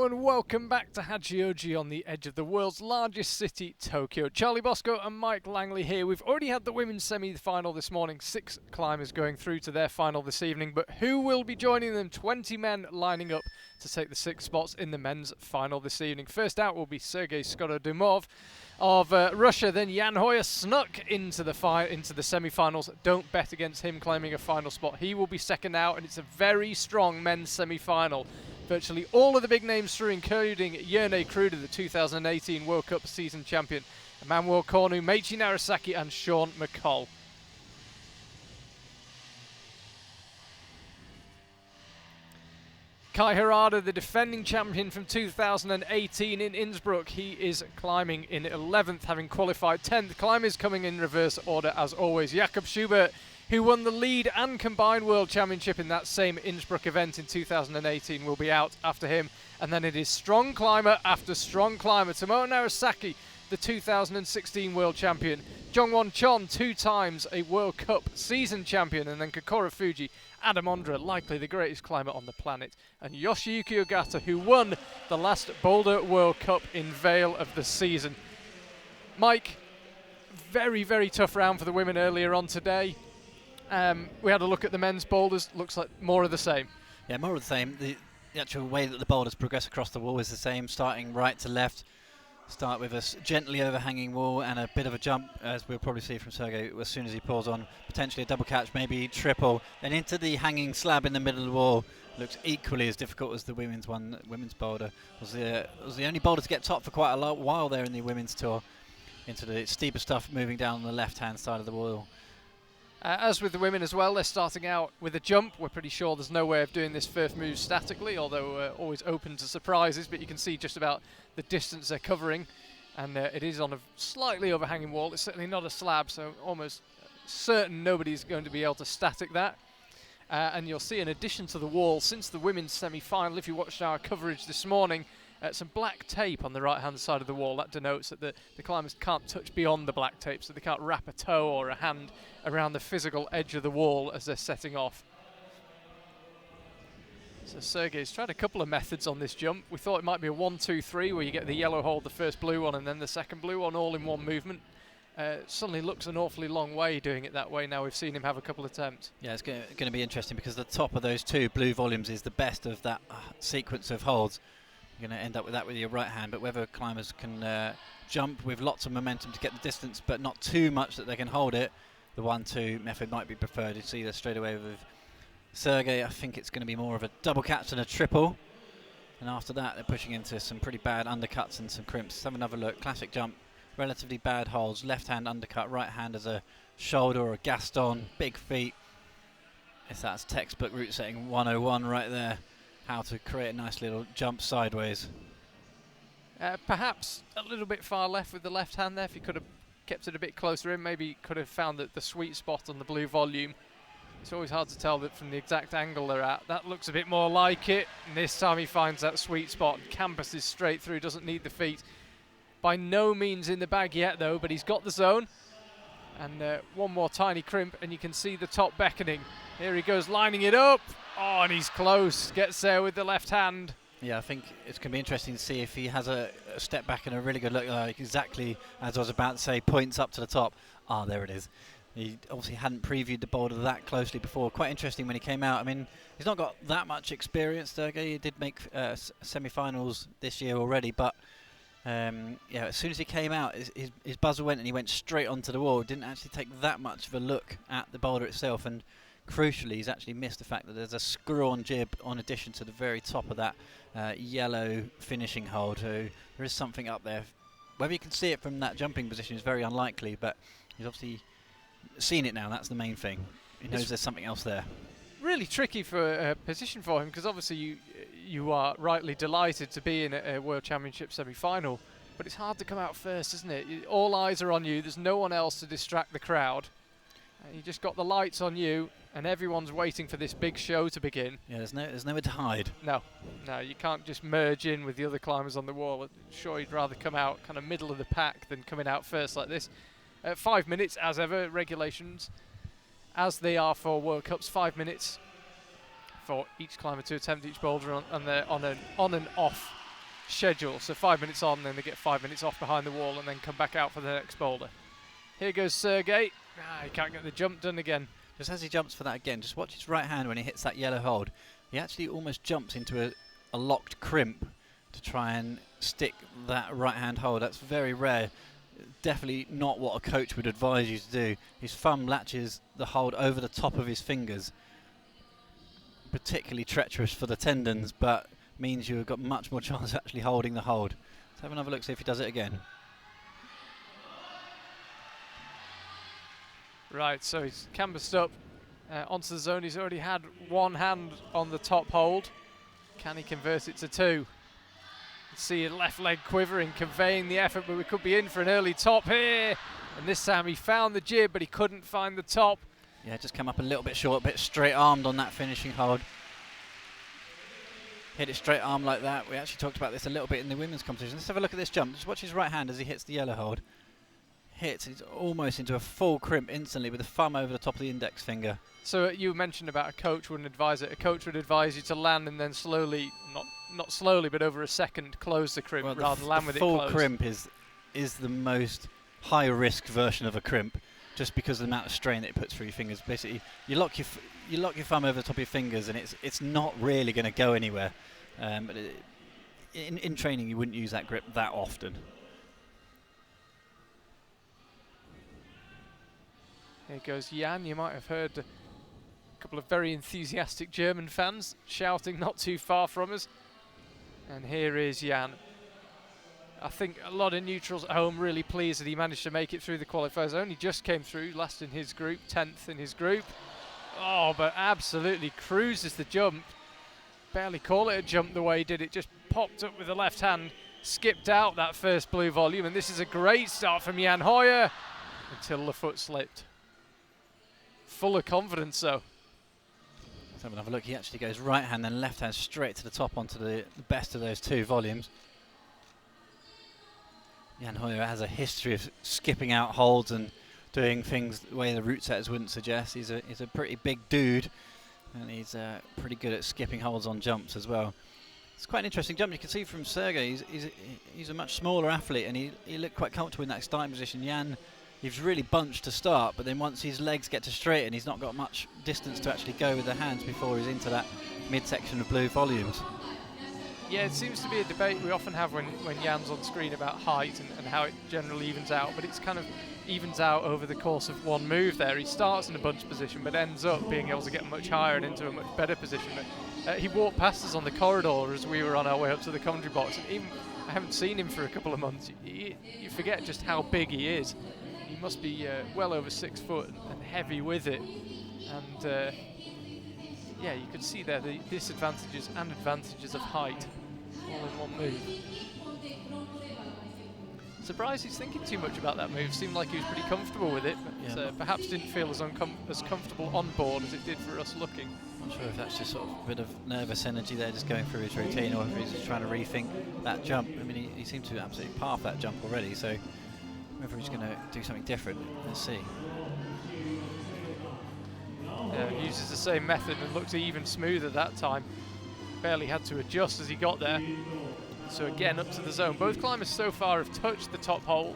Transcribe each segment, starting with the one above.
and welcome back to Hachioji on the edge of the world's largest city, Tokyo. Charlie Bosco and Mike Langley here. We've already had the women's semi-final this morning, 6 climbers going through to their final this evening, but who will be joining them? 20 men lining up to take the 6 spots in the men's final this evening. First out will be Sergei Skorodumov of Russia, then Jan Hoyer snuck into the semi-finals. Don't bet against him claiming a final spot. He will be second out, and it's a very strong men's semi-final. Virtually all of the big names through, including Jerne Kruder, the 2018 World Cup season champion, Emmanuel Cornu, Meichi Narasaki and Sean McColl. Kai Harada, the defending champion from 2018 in Innsbruck, he is climbing in 11th, having qualified 10th. Climbers coming in reverse order as always. Jakob Schubert, who won the lead and combined world championship in that same Innsbruck event in 2018, will be out after him. And then it is strong climber after strong climber. Tomoe Narasaki, the 2016 world champion. Jongwon Chon, 2 times a World Cup season champion. And then Kokoro Fuji, Adam Ondra, likely the greatest climber on the planet. And Yoshiyuki Ogata, who won the last Boulder World Cup in Vale of the season. Mike, very, very tough round for the women earlier on today. We had a look at the men's boulders. Looks like more of the same. Yeah, more of the same. The actual way that the boulders progress across the wall is the same, starting right to left. Start with a gently overhanging wall and a bit of a jump, as we'll probably see from Sergei as soon as he pulls on. Potentially a double catch, maybe triple. Then into the hanging slab in the middle of the wall. Looks equally as difficult as the women's one. Women's boulder was the only boulder to get top for quite a while there in the women's tour. Into the steeper stuff moving down on the left-hand side of the wall. As with the women as well, they're starting out with a jump. We're pretty sure there's no way of doing this first move statically, although we're always open to surprises, but you can see just about the distance they're covering, and it is on a slightly overhanging wall. It's certainly not a slab, so almost certain nobody's going to be able to static that. And you'll see, in addition to the wall, since the women's semi-final, if you watched our coverage this morning, some black tape on the right-hand side of the wall. That denotes that the climbers can't touch beyond the black tape, so they can't wrap a toe or a hand around the physical edge of the wall as they're setting off. So Sergei's tried a couple of methods on this jump. We thought it might be a 1-2-3, where you get the yellow hold, the first blue one, and then the second blue one, all in one movement. Suddenly looks an awfully long way doing it that way. Now we've seen him have a couple of attempts. Yeah, it's going to be interesting, because the top of those 2 blue volumes is the best of that sequence of holds. You're going to end up with that with your right hand, but whether climbers can jump with lots of momentum to get the distance, but not too much that they can hold it, the 1-2 method might be preferred. You see that straight away with Sergei. I think it's going to be more of a double catch than a triple, and after that they're pushing into some pretty bad undercuts and some crimps. Let's have another look. Classic jump, relatively bad holds, left hand undercut, right hand as a shoulder or a Gaston, big feet. If that's textbook route setting 101 right there. How to create a nice little jump sideways. Perhaps a little bit far left with the left hand there. If he could have kept it a bit closer in, maybe could have found the sweet spot on the blue volume. It's always hard to tell that from the exact angle they're at. That looks a bit more like it. And this time he finds that sweet spot and campuses straight through, doesn't need the feet. By no means in the bag yet though, but he's got the zone. And one more tiny crimp and you can see the top beckoning. Here he goes, lining it up. Oh, and he's close. Gets there with the left hand. Yeah, I think it's going to be interesting to see if he has a step back and a really good look. Exactly as I was about to say, points up to the top. Ah, there it is. He obviously hadn't previewed the boulder that closely before. Quite interesting when he came out. I mean, he's not got that much experience. He did make semi-finals this year already, but yeah, as soon as he came out, his buzzer went and he went straight onto the wall. Didn't actually take that much of a look at the boulder itself, and crucially, he's actually missed the fact that there's a screw-on jib on addition to the very top of that yellow finishing hold. So there is something up there. Whether you can see it from that jumping position is very unlikely, but he's obviously seen it now. That's the main thing. He knows there's something else there. Really tricky for a position for him, because obviously you are rightly delighted to be in a World Championship semi-final, but it's hard to come out first, isn't it? All eyes are on you. There's no one else to distract the crowd. You just got the lights on you, and everyone's waiting for this big show to begin. Yeah, there's nowhere to hide. No, you can't just merge in with the other climbers on the wall. I'm sure you'd rather come out kind of middle of the pack than coming out first like this. 5 minutes, as ever, regulations, as they are for World Cups. 5 minutes for each climber to attempt each boulder on an on and off schedule. So 5 minutes on, then they get 5 minutes off behind the wall and then come back out for the next boulder. Here goes Sergey. He can't get the jump done again. Just as he jumps for that again, just watch his right hand when he hits that yellow hold. He actually almost jumps into a locked crimp to try and stick that right hand hold. That's very rare. Definitely not what a coach would advise you to do. His thumb latches the hold over the top of his fingers. Particularly treacherous for the tendons, but means you've got much more chance of actually holding the hold. Let's have another look, see if he does it again. Right, so he's canvassed up onto the zone. He's already had one hand on the top hold. Can he convert it to two? See his left leg quivering, conveying the effort, but we could be in for an early top here. And this time he found the jib, but he couldn't find the top. Yeah, just come up a little bit short, a bit straight armed on that finishing hold. Hit it straight arm like that. We actually talked about this a little bit in the women's competition. Let's have a look at this jump. Just watch his right hand as he hits the yellow hold. Hits it almost into a full crimp instantly with the thumb over the top of the index finger. So you mentioned about a coach wouldn't advise it. A coach would advise you to land and then slowly, not slowly, but over a second, close the crimp rather than land with it closed. Full crimp is the most high risk version of a crimp, just because of the amount of strain that it puts through your fingers. Basically, you lock your thumb over the top of your fingers, and it's not really going to go anywhere. But in training, you wouldn't use that grip that often. Here goes Jan. You might have heard a couple of very enthusiastic German fans shouting not too far from us. And here is Jan. I think a lot of neutrals at home really pleased that he managed to make it through the qualifiers. Only just came through, last in his group, 10th in his group. Oh, but absolutely cruises the jump. Barely call it a jump the way he did it. Just popped up with the left hand, skipped out that first blue volume. And this is a great start from Jan Hoyer until the foot slipped. Full of confidence, though. Let's have another look. He actually goes right hand then left hand straight to the top onto the best of those two volumes. Jan Hoyer has a history of skipping out holds and doing things the way the route setters wouldn't suggest. He's a pretty big dude, and he's pretty good at skipping holds on jumps as well. It's quite an interesting jump. You can see from Sergey, he's a much smaller athlete, and he looked quite comfortable in that starting position. Jan, he's really bunched to start, but then once his legs get to straighten, he's not got much distance to actually go with the hands before he's into that midsection of blue volumes. Yeah, it seems to be a debate we often have when Jan's on screen about height and how it generally evens out, but it's kind of evens out over the course of one move there. He starts in a bunch position, but ends up being able to get much higher and into a much better position. He walked past us on the corridor as we were on our way up to the commentary box, and even I haven't seen him for a couple of months. You forget just how big he is. He must be well over 6 foot and heavy with it. And yeah, you can see there the disadvantages and advantages of height all in one move. Surprised he's thinking too much about that move. Seemed like he was pretty comfortable with it, but Yeah. perhaps didn't feel as comfortable on board as it did for us looking. Not sure if that's just sort of a bit of nervous energy there, just going through his routine, or if he's just trying to rethink that jump. I mean, he seemed to absolutely path that jump already, so whether he's going to do something different, let's see. He uses the same method and looks even smoother that time. Barely had to adjust as he got there. So again, up to the zone. Both climbers so far have touched the top hole,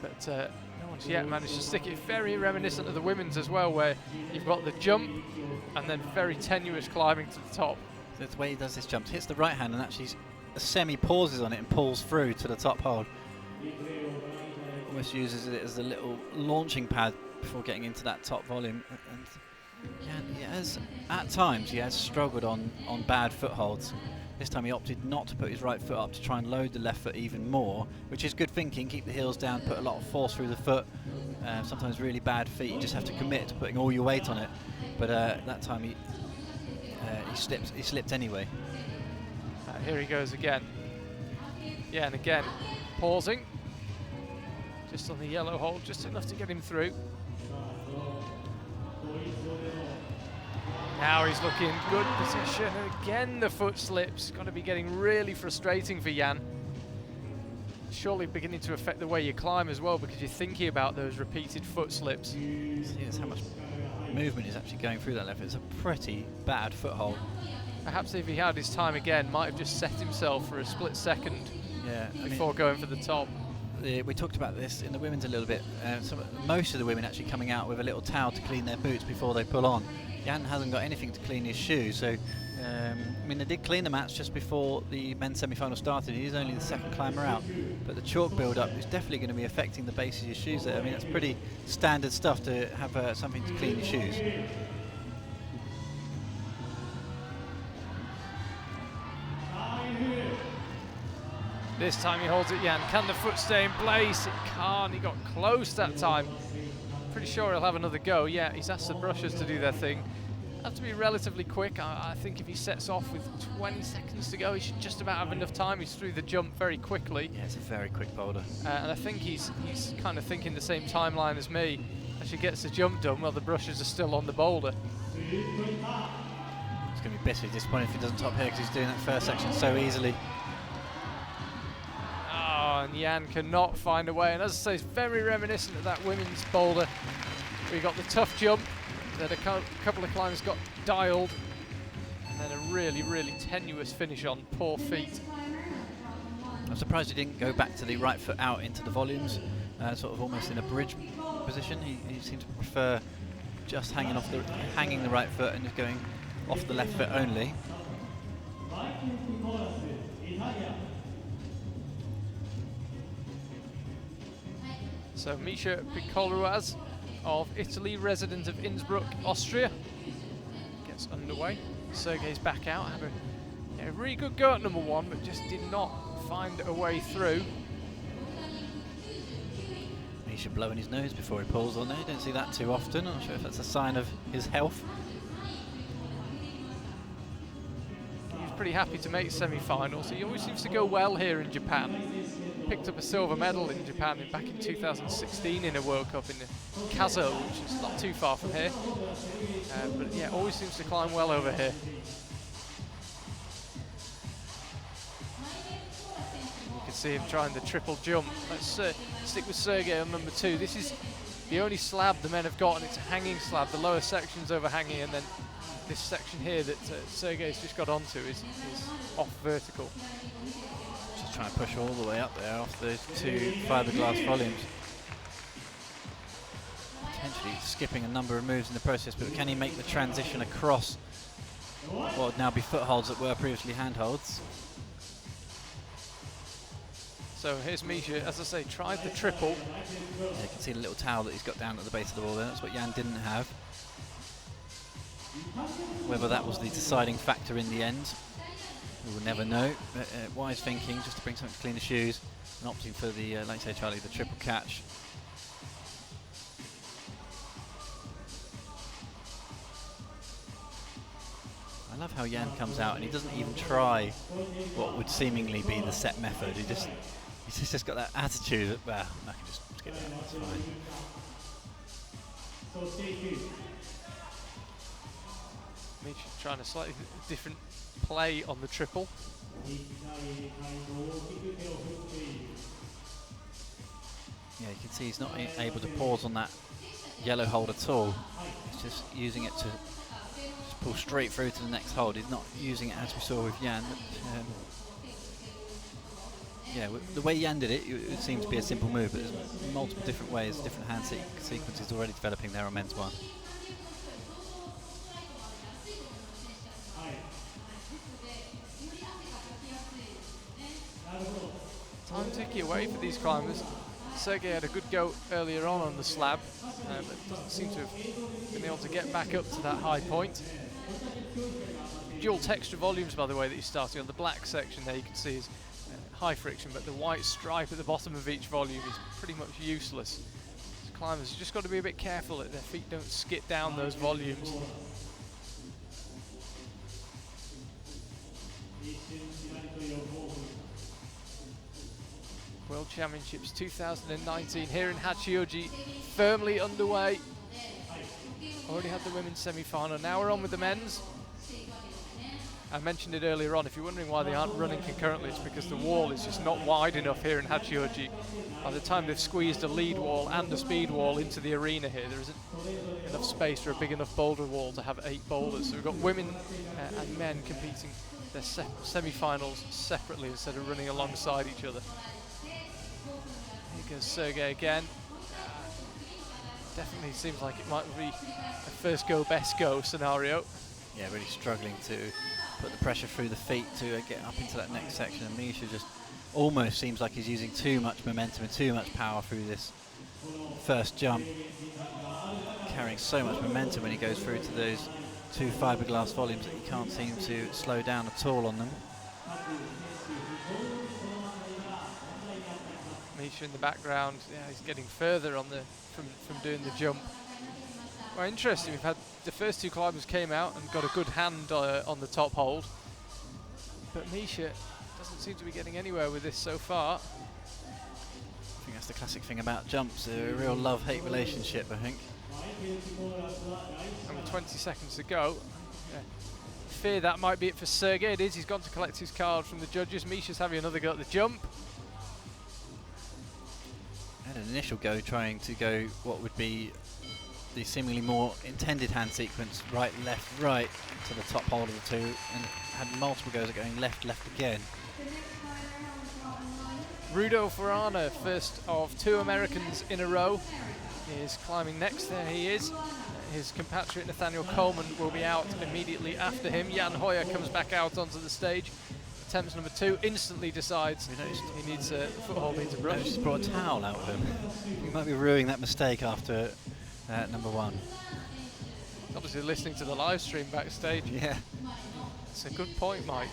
but no one's yet managed to stick it. Very reminiscent of the women's as well, where you've got the jump and then very tenuous climbing to the top. So the way he does this jump, hits the right hand and actually semi-pauses on it and pulls through to the top hold. Almost uses it as a little launching pad before getting into that top volume. And yeah, he has, at times, he has struggled on bad footholds. This time he opted not to put his right foot up to try and load the left foot even more, which is good thinking. Keep the heels down, put a lot of force through the foot. Sometimes really bad feet, you just have to commit to putting all your weight on it. But that time he slipped anyway. Here he goes again. Yeah, and again, pausing. Just on the yellow hold, just enough to get him through. Now he's looking good position. Again, the foot slips. Got to be getting really frustrating for Jan. Surely beginning to affect the way you climb as well, because you're thinking about those repeated foot slips. See, that's how much movement is actually going through that left. It's a pretty bad foothold. Perhaps if he had his time again, might have just set himself for a split second before going for the top. We talked about this in the women's a little bit. Most of the women actually coming out with a little towel to clean their boots before they pull on. Jan hasn't got anything to clean his shoes, so I mean, they did clean the mats just before the men's semi-final started. He's only the second climber out, but the chalk build-up is definitely going to be affecting the base of your shoes there. I mean, that's pretty standard stuff to have something to clean your shoes. This time he holds it, Jan. Can the foot stay in place? It can't. He got close that time. Pretty sure he'll have another go. Yeah, he's asked the brushers to do their thing. Have to be relatively quick. I think if he sets off with 20 seconds to go, he should just about have enough time. He's through the jump very quickly. Yeah, it's a very quick boulder. And I think he's kind of thinking the same timeline as me. As he gets the jump done while the brushers are still on the boulder. It's going to be bitterly disappointing if he doesn't top here because he's doing that first section so easily. Oh, and Jan cannot find a way. And as I say, it's very reminiscent of that women's boulder. We got the tough jump. Then a couple of climbers got dialed, and then a really, really tenuous finish on poor feet. I'm surprised he didn't go back to the right foot out into the volumes, sort of almost in a bridge position. He seems to prefer just hanging the right foot and just going off the left foot only. So Misha Piccoluaz of Italy, resident of Innsbruck, Austria, gets underway. Sergei's back out, had a really good go at number one, but just did not find a way through. Misha blowing his nose before he pulls on there. You don't see that too often. I'm not sure if that's a sign of his health. He's pretty happy to make semi-finals. He always seems to go well here in Japan. Picked up a silver medal in Japan back in 2016 in a World Cup in Kazo, which is not too far from here. But yeah, always seems to climb well over here. You can see him trying the triple jump. Let's stick with Sergei on number two. This is the only slab the men have got, and it's a hanging slab. The lower section's overhanging, and then this section here that Sergei's just got onto is off vertical. Trying to push all the way up there off those two fiberglass volumes. Potentially skipping a number of moves in the process, but can he make the transition across what would now be footholds that were previously handholds? So here's Misha, as I say, tried the triple. Yeah, you can see the little towel that he's got down at the base of the wall there. That's what Jan didn't have. Whether that was the deciding factor in the end, we will never know. But, wise thinking, just to bring something to clean the shoes, and opting for the, like you say, Charlie, the triple catch. I love how Jan comes out and he doesn't even try what would seemingly be the set method. He's just got that attitude that, well, I can just skip that, that's fine. Misha trying a slightly different play on the triple. Yeah, you can see he's not able to pause on that yellow hold at all. He's just using it to just pull straight through to the next hold. He's not using it as we saw with Jan. But, yeah, the way Jan did it, it seemed to be a simple move, but there's multiple different ways, different hand sequences already developing there on men's one. Time ticking away for these climbers. Sergei had a good go earlier on the slab, but doesn't seem to have been able to get back up to that high point. Dual texture volumes, by the way, that he's starting on. The black section there you can see is high friction, but the white stripe at the bottom of each volume is pretty much useless. These climbers have just got to be a bit careful that their feet don't skid down those volumes. World Championships 2019 here in Hachioji, firmly underway. Already had the women's semi-final, now we're on with the men's. I mentioned it earlier on, if you're wondering why they aren't running concurrently, it's because the wall is just not wide enough here in Hachioji. By the time they've squeezed a lead wall and a speed wall into the arena here, there isn't enough space for a big enough boulder wall to have 8 boulders. So we've got women and men competing their semi-finals separately instead of running alongside each other. Here goes Sergey again. Definitely seems like it might be a first go, best go scenario. Yeah, really struggling to put the pressure through the feet to get up into that next section. And Misha just almost seems like he's using too much momentum and too much power through this first jump. Carrying so much momentum when he goes through to those 2 fiberglass volumes that he can't seem to slow down at all on them. Misha in the background, yeah, he's getting further on the from doing the jump. Well, interesting, we've had the first 2 climbers came out and got a good hand on the top hold, but Misha doesn't seem to be getting anywhere with this so far. I think that's the classic thing about jumps, a real love-hate relationship, I think. And with 20 seconds to go, fear that might be it for Sergey. It is, he's gone to collect his card from the judges. Misha's having another go at the jump. Had an initial go trying to go what would be the seemingly more intended hand sequence, right, left, right, to the top hold of the 2, and had multiple goes at going left, left again. Rudolf Urana, first of 2 Americans in a row, is climbing next. There he is. His compatriot Nathaniel Coleman will be out immediately after him. Jan Hoyer comes back out onto the stage. Attempts number 2, instantly decides he needs the foothold needs a brush. He's brought a towel out with him. He might be ruining that mistake after number 1. Obviously listening to the live stream backstage. Yeah. It's a good point, Mike.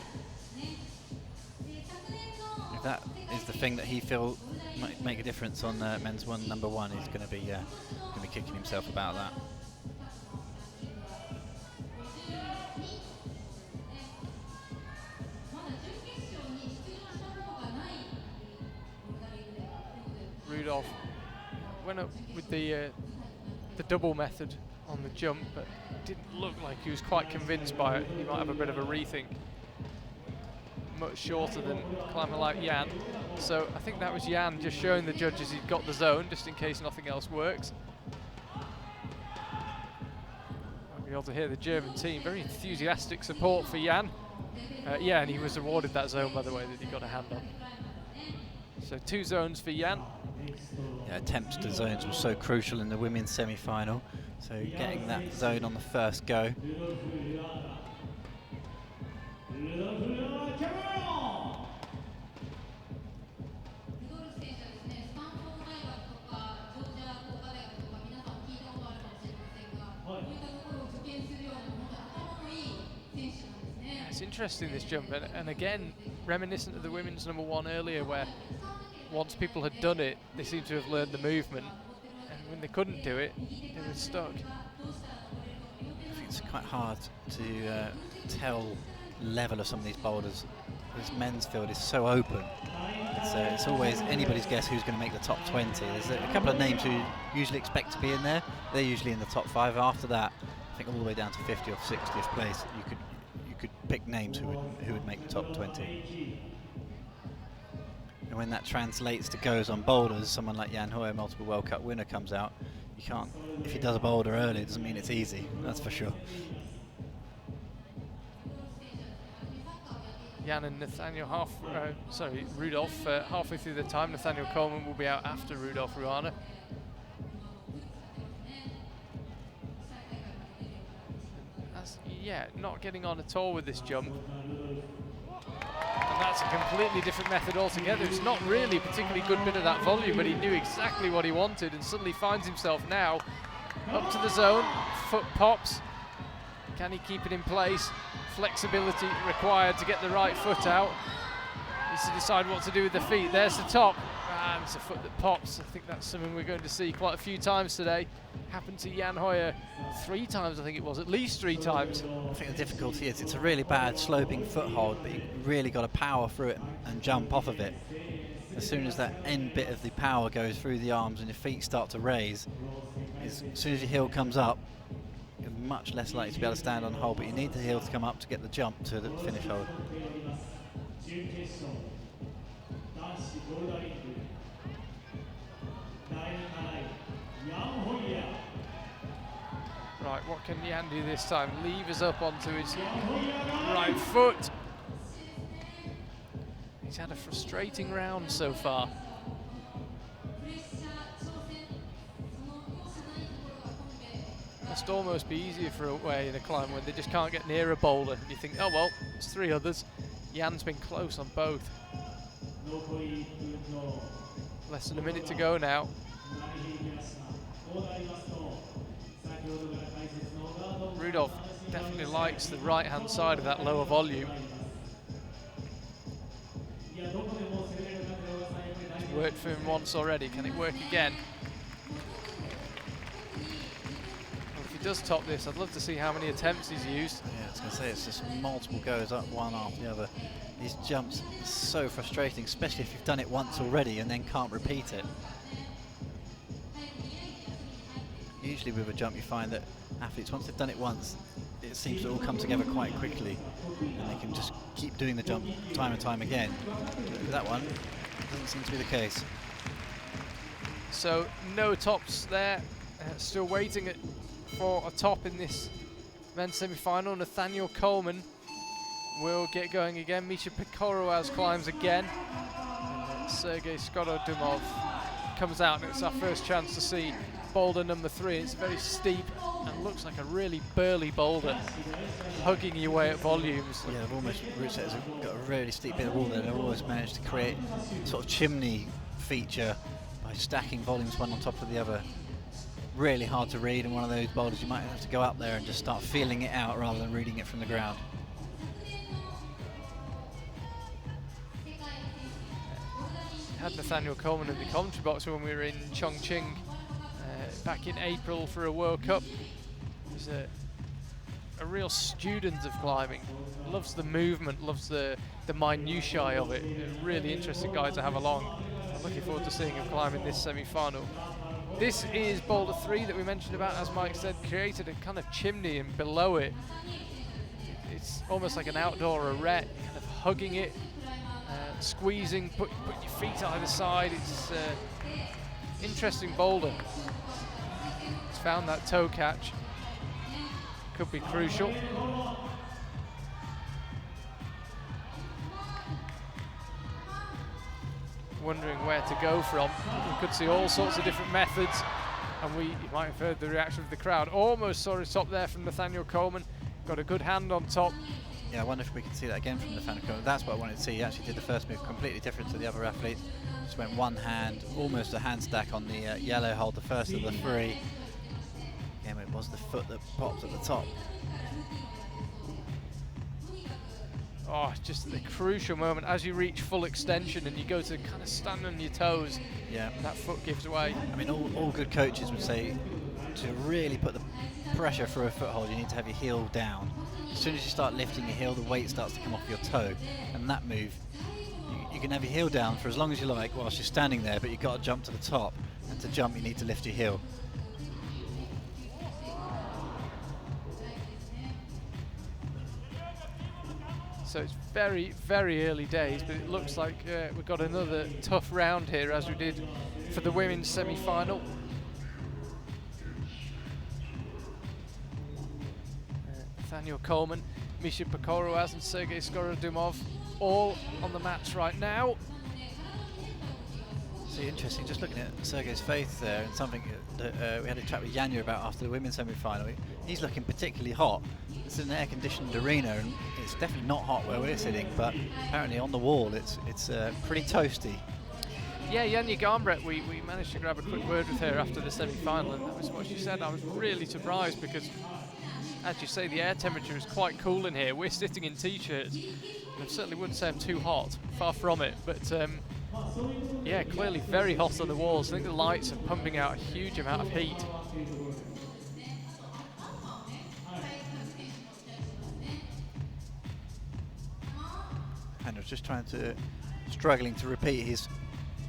If that is the thing that he feels might make a difference on men's number 1, he's going to be kicking himself about that. Rudolf went up with the double method on the jump, but didn't look like he was quite convinced by it. He might have a bit of a rethink. Much shorter than a climber like Jan. So I think that was Jan just showing the judges he'd got the zone, just in case nothing else works. Might be able to hear the German team. Very enthusiastic support for Jan. Yeah, and he was awarded that zone, by the way, that he got a hand on. So 2 zones for Jan. Yeah, attempts to zones was so crucial in the women's semi-final. So getting that zone on the first go. It's interesting, this jump, and again reminiscent of the women's number 1 earlier, where once people had done it they seemed to have learned the movement, and when they couldn't do it they were stuck. I think it's quite hard to tell the level of some of these boulders. This men's field is so open. It's always anybody's guess who's going to make the top 20. There's a couple of names who usually expect to be in there. They're usually in the top 5. After that, I think all the way down to 50th or 60th place, you could pick names who would make the top 20. And when that translates to goes on boulders, someone like Jan Hoyer, multiple World Cup winner, comes out, you can't, if he does a boulder early, it doesn't mean it's easy, that's for sure. Jan and Nathaniel Rudolf halfway through the time. Nathaniel Coleman will be out after Rudolf Ruana. Yeah, not getting on at all with this jump. And that's a completely different method altogether. It's not really a particularly good bit of that volume, but he knew exactly what he wanted and suddenly finds himself now up to the zone. Foot pops. Can he keep it in place? Flexibility required to get the right foot out. Needs to decide what to do with the feet. There's the top. And it's a foot that pops. I think that's something we're going to see quite a few times today. Happened to Jan Hoyer 3 times, I think it was, at least 3 times. I think the difficulty is it's a really bad sloping foothold, but you really got to power through it and jump off of it. As soon as that end bit of the power goes through the arms and your feet start to raise, as soon as your heel comes up, you're much less likely to be able to stand on hold, but you need the heel to come up to get the jump to the finish hold. Right, what can Jan do this time? Levers up onto his right foot. He's had a frustrating round so far. Must almost be easier for a way in a climb when they just can't get near a boulder. And you think, oh well, there's 3 others. Jan's been close on both. Less than a minute to go now. Rudolph definitely likes the right-hand side of that lower volume. It's worked for him once already. Can it work again? Well, if he does top this, I'd love to see how many attempts he's used. Yeah, I was going to say, it's just multiple goes up one after the other. These jumps are so frustrating, especially if you've done it once already and then can't repeat it. Usually with a jump you find that athletes, once they've done it once, it seems to all come together quite quickly and they can just keep doing the jump time and time again. But with that one, doesn't seem to be the case. So no tops there, still waiting for a top in this men's semi-final. Nathaniel Coleman will get going again. Misha Pekorowas climbs again. And Sergei Skorodumov comes out, and it's our first chance to see boulder number 3. It's very steep and looks like a really burly boulder, hugging you away at volumes. Yeah, they've almost, route setters have got a really steep bit of wall there. They've always managed to create a sort of chimney feature by stacking volumes one on top of the other. Really hard to read in one of those boulders. You might have to go up there and just start feeling it out rather than reading it from the ground. Had Nathaniel Coleman in the commentary box when we were in Chongqing back in April for a World Cup. He's a real student of climbing. Loves the movement, loves the minutiae of it. A really interesting guy to have along. I'm looking forward to seeing him climb in this semi-final. This is boulder 3 that we mentioned about, as Mike said, created a kind of chimney, and below it, it's almost like an outdoor arete, kind of hugging it, squeezing, put your feet either side. It's interesting boulder. It's found that toe catch. Could be crucial. Wondering where to go from. We could see all sorts of different methods, and you might have heard the reaction of the crowd. Almost saw a top there from Nathaniel Coleman. Got a good hand on top. Yeah, I wonder if we can see that again from Nathaniel Coleman. That's what I wanted to see. He actually did the first move completely different to the other athletes. Just went one hand, almost a hand stack on the yellow hold, the first of the 3. Again, it was the foot that popped at the top. Oh, just at the crucial moment as you reach full extension and you go to kind of stand on your toes. Yeah, that foot gives way. I mean, all good coaches would say to really put the pressure for a foothold, you need to have your heel down. As soon as you start lifting your heel, the weight starts to come off your toe, and that move, you can have your heel down for as long as you like whilst you're standing there, but you've got to jump to the top, and to jump you need to lift your heel. So it's very, very early days, but it looks like we've got another tough round here, as we did for the women's semi-final. Nathaniel Coleman, Misha Pekorowas and Sergei Skorodumov all on the mats right now. So interesting, just looking at Sergei's face there, and something that we had a chat with Yanya about after the women's semi-final. He's looking particularly hot. It's an air-conditioned arena, and it's definitely not hot where we're sitting, but apparently on the wall it's pretty toasty. Yeah, Yanya Garnbrett, we managed to grab a quick word with her after the semi-final, and that was what she said. I was really surprised because, as you say, the air temperature is quite cool in here. We're sitting in t-shirts, and I certainly wouldn't say I'm too hot, far from it, but yeah, clearly very hot on the walls. I think the lights are pumping out a huge amount of heat. And I was just struggling to repeat his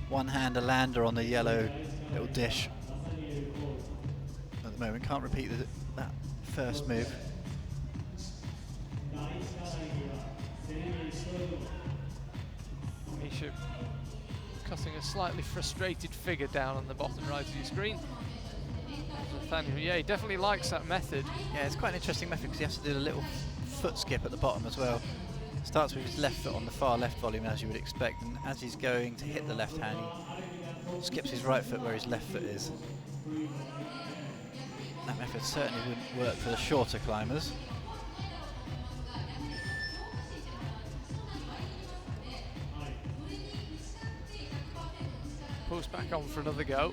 one-hander lander on the yellow little dish at the moment. Can't repeat that first move. Misha cutting a slightly frustrated figure down on the bottom right of your screen. Nathaniel, yeah, he definitely likes that method. Yeah, it's quite an interesting method because he has to do a little foot skip at the bottom as well. Starts with his left foot on the far left volume, as you would expect, and as he's going to hit the left hand, he skips his right foot where his left foot is. That method certainly wouldn't work for the shorter climbers. Pulls back on for another go.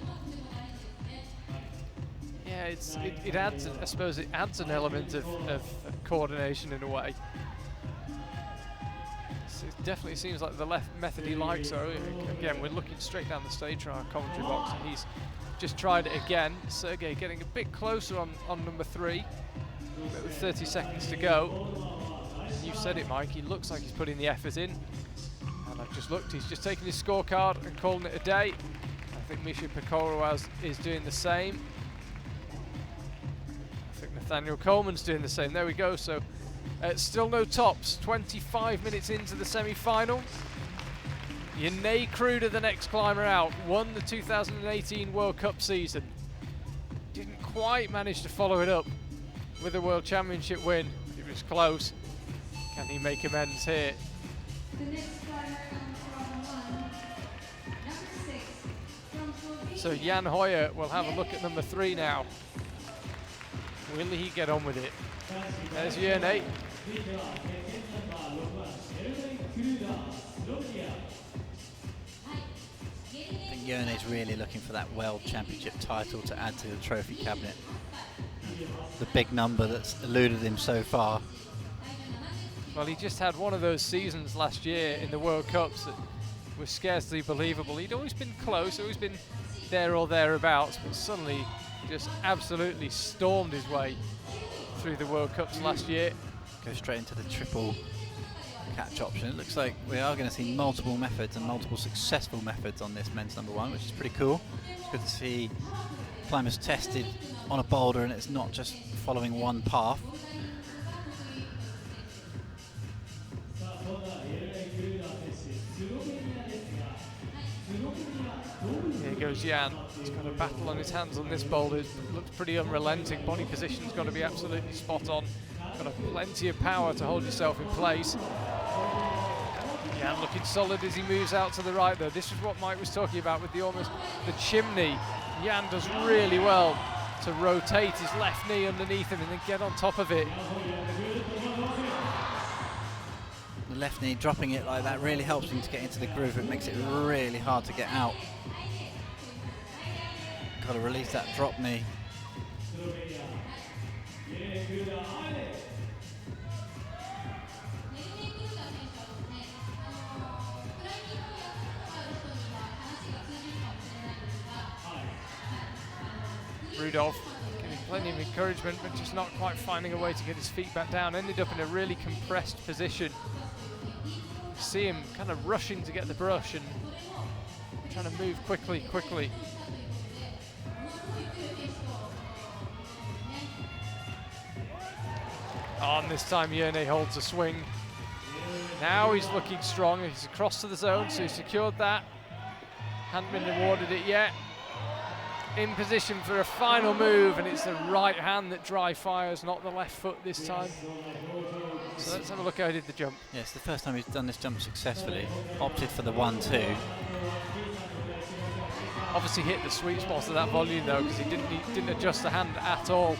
Yeah, it adds, I suppose it adds an element of coordination in a way. So it definitely seems like the left method he likes. So again, we're looking straight down the stage from our commentary box, and he's just tried it again. Sergey getting a bit closer on number 3, with 30 seconds to go. You said it, Mike, he looks like he's putting the effort in. And I've just looked, he's just taking his scorecard and calling it a day. I think Misha Pekorovaz is doing the same. I think Nathaniel Coleman's doing the same. There we go. So still no tops. 25 minutes into the semi-final. Yannick Kruder, the next climber out, won the 2018 World Cup season. Didn't quite manage to follow it up with a World Championship win. It was close. Can he make amends here? So Jan Hoyer will have a look at number 3 now. Will he get on with it? There's Yannick. I think Yerne's really looking for that World Championship title to add to the trophy cabinet. The big number that's eluded him so far. Well, he just had one of those seasons last year in the World Cups that was scarcely believable. He'd always been close, always been there or thereabouts, but suddenly just absolutely stormed his way through the World Cups last year. Go straight into the triple catch option. It looks like we are going to see multiple methods and multiple successful methods on this men's number 1, which is pretty cool. It's good to see climbers tested on a boulder and it's not just following one path. Here goes Jan. He's got a battle on his hands on this boulder. It looks pretty unrelenting. Body position's got to be absolutely spot on. Got plenty of power to hold yourself in place. Jan looking solid as he moves out to the right though. This is what Mike was talking about with the chimney. Jan does really well to rotate his left knee underneath him and then get on top of it. The left knee dropping it like that really helps him to get into the groove. It makes it really hard to get out. Got to release that drop knee. Rudolph getting plenty of encouragement, but just not quite finding a way to get his feet back down. Ended up in a really compressed position. See him kind of rushing to get the brush and trying to move quickly. And this time Yerne holds a swing. Now he's looking strong. He's across to the zone, so he secured that. Hadn't been awarded it yet. In position for a final move, and it's the right hand that dry fires, not the left foot this time. So let's have a look how he did the jump. Yes, the first time he's done this jump successfully. Opted for the 1-2. Obviously hit the sweet spot of that volume though, because he didn't adjust the hand at all.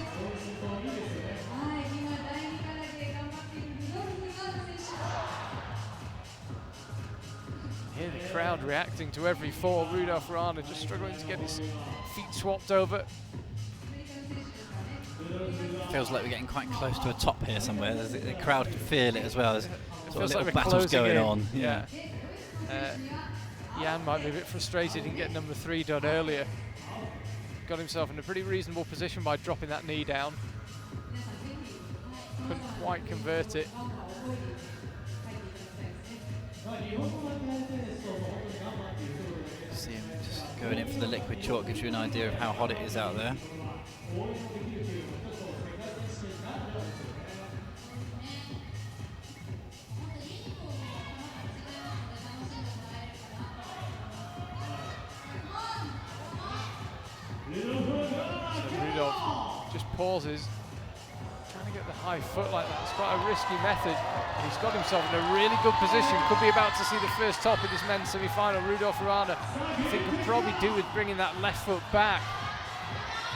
Here the crowd reacting to every fall. Rudolf Rana just struggling to get his feet swapped over. Feels like we're getting quite close to a top here somewhere. The crowd can feel it as well. There's sort of little like battles going on. Yeah. Jan might be a bit frustrated in getting number 3 done earlier. Got himself in a pretty reasonable position by dropping that knee down. Couldn't quite convert it. See him just going in for the liquid chalk, gives you an idea of how hot it is out there. pauses. Trying to get the high foot like that, it's quite a risky method. And he's got himself in a really good position. Could be about to see the first top of this men's semi-final. Rudolf Urana, I think, could probably do with bringing that left foot back.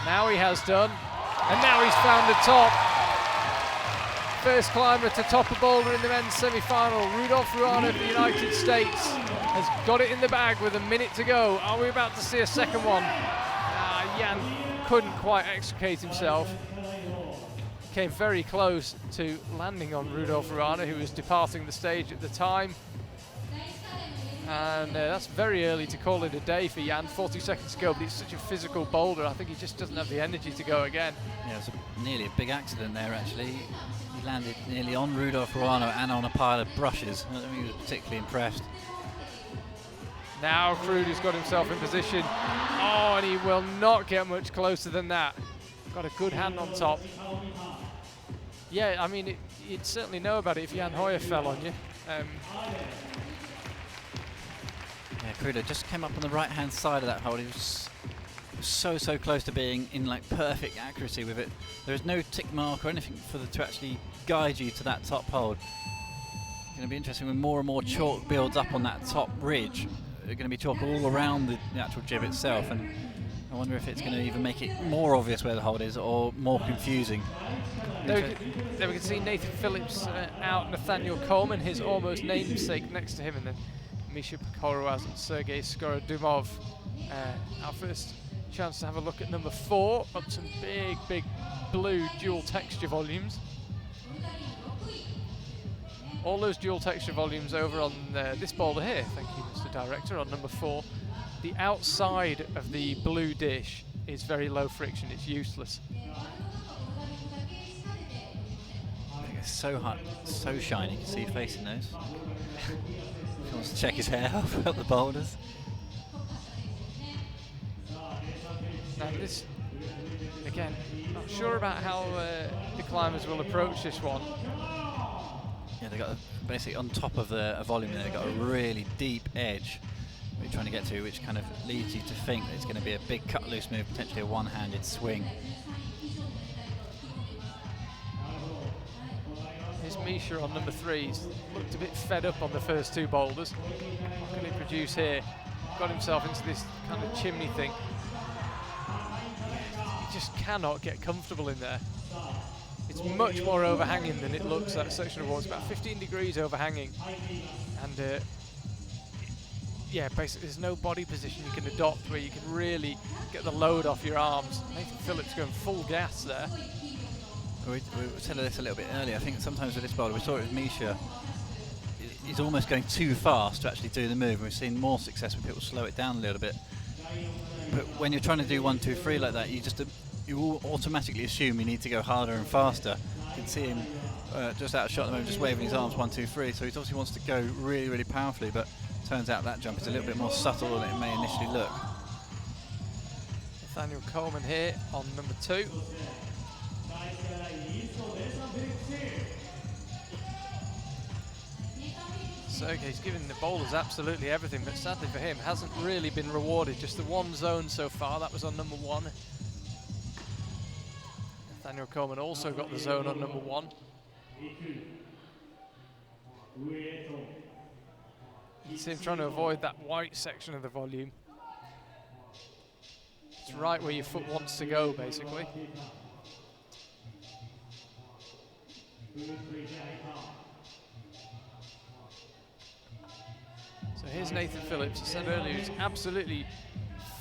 Now he has done, and now he's found the top. First climber to top of Boulder in the men's semi-final. Rudolf Urana of the United States has got it in the bag with a minute to go. Are we about to see a second one? Jan couldn't quite extricate himself. Came very close to landing on Rudolf Urana, who was departing the stage at the time. And that's very early to call it a day for Jan. 40 seconds to go, but it's such a physical boulder. I think he just doesn't have the energy to go again. Yeah, it was nearly a big accident there, actually. He landed nearly on Rudolf Urana and on a pile of brushes. I don't think he was particularly impressed. Now Kruder's got himself in position. Oh, and he will not get much closer than that. Got a good hand on top. Yeah, I mean, you'd certainly know about it if Jan Hoyer fell on you. Yeah, Kruder just came up on the right-hand side of that hole. He was so close to being in like perfect accuracy with it. There is no tick mark or anything for to actually guide you to that top hole. It's going to be interesting when more and more chalk builds up on that top ridge. There's going to be chalk all around the actual jib itself, and I wonder if it's going to even make it more obvious where the hole is or more confusing. There we can see Nathan Phillips out, Nathaniel Coleman, his almost namesake, next to him, and then Misha Pekorovaz and Sergei Skorodumov. Our first chance to have a look at number 4, up some big blue dual texture volumes. All those dual texture volumes over on this boulder here, thank you Mr. Director, on number 4. The outside of the blue dish is very low friction, it's useless. It's so hot, so shiny, you can see facing those. He wants to check his hair off up the boulders. Now this, again, not sure about how the climbers will approach this one. Yeah, they got basically on top of the volume there, they've got a really deep edge we're trying to get to, which kind of leads you to think that it's going to be a big cut loose move, potentially a one-handed swing. Here's Misha on number 3. He's looked a bit fed up on the first 2 boulders. What can he produce here? Got himself into this kind of chimney thing. He just cannot get comfortable in there. It's much more overhanging than it looks, that section of wall. It's about 15 degrees overhanging. And yeah, basically there's no body position you can adopt where you can really get the load off your arms. Nathan Phillips going full gas there. We said this a little bit earlier. I think sometimes with this boulder, we saw it with Misha. He's almost going too fast to actually do the move. We've seen more success when people slow it down a little bit. But when you're trying to do 1, 2, 3 like that, you automatically assume you need to go harder and faster. You can see him just out of shot at the moment, just waving his arms 1, 2, 3. So he obviously wants to go really powerfully, but turns out that jump is a little bit more subtle than it may initially look. Nathaniel Coleman here on number 2. Sergei's given the boulders absolutely everything, but sadly for him, hasn't really been rewarded. Just the one zone so far, that was on number 1. Nathaniel Coleman also got the zone on number 1. You see him trying to avoid that white section of the volume. It's right where your foot wants to go, basically. So here's Nathan Phillips. I said earlier he's absolutely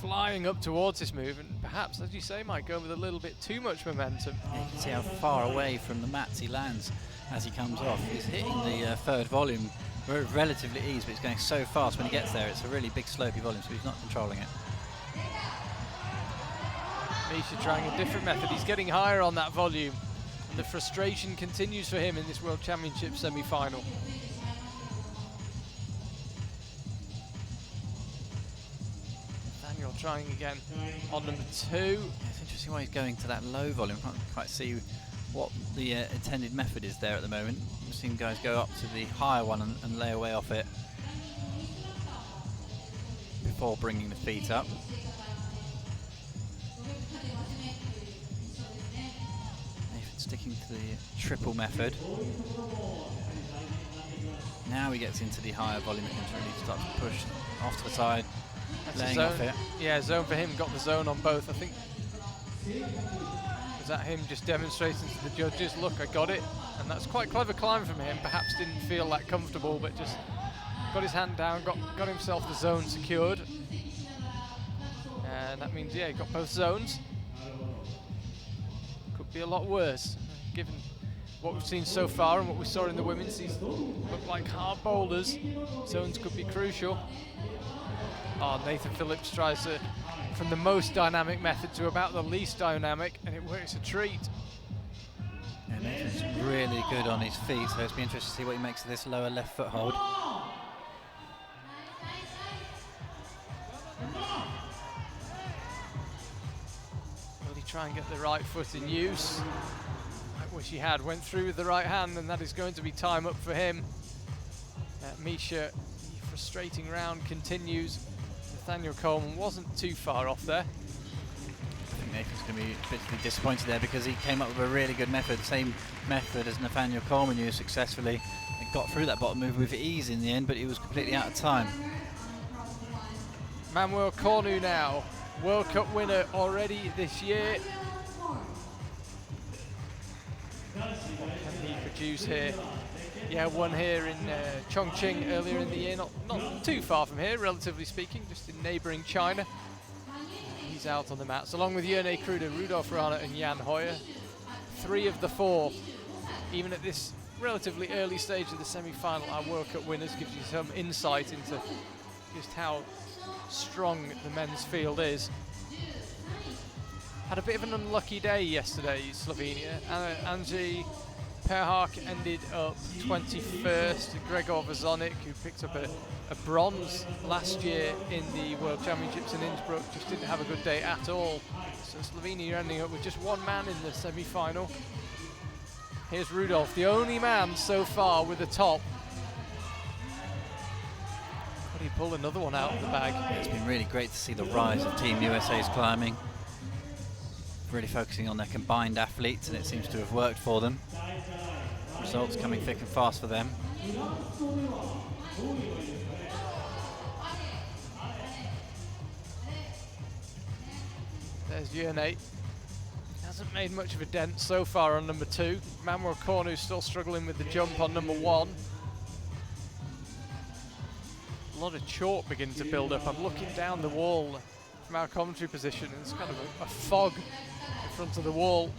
flying up towards this move, and perhaps, as you say, might go with a little bit too much momentum. Yeah, you can see how far away from the mats he lands as he comes off. He's hitting the third volume relatively easy, but he's going so fast when he gets there. It's a really big slopey volume, so he's not controlling it. Misha trying a different method. He's getting higher on that volume, and the frustration continues for him in this World Championship semi-final. Daniel trying again on number 2. It's interesting why he's going to that low volume. Can't quite see what the intended method is there at the moment. We've seen guys go up to the higher one and lay away off it before bringing the feet up. sticking to the triple method. Now he gets into the higher volume, he can really start to push off to the side, laying off it. Yeah, zone for him, got the zone on both. I think, was that him just demonstrating to the judges, look, I got it? And that's quite clever climb from him. Perhaps didn't feel that comfortable, but just got his hand down, got himself the zone secured. And that means, yeah, he got both zones. Could be a lot worse, given what we've seen so far and what we saw in the women's. These look like hard boulders. Zones could be crucial. Oh, Nathan Phillips tries to, from the most dynamic method to about the least dynamic, and it works a treat. Yeah, Nathan's really good on his feet, so it's been interesting to see what he makes of this lower left foot hold. Will he try and get the right foot in use? I wish he had. Went through with the right hand, and that is going to be time up for him. Misha, the frustrating round continues. Nathaniel Coleman wasn't too far off there. I think Nathan's going to be a bit disappointed there because he came up with a really good method, same method as Nathaniel Coleman used successfully, and got through that bottom move with ease in the end, but he was completely out of time. Manuel Cornu now, World Cup winner already this year. What can he produce here? Yeah, won here in Chongqing earlier in the year, not too far from here, relatively speaking, just in neighbouring China. He's out on the mats, along with Jerne Kruder, Rudolf Rana and Jan Hoyer. 3 of the 4, even at this relatively early stage of the semi-final, our World Cup winners. Gives you some insight into just how strong the men's field is. Had a bit of an unlucky day yesterday, Slovenia. Angie Perhak ended up 21st. Gregor Vazonik, who picked up a bronze last year in the World Championships in Innsbruck, just didn't have a good day at all. So Slovenia are ending up with just 1 man in the semi-final. Here's Rudolf, the only man so far with a top. Could he pull another one out of the bag? It's been really great to see the rise of Team USA's climbing. Really focusing on their combined athletes, and it seems to have worked for them. Results coming thick and fast for them. There's Jerne. Hasn't made much of a dent so far on number 2. Manuel Cornu still struggling with the jump on number 1. A lot of chalk beginning to build up. I'm looking down the wall from our commentary position, and it's kind of a fog in front of the wall.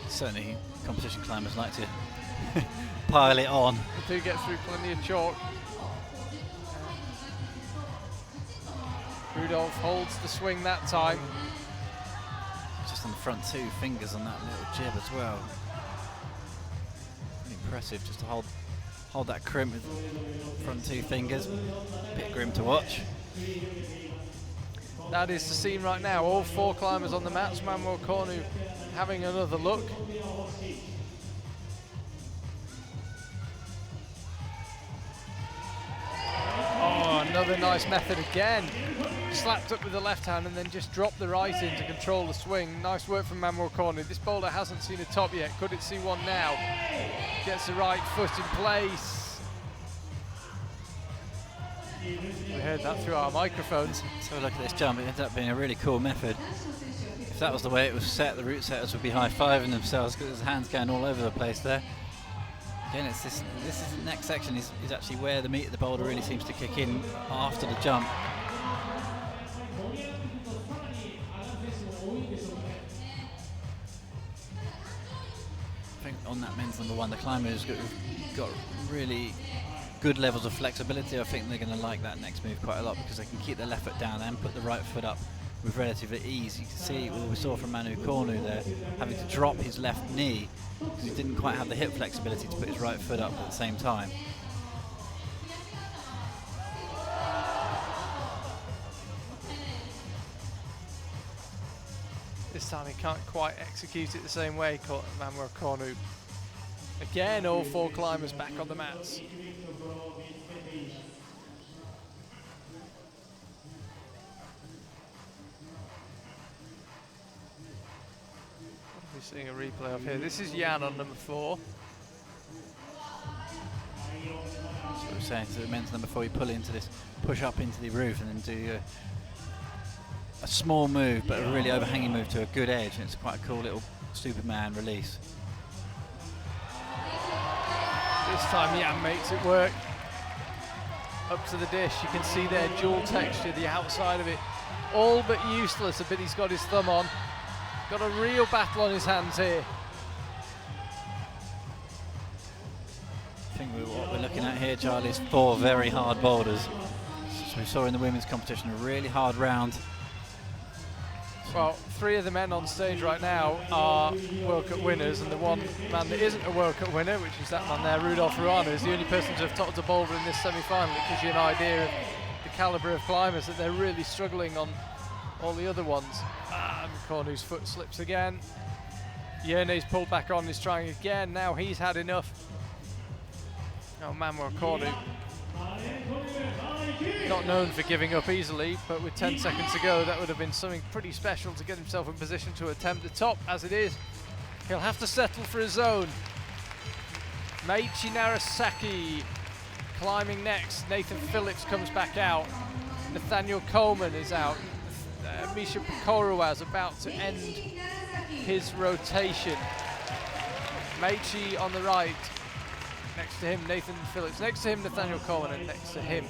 Certainly competition climbers like to pile it on. They do get through plenty of chalk. Rudolf holds the swing that time. Just on the front 2 fingers on that little jib as well. Really impressive just to hold that crimp with front 2 fingers. Bit grim to watch. That is the scene right now. All 4 climbers on the mats. Manuel Cornu having another look. Oh, another nice method again. Slapped up with the left hand and then just dropped the right in to control the swing. Nice work from Manuel Cornu. This boulder hasn't seen a top yet. Could it see one now? Gets the right foot in place. We heard that through our microphones. Let's have a look at this jump. It ended up being a really cool method. If that was the way it was set, the route setters would be high-fiving themselves because his hands going all over the place there. Again, it's this is the next section is actually where the meat of the boulder really seems to kick in after the jump. I think on that men's number 1, the climbers got really good levels of flexibility. I think they're going to like that next move quite a lot because they can keep their left foot down and put the right foot up with relative ease. You can see what we saw from Manu Cornu there, having to drop his left knee because he didn't quite have the hip flexibility to put his right foot up at the same time. This time he can't quite execute it the same way, Manuel Cornu. Again, all 4 climbers back on the mats. What have we seeing a replay of here. This is Jan on number 4. So we're saying to the men's number 4, you pull into this, push up into the roof and then do a small move, but a really overhanging move to a good edge, and it's quite a cool little Superman release. This time Jan makes it work. Up to the dish, you can see there dual texture, the outside of it, all but useless, a bit he's got his thumb on. Got a real battle on his hands here. I think what we're looking at here, Charlie, is 4 very hard boulders. So we saw in the women's competition, a really hard round. Well, 3 of the men on stage right now are World Cup winners, and the one man that isn't a World Cup winner, which is that man there, Rudolf Ruano, is the only person to have topped a boulder in this semi-final. It gives you an idea of the calibre of climbers, that they're really struggling on all the other ones. And Cornu's foot slips again. Yerne's pulled back on, is trying again. Now he's had enough. Oh, Manuel Cornu, not known for giving up easily, but with 10 seconds to go, that would have been something pretty special to get himself in position to attempt the top. As it is, he'll have to settle for his zone. Meiichi Narasaki climbing next. Nathan Phillips comes back out. Nathaniel Coleman is out. Misha Pekoruaz about to end his rotation. Meiichi on the right. Next to him, Nathan Phillips. Next to him, Nathaniel Coleman. And next to him,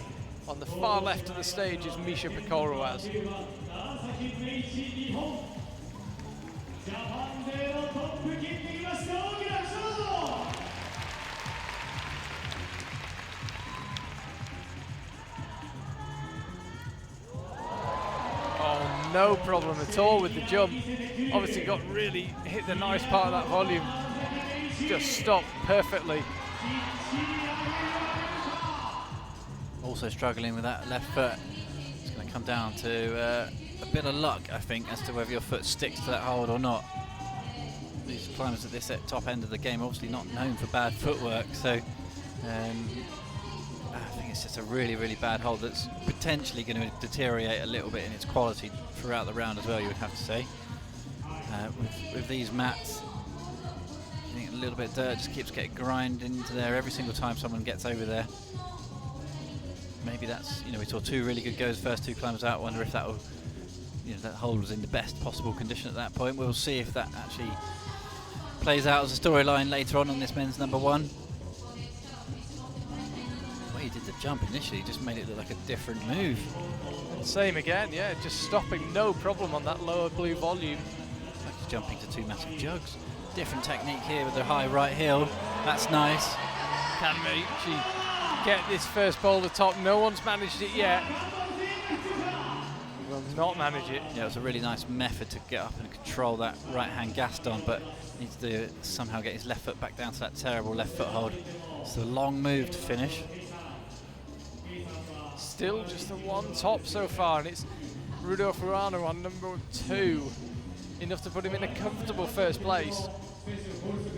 on the far left of the stage, is Misha Pekoruaz. Oh, no problem at all with the jump. Obviously hit the nice part of that volume. Just stopped perfectly. Also struggling with that left foot. It's going to come down to a bit of luck, I think, as to whether your foot sticks to that hold or not. These climbers at this top end of the game are obviously not known for bad footwork, so I think it's just a really, really bad hold that's potentially going to deteriorate a little bit in its quality throughout the round as well, you would have to say. With these mats, I think a little bit of dirt just keeps getting grinded into there every single time someone gets over there. Maybe that's, we saw 2 really good goes, first 2 climbers out. Wonder if that will, that hold was in the best possible condition at that point. We'll see if that actually plays out as a storyline later on this men's number 1. The way he did the jump initially just made it look like a different move. And same again, yeah, just stopping no problem on that lower blue volume. It's like he's jumping to 2 massive jugs. Different technique here with the high right heel. That's nice. Can Meiichi get this first boulder top? No one's managed it yet. Will not manage it. Yeah, it was a really nice method to get up and control that right hand Gaston, but needs to somehow get his left foot back down to that terrible left foot hold. It's a long move to finish. Still just the 1 top so far, and it's Rudolf Ruano on number 2. Enough to put him in a comfortable first place.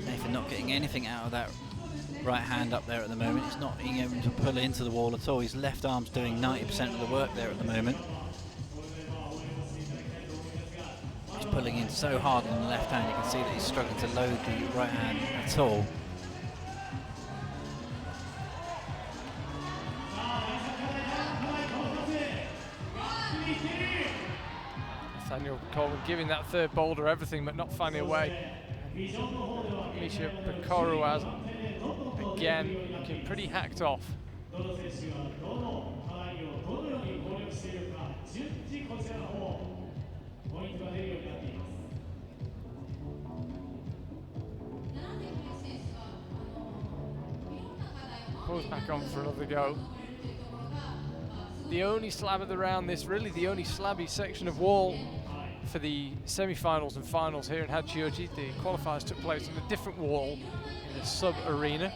Nathan not getting anything out of that right hand up there at the moment. He's not being able to pull into the wall at all. His left arm's doing 90% of the work there at the moment. He's pulling in so hard on the left hand, you can see that he's struggling to load the right hand at all. Nathaniel Coleman giving that third boulder everything, but not finding a way. Misha Pekoruaz again looking pretty hacked off. Pulls back on for another go. The only slab of the round, really the only slabby section of wall for the semi-finals and finals here in Hachioji. The qualifiers took place on a different wall in the sub-arena.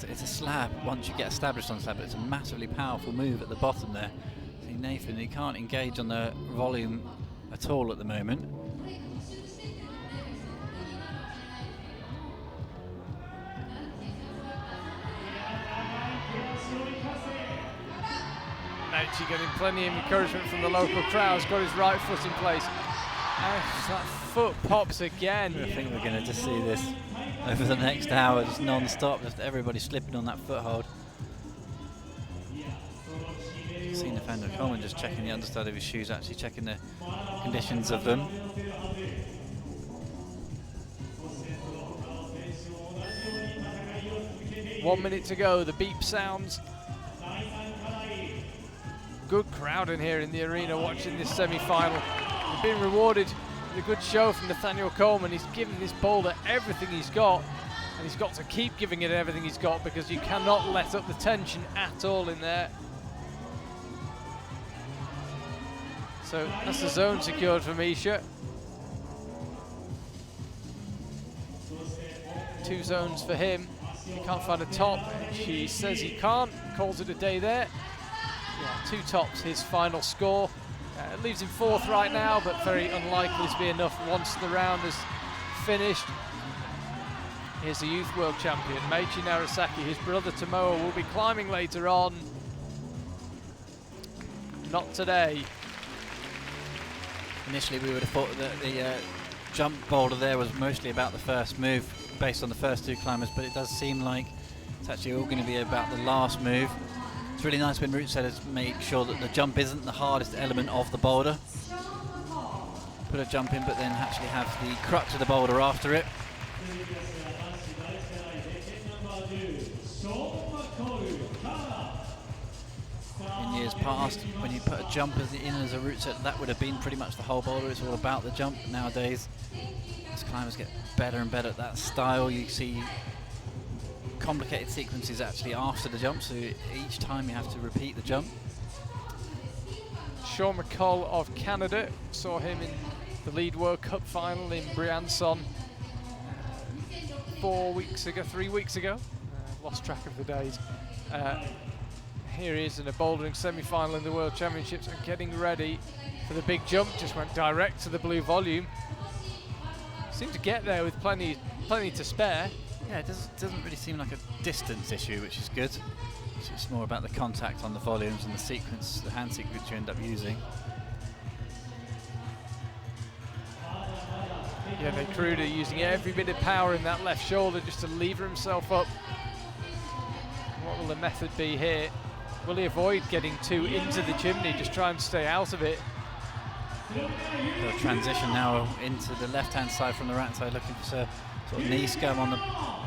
It's a slab once you get established on slab, but it's a massively powerful move at the bottom there. See Nathan, he can't engage on the volume at all at the moment. Meiichi getting plenty of encouragement from the local crowd. He's got his right foot in place. That foot pops again. I think we're going to just see this over the next hour, just non-stop, just everybody slipping on that foothold. See Nathaniel Coleman just checking the underside of his shoes, actually checking the conditions of them. 1 minute to go, the beep sounds. Good crowd in here in the arena watching this semi-final. They've been rewarded with a good show from Nathaniel Coleman. He's given this boulder everything he's got, and he's got to keep giving it everything he's got because you cannot let up the tension at all in there. So that's the zone secured for Misha. 2 zones for him. He can't find a top. She says he can't, calls it a day there. Yeah, 2 tops, his final score. It leaves him 4th right now, but very unlikely to be enough once the round is finished. Here's the Youth World Champion, Meiichi Narasaki. His brother Tomoa will be climbing later on. Not today. Initially we would have thought that the jump boulder there was mostly about the first move based on the first 2 climbers, but it does seem like it's actually all going to be about the last move. It's really nice when route setters make sure that the jump isn't the hardest element of the boulder. Put a jump in, but then actually have the crux of the boulder after it. In years past, when you put a jump in as a route set, that would have been pretty much the whole boulder. It's all about the jump. Nowadays, as climbers get better and better at that style, you see complicated sequences actually after the jump, so each time you have to repeat the jump. Sean McCull of Canada, saw him in the lead World Cup final in Briançon 3 weeks ago. Lost track of the days. Here he is in a bouldering semi-final in the World Championships and getting ready for the big jump. Just went direct to the blue volume. Seemed to get there with plenty to spare. Yeah, it doesn't really seem like a distance issue, which is good. It's just more about the contact on the volumes and the sequence, the hand sequence you end up using. Yeah, Kruder using every bit of power in that left shoulder just to lever himself up. What will the method be here? Will he avoid getting too into the chimney, just try and stay out of it? They'll transition now into the left-hand side from the right side, looking for sort of knee scum on the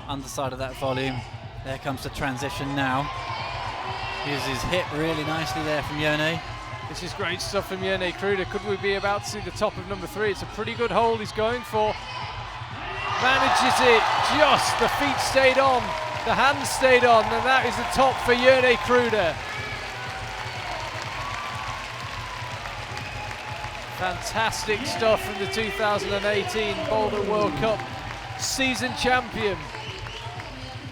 underside of that volume. There comes the transition now. Uses his hip really nicely there from Yone. This is great stuff from Yone Kruder. Could we be about to see the top of number 3? It's a pretty good hold he's going for. Manages it, just the feet stayed on, the hands stayed on, and that is the top for Yone Kruder. Fantastic stuff from the 2018 Boulder World Cup season champion.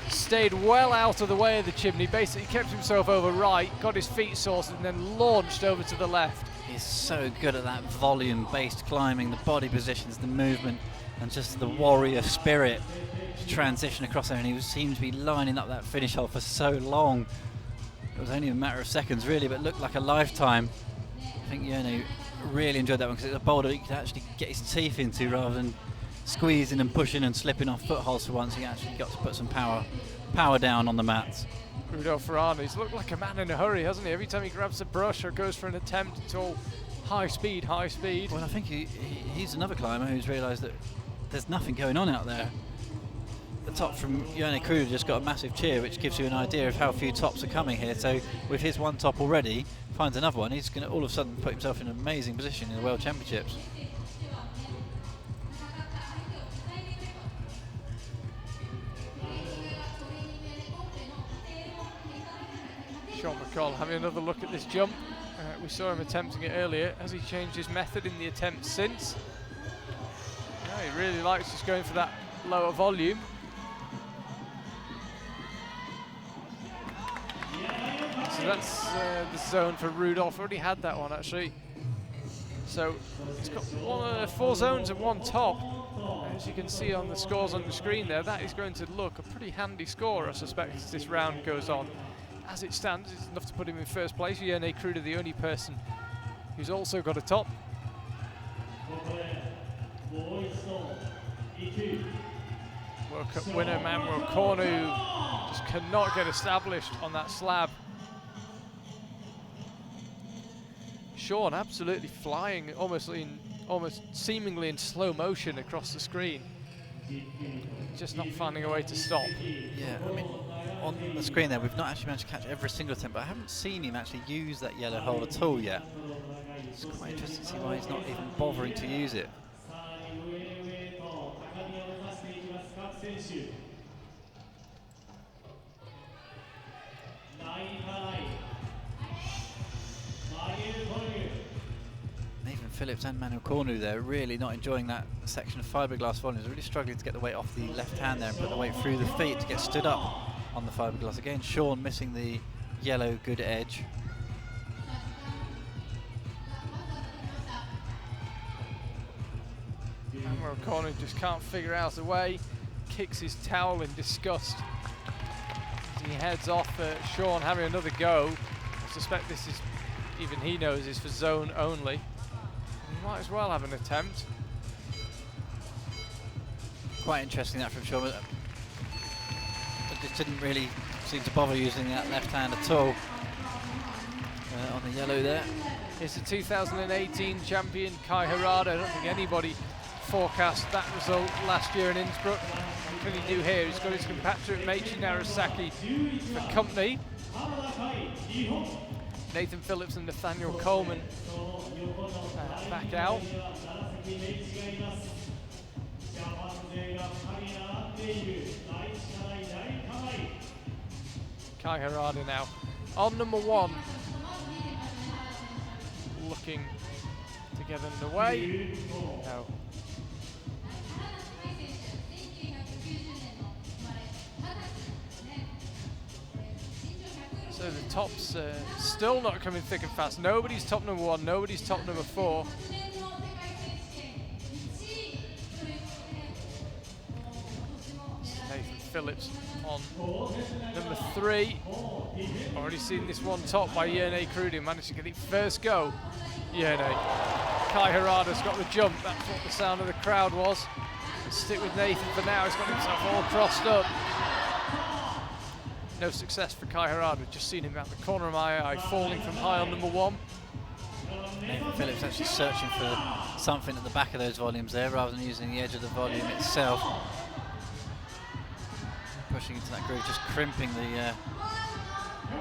Stayed well out of the way of the chimney, basically kept himself over right, got his feet sorted, and then launched over to the left. He's so good at that volume-based climbing, the body positions, the movement, and just the warrior spirit to transition across there, and he seemed to be lining up that finish hole for so long. It was only a matter of seconds really, but looked like a lifetime. I think Yone really enjoyed that one because it's a boulder he could actually get his teeth into rather than squeezing and pushing and slipping off footholds for once. He actually got to put some power down on the mats. Rudolf Ferrari, he's looked like a man in a hurry, hasn't he? Every time he grabs a brush or goes for an attempt, it's all high speed, high speed. Well, I think he's another climber who's realised that there's nothing going on out there. The top from Yone Kruder just got a massive cheer, which gives you an idea of how few tops are coming here. So with his one top already, finds another one, he's going to all of a sudden put himself in an amazing position in the World Championships. Sean McCall having another look at this jump. We saw him attempting it earlier. Has he changed his method in the attempt since? No, he really likes just going for that lower volume. So that's the zone for Rudolph. Already had that one actually. So it's got 4 zones and 1 top. As you can see on the scores on the screen there, that is going to look a pretty handy score, I suspect, as this round goes on. As it stands, it's enough to put him in first place. Yone Kruder, the only person who's also got a top. World Cup winner Manuel Cornu just cannot get established on that slab. Sean absolutely flying, almost seemingly in slow motion across the screen. Just not finding a way to stop. Yeah, I mean, on the screen there, we've not actually managed to catch every single attempt, but I haven't seen him actually use that yellow hole at all yet. It's quite interesting to see why he's not even bothering to use it. Nathan Phillips and Manuel Cornu there really not enjoying that section of fiberglass volumes, really struggling to get the weight off the left hand there and put the weight through the feet to get stood up on the fiberglass. Again, Sean missing the yellow good edge. Manuel Cornu just can't figure out a way, kicks his towel in disgust as he heads off. Sean having another go. I suspect this is, even he knows, is for zone only. He might as well have an attempt. Quite interesting that from Sean. But just didn't really seem to bother using that left hand at all on the yellow there. It's the 2018 champion Kai Harada. I don't think anybody forecast that result last year in Innsbruck. What can he do here? He's got his compatriot Meiichi Narasaki for company. Nathan Phillips and Nathaniel Coleman back out. Kai Harada now on number one, looking to get underway. No. So the top's still not coming thick and fast. Nobody's top number one, nobody's top number four. Nathan Phillips on number three. Already seen this one top by Yerne Krudi. Managed to get it first go. Yerne. Kai Harada's got the jump. That's what the sound of the crowd was. Let's stick with Nathan for now. He's got himself all crossed up. No success for Kai Harada. Just seen him out the corner of my eye, falling from high on number one. Nathan Phillips actually searching for something at the back of those volumes there, rather than using the edge of the volume itself. Pushing into that groove, just crimping the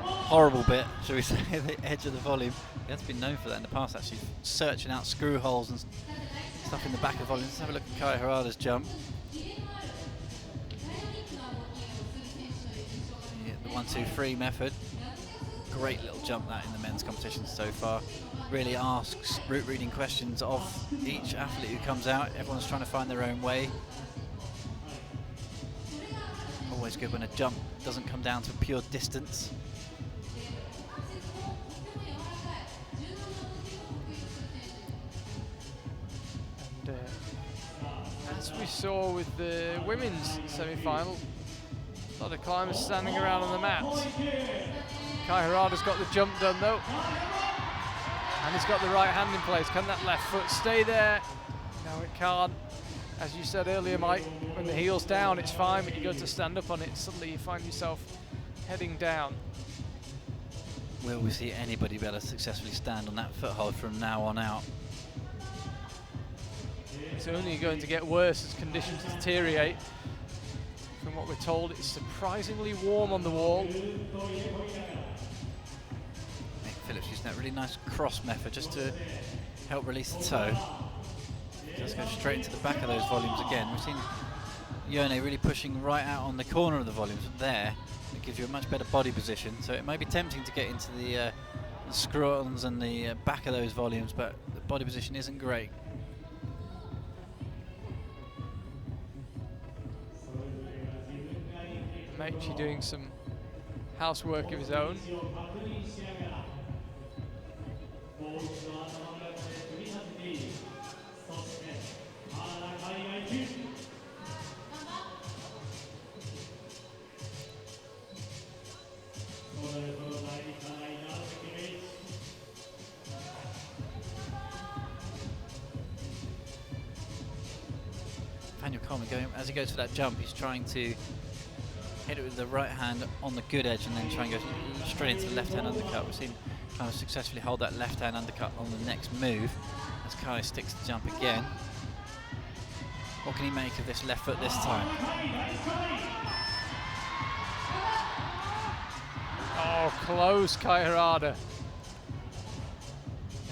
horrible bit, shall we say, the edge of the volume. He has been known for that in the past, actually, searching out screw holes and stuff in the back of the volume. Let's have a look at Kai Harada's jump. 1-2-3 method. Great little jump that in the men's competition so far. Really asks route reading questions of each athlete who comes out. Everyone's trying to find their own way. Always good when a jump doesn't come down to pure distance. And as we saw with the women's semi-final, a lot of climbers standing around on the mats. Kai Harada's got the jump done though. And he's got the right hand in place. Can that left foot stay there? No, it can't. As you said earlier, Mike, when the heel's down, it's fine, but you go to stand up on it, suddenly you find yourself heading down. Will we see anybody be able to successfully stand on that foothold from now on out? It's only going to get worse as conditions deteriorate. From what we're told, it's surprisingly warm on the wall. Nick Phillips using that really nice cross method just to help release the toe. Just go straight into the back of those volumes again. We've seen Yerne really pushing right out on the corner of the volumes there. It gives you a much better body position, so it may be tempting to get into the screw-ons and the back of those volumes, but the body position isn't great. Meiichi doing some housework of his own. Daniel Coleman going, as he goes for that jump, he's trying to hit it with the right hand on the good edge and then try and go straight into the left hand undercut. We've seen Kai successfully hold that left hand undercut on the next move as Kai sticks the jump again. What can he make of this left foot this time? Oh, close, Kai Harada.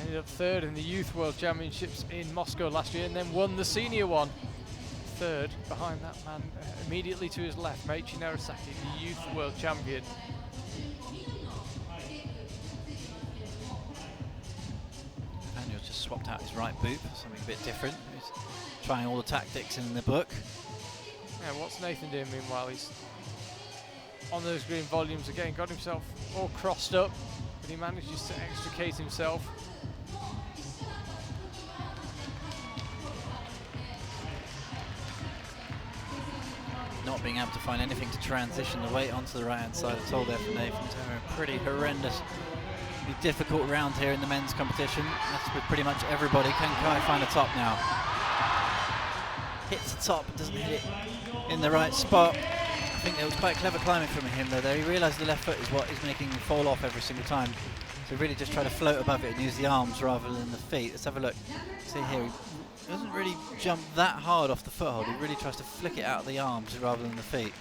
Ended up third in the Youth World Championships in Moscow last year and then won the senior one. Third behind that man immediately to his left, Meiichi Narasaki, the Youth World Champion. Daniel's just swapped out his right boot for something a bit different. He's trying all the tactics in the book. Yeah, what's Nathan doing meanwhile? He's on those green volumes again, got himself all crossed up, but he manages to extricate himself. Not being able to find anything to transition the weight onto the right hand side at all there for Nathan. A pretty horrendous, difficult round here in the men's competition. That's with pretty much everybody. Can Kai find a top now? Hits the top, but doesn't hit it in the right spot. I think it was quite clever climbing from him though. He realised the left foot is what is making him fall off every single time. So really just try to float above it and use the arms rather than the feet. Let's have a look. See here, he doesn't really jump that hard off the foothold. He really tries to flick it out of the arms rather than the feet.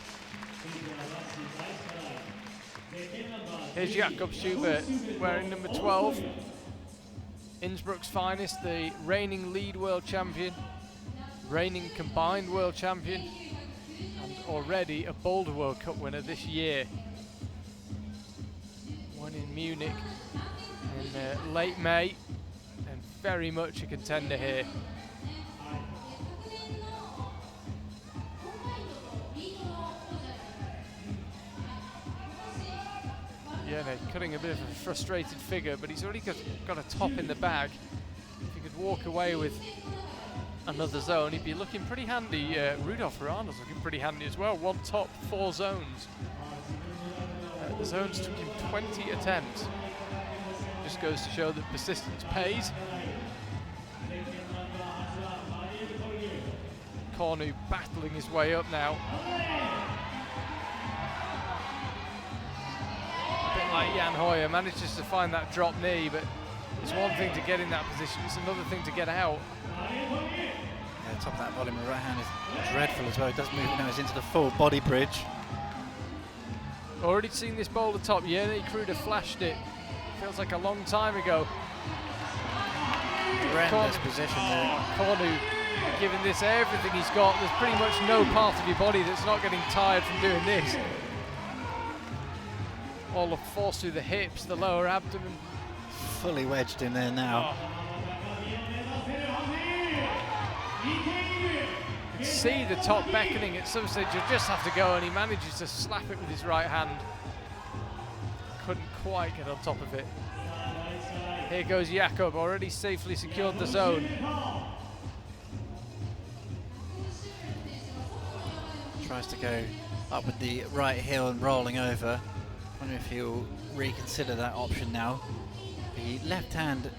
Here's Jakob Schubert wearing number 12. Innsbruck's finest, the reigning lead world champion, reigning combined world champion, and already a Boulder World Cup winner this year. Won in Munich in late May, and very much a contender here. Yeah, no, cutting a bit of a frustrated figure, but he's already got a top in the bag. If he could walk away with another zone, he'd be looking pretty handy. Rudolf Ferrano's looking pretty handy as well. 1 top, 4 zones. The zones took him 20 attempts. Just goes to show that persistence pays. Cornu battling his way up now. A bit like Jan Hoyer, manages to find that drop knee, but it's one thing to get in that position, it's another thing to get out. Yeah, top of that volume, the right hand is dreadful as well. He does move now, he's into the full body bridge. Already seen this boulder top. Jerne Kruder flashed it. Feels like a long time ago. Horrendous position there. Cornu giving this everything he's got. There's pretty much no part of your body that's not getting tired from doing this. All the force through the hips, the lower abdomen. Fully wedged in there now. You can see the top beckoning. At some stage, you'll just have to go, and he manages to slap it with his right hand. Couldn't quite get on top of it. Here goes Jakob, already safely secured the zone. Tries to go up with the right heel and rolling over. Wonder if he'll reconsider that option now. The left hand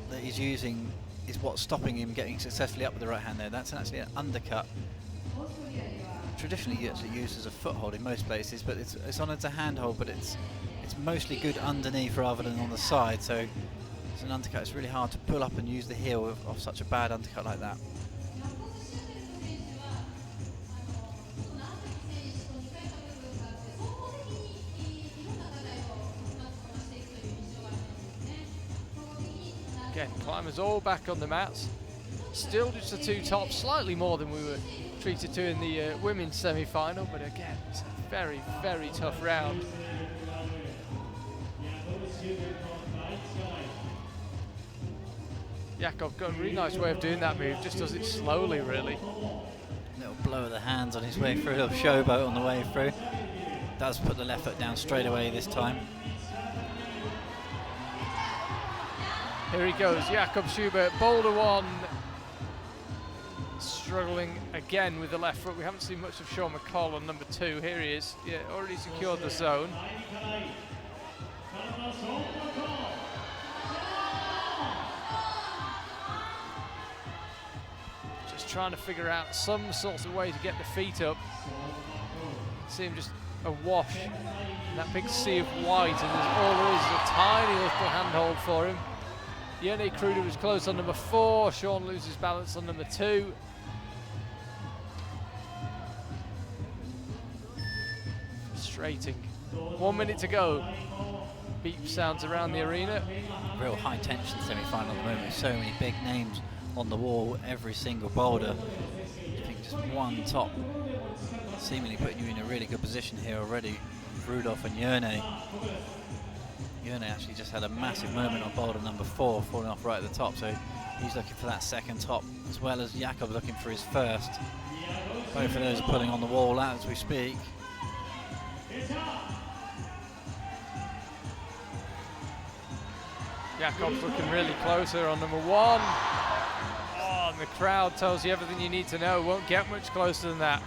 that he's using is what's stopping him getting successfully up with the right hand there. That's actually an undercut. Traditionally actually used as a foothold in most places, but it's on as a handhold, but it's mostly good underneath rather than on the side, so it's an undercut. It's really hard to pull up and use the heel of such a bad undercut like that. Again, climbers all back on the mats. Still just the 2 tops, slightly more than we were treated to in the women's semi-final, but again, it's a very, very tough round. Jakob got a really nice way of doing that move, just does it slowly really. Little blow of the hands on his way through, a little showboat on the way through. Does put the left foot down straight away this time. Here he goes, Jakob Schubert, Boulder 1. Struggling again with the left foot. We haven't seen much of Sean McCall on number 2. Here he is, yeah, already secured the zone. Just just trying to figure out some sort of way to get the feet up. See him just awash in that big sea of white, and all there is a tiny little handhold for him. Yene Kruder was close on number 4. Sean loses balance on number 2. Frustrating. 1 minute to go. Beep sounds around the arena. Real high tension semi-final at the moment. So many big names on the wall, every single boulder. I think just one top seemingly putting you in a really good position here already. Rudolph and Yerne. Yerne actually just had a massive moment on boulder number 4, falling off right at the top, so he's looking for that second top, as well as Jakob looking for his first. Both of those are pulling on the wall as we speak. Jakob's looking really close here on number 1. Oh, and the crowd tells you everything you need to know. Won't get much closer than that.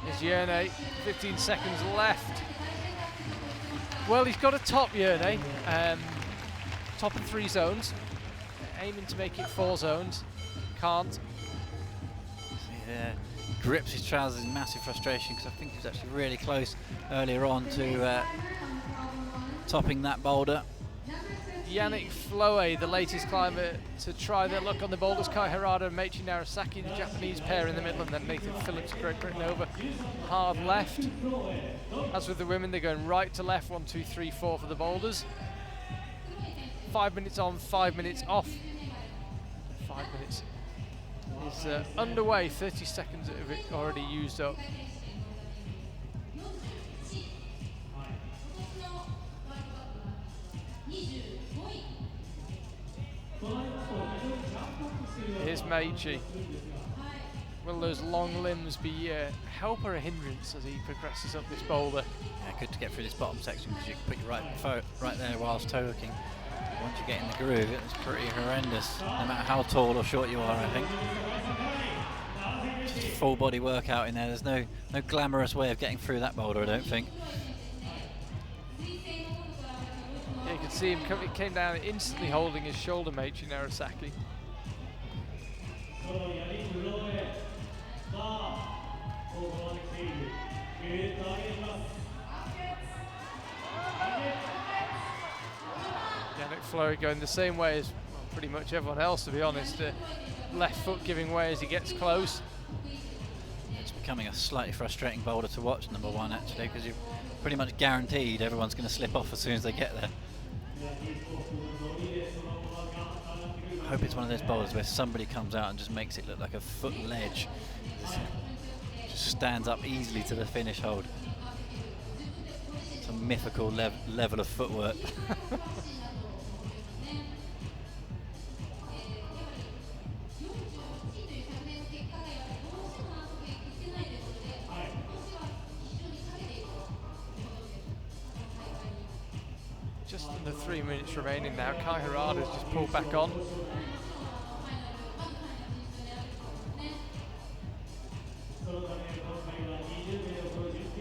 Is Yerne, 15 seconds left. Well, he's got a top, Yerne. Top of 3 zones. Aiming to make it 4 zones. Can't. Yeah, grips his trousers in massive frustration, because I think he was actually really close earlier on to topping that boulder. Yannick Floe, the latest climber to try their luck on the boulders. Kai Harada and Meiichi Narasaki, the Japanese pair in the middle, and then Nathan Phillips, Greg Britnova, hard left. As with the women, they're going right to left, 1, 2, 3, 4 for the boulders. 5 minutes on, 5 minutes off. 5 minutes is underway, 30 seconds of it already used up. Here's Meiichi. Will those long limbs be a help or a hindrance as he progresses up this boulder? Yeah, good to get through this bottom section, because you can put your right there whilst toe hooking. Once you get in the groove, it's pretty horrendous, no matter how tall or short you are, I think. Just a full body workout in there. There's no glamorous way of getting through that boulder, I don't think. Yeah, you can see him he came down instantly holding his shoulder, Meiichi Narasaki. Yannick Floe going the same way as pretty much everyone else, to be honest. Left foot giving way as he gets close. It's becoming a slightly frustrating boulder to watch, number 1, actually, because you're pretty much guaranteed everyone's going to slip off as soon as they get there. I hope it's one of those boulders where somebody comes out and just makes it look like a foot ledge. Just stands up easily to the finish hold. Some mythical level of footwork. Just under 3 minutes remaining now. Kai Harada's just pulled back on.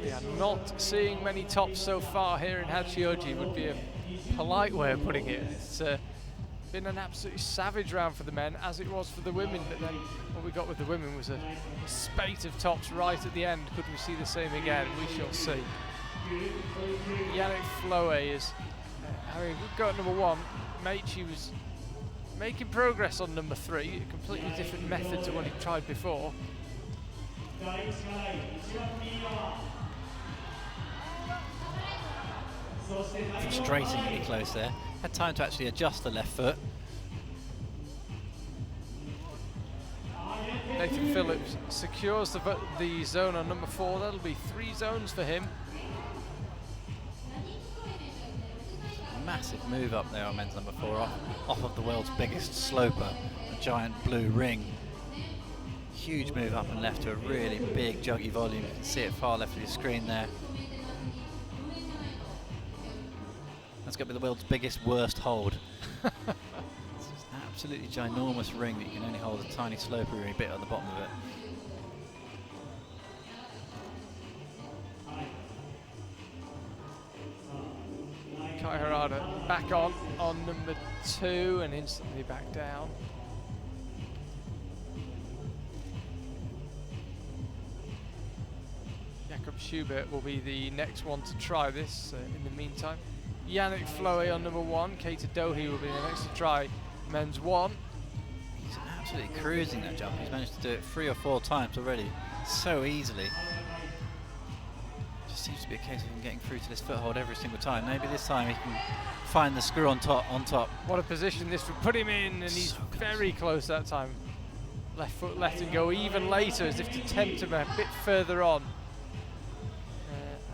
We are not seeing many tops so far here in Hachioji, would be a polite way of putting it. It's been an absolutely savage round for the men, as it was for the women, but then what we got with the women was a spate of tops right at the end. Could we see the same again? We shall see. Yannick Floe is having a good go at number 1. Meiichi was making progress on number 3, a completely different method to what he tried before. Frustratingly close there. Had time to actually adjust the left foot. Nathan Phillips secures the zone on number 4. That'll be 3 zones for him. Massive move up there on men's number 4, off of the world's biggest sloper, a giant blue ring. Huge move up and left to a really big juggy volume. You can see it far left of your screen there. That's got to be the world's biggest, worst hold. It's just an absolutely ginormous ring that you can only hold a tiny slopery bit at the bottom of it. Kai Harada back on number 2 and instantly back down. Jakob Schubert will be the next one to try this in the meantime. Yannick Floe on number 1. Keita Dohe will be the next to try men's 1. He's absolutely cruising that jump. He's managed to do it 3 or 4 times already, so easily. Just seems to be a case of him getting through to this foothold every single time. Maybe this time he can find the screw on top. What a position this would put him in, and he's very close that time. Left foot left and go even later, as if to tempt him a bit further on.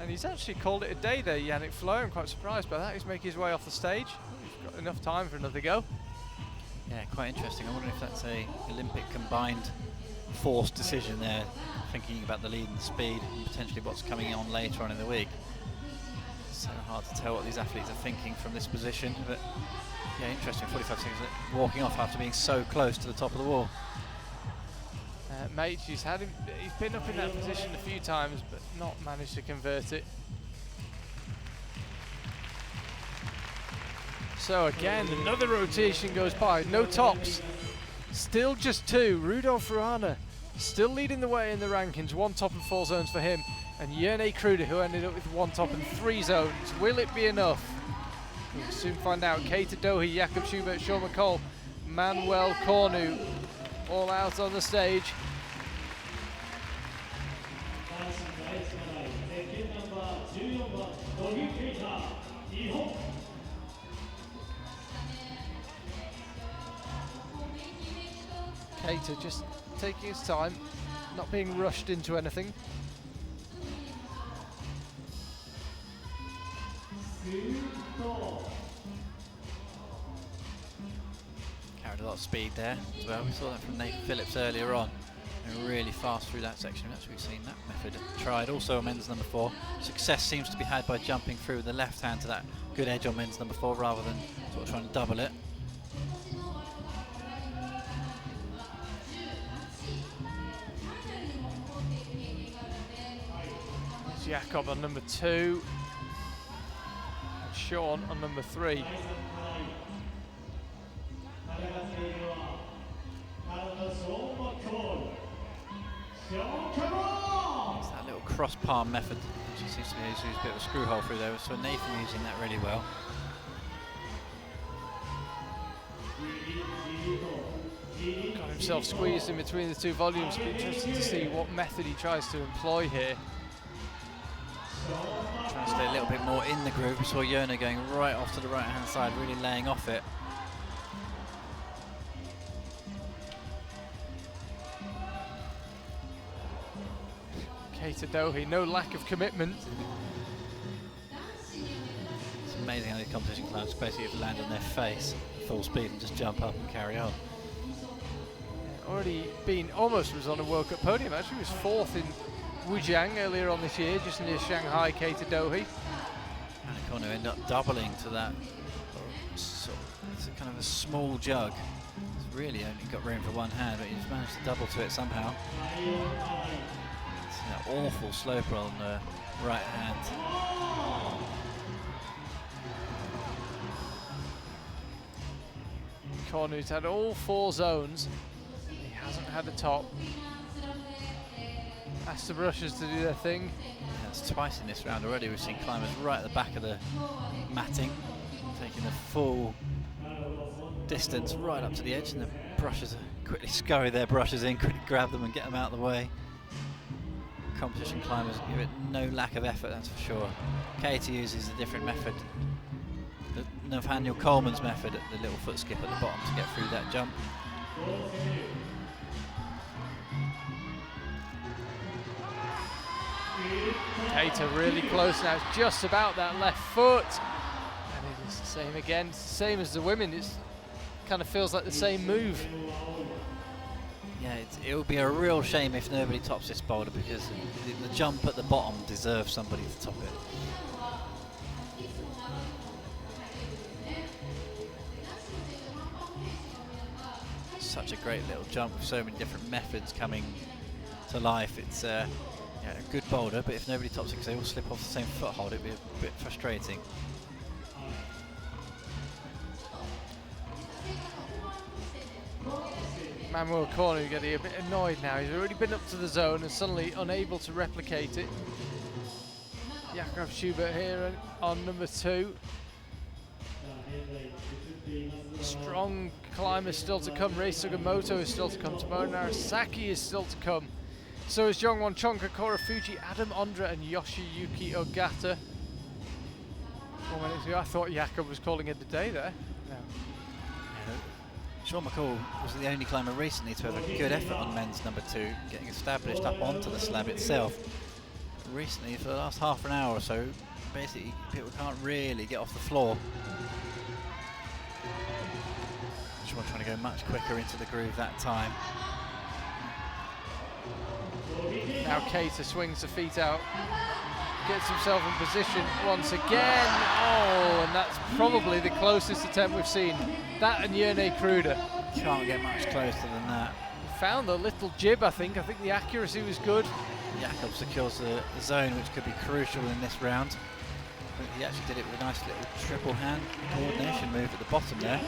And he's actually called it a day there, Yannick Floe. I'm quite surprised by that. He's making his way off the stage. He's got enough time for another go. Yeah, quite interesting. I wonder if that's a Olympic combined forced decision there, thinking about the lead and the speed and potentially what's coming on later on in the week. It's so hard to tell what these athletes are thinking from this position, but yeah, interesting. 45 seconds walking off after being so close to the top of the wall. He's been up in that position a few times, but not managed to convert it. So again, another rotation goes by. No tops. Still just 2. Rudolf Ruana still leading the way in the rankings. 1 top and 4 zones for him. And Jerne Kruder, who ended up with 1 top and 3 zones. Will it be enough? We'll soon find out. Keita Dohe, Jakob Schubert, Sean McCall, Manuel Cornu, all out on the stage. Keita just taking his time, not being rushed into anything. Carried a lot of speed there as well. We saw that from Nathan Phillips earlier on. And really fast through that section. We've actually seen that method tried also on men's number 4. Success seems to be had by jumping through with the left hand to that good edge on men's number 4 rather than sort of trying to double it. Jakob on number 2, and Sean on number 3. It's that little cross palm method, which seems to be used a bit of a screw hole through there. So Nathan using that really well. Got himself squeezed in between the 2 volumes. Be interested to see what method he tries to employ here. Trying to stay a little bit more in the groove. We saw Jerne going right off to the right hand side, really laying off it. Keita Dohe, no lack of commitment. It's amazing how these competition climbs basically have landed on their face at full speed and just jump up and carry on. Already been almost was on a World Cup podium. Actually, he was 4th in Wujiang earlier on this year, just near Shanghai. Keita Dohe. And Cornu end up doubling to that. So it's a kind of a small jug. It's really only got room for 1 hand, but he's managed to double to it somehow. It's an awful slope on the right hand. Cornu's had all 4 zones. He hasn't had a top. Asked the brushes to do their thing. Yeah, it's twice in this round already. We've seen climbers right at the back of the matting, taking the full distance right up to the edge, and the brushes quickly scurry their brushes in, quickly grab them and get them out of the way. Competition climbers give it no lack of effort, that's for sure. Keita uses a different method, Nathaniel Coleman's method at the little foot skip at the bottom to get through that jump. Keita really close now, it's just about that left foot. And it is the same again, it's the same as the women, it kind of feels like the same move. Yeah, it would be a real shame if nobody tops this boulder, because the jump at the bottom deserves somebody to top it. Such a great little jump with so many different methods coming to life. It's yeah, a good boulder, but if nobody tops it because they all slip off the same foothold, it'd be a bit frustrating. Manuel Cornu getting a bit annoyed now. He's already been up to the zone and suddenly unable to replicate it. Jakob Schubert here on number 2. Strong climbers still to come. Rei Sugimoto is still to come. Tomoe Narasaki is still to come. So is Jongwon Chonka, Korafuji, Adam Ondra and Yoshiyuki Ogata. 4 minutes ago I thought Jakob was calling it a day there. No. Sean McCall was the only climber recently to have a good effort on men's number 2, getting established up onto the slab itself. Recently, for the last half an hour or so, basically people can't really get off the floor. Sean trying to go much quicker into the groove that time. Now Keita swings the feet out, gets himself in position once again. Oh, and that's probably the closest attempt we've seen. That and Yerne Kruder. Can't get much closer than that. Found a little jib, I think. I think the accuracy was good. Jakob secures the zone, which could be crucial in this round. But he actually did it with a nice little triple hand coordination move at the bottom there.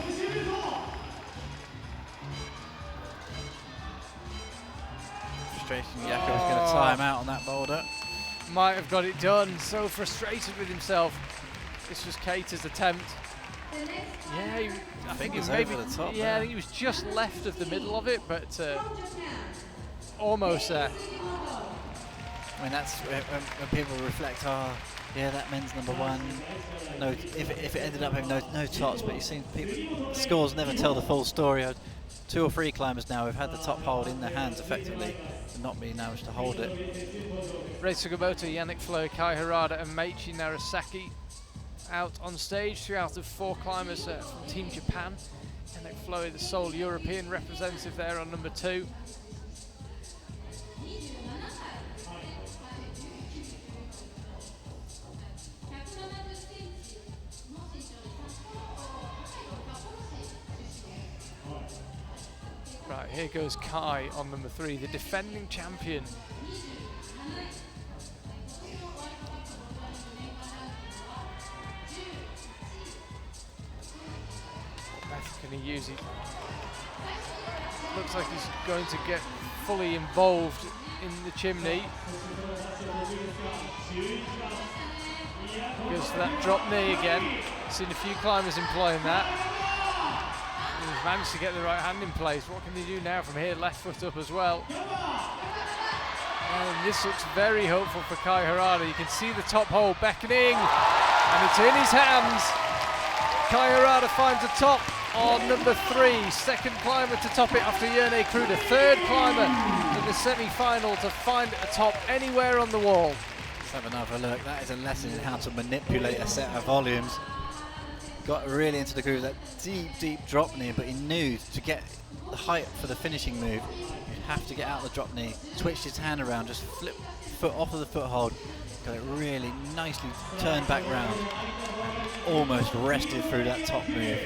Frustration, Jakob's going to time out on that boulder. Might have got it done. So frustrated with himself. This was Keita's attempt. Yeah, I think he was maybe over the top. Yeah, I think he was just left of the middle of it, but almost there. I mean, that's when people reflect. Oh, yeah, that men's number 1. No, if it ended up having no tops, but you've seen people. Scores never tell the full story. 2 or 3 climbers now have had the top hold in their hands effectively, and not being able to hold it. Rei Sugimoto, Yannick Fleur, Kai Harada, and Meiichi Narasaki out on stage. 3 out of 4 climbers from Team Japan. Yannick Fleur, the sole European representative there on number 2. Right, here goes Kai on number 3, the defending champion. What method can he use? He looks like he's going to get fully involved in the chimney. Goes for that drop knee again. Seen a few climbers employing that. He's managed to get the right hand in place. What can he do now from here? Left foot up as well. And this looks very hopeful for Kai Harada. You can see the top hole beckoning, and it's in his hands. Kai Harada finds a top on number 3. Second climber to top it after Yerne Kruder. Third climber in the semi-final to find a top anywhere on the wall. Let's have another look. That is a lesson in how to manipulate a set of volumes. Got really into the groove, that deep drop knee, but he knew to get the height for the finishing move, you'd have to get out the drop knee, switched his hand around, just flip foot off of the foothold, got it really nicely turned back round, and almost rested through that top move.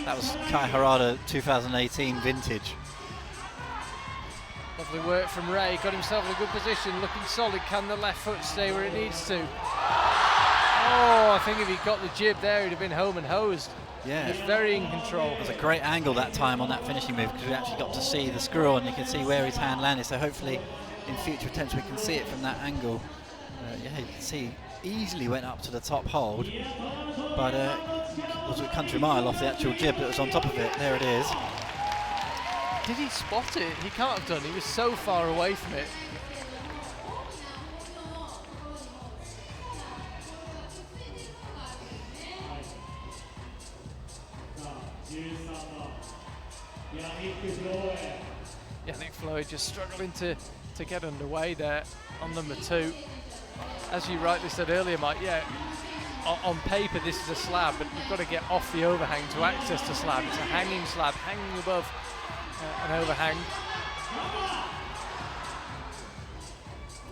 That was Kai Harada 2018 vintage. Lovely work from Ray, got himself in a good position, looking solid. Can the left foot stay where it needs to? Oh, I think if he got the jib there, he'd have been home and hosed. Yeah. He was very in control. It was a great angle that time on that finishing move, because we actually got to see the screw on. You can see where his hand landed, so hopefully in future attempts we can see it from that angle. Yeah, you can see easily went up to the top hold, but it was a country mile off the actual jib that was on top of it. There it is. Did he spot it? He can't have done. He was so far away from it. Yannick Fleur just struggling to get underway there on number 2. As you rightly said earlier, Mike, yeah, on paper this is a slab, but you've got to get off the overhang to access the slab. It's a hanging slab, hanging above an overhang.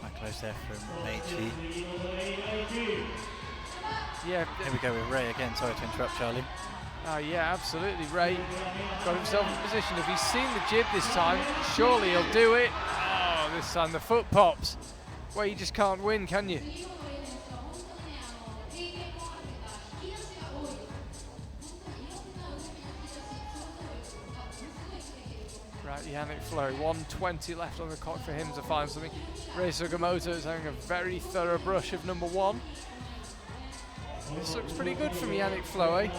Quite close there from Meiichi. Yeah. Here we go with Ray again. Sorry to interrupt, Charlie. Yeah, absolutely. Ray got himself in position. If he's seen the jib this time, surely he'll do it. Oh, this time the foot pops. Well, you just can't win, can you? Right, Yannick Flo. 1:20 left on the clock for him to find something. Rei Sugimoto is having a very thorough brush of number 1. This looks pretty good from Yannick Flo, eh? I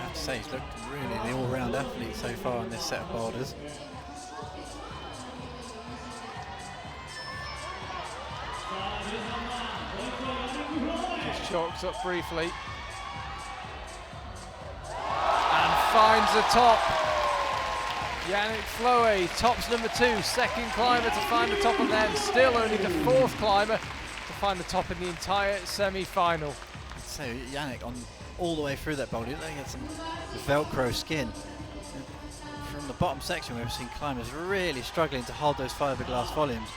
have to say, he's looked really the all-round athlete so far in this set of boulders. Just chalks up briefly. And finds the top. Yannick Flo tops number 2, second climber to find the top, and then still only the 4th climber to find the top in the entire semi-final. So Yannick on all the way through that boulder, he had some Velcro skin. From the bottom section, we've seen climbers really struggling to hold those fiberglass volumes.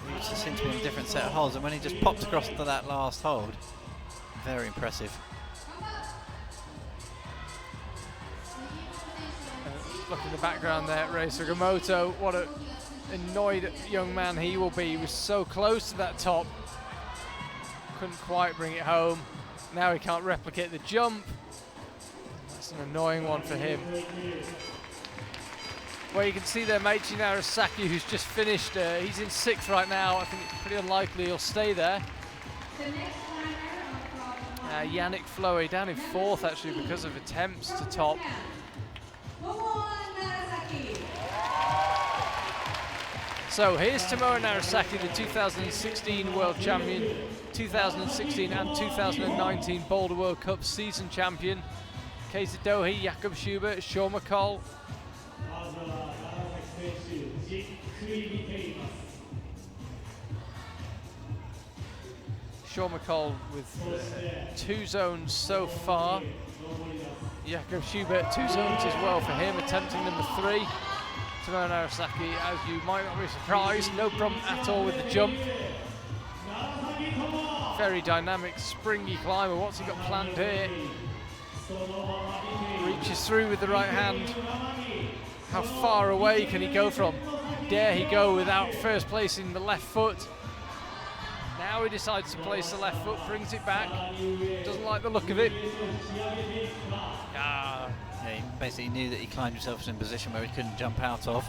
He just seems to be in a different set of holds, and when he just popped across to that last hold, very impressive. Look in the background there, Rei Sugimoto. What an annoyed young man he will be. He was so close to that top, couldn't quite bring it home. Now he can't replicate the jump. That's an annoying one for him. Well, you can see there Meiichi Narasaki, who's just finished. He's in 6th right now. I think it's pretty unlikely he'll stay there. Yannick Flo down in 4th actually because of attempts to top. So here's Tomoe Narasaki, the 2016 World Champion, 2016 and 2019 Boulder World Cup season champion. Keita Dohi, Jakob Schubert, Sean McCall. Sean McCall with 2 zones so far. Jakob Schubert, 2 zones as well for him, attempting number 3. Tomoe Narasaki, as you might not be surprised, no problem at all with the jump. Very dynamic, springy climber. What's he got planned here? Reaches through with the right hand. How far away can he go from? Dare he go without first placing the left foot? Now he decides to place the left foot, brings it back. Doesn't like the look of it. Yeah, he basically knew that he climbed himself in a position where he couldn't jump out of.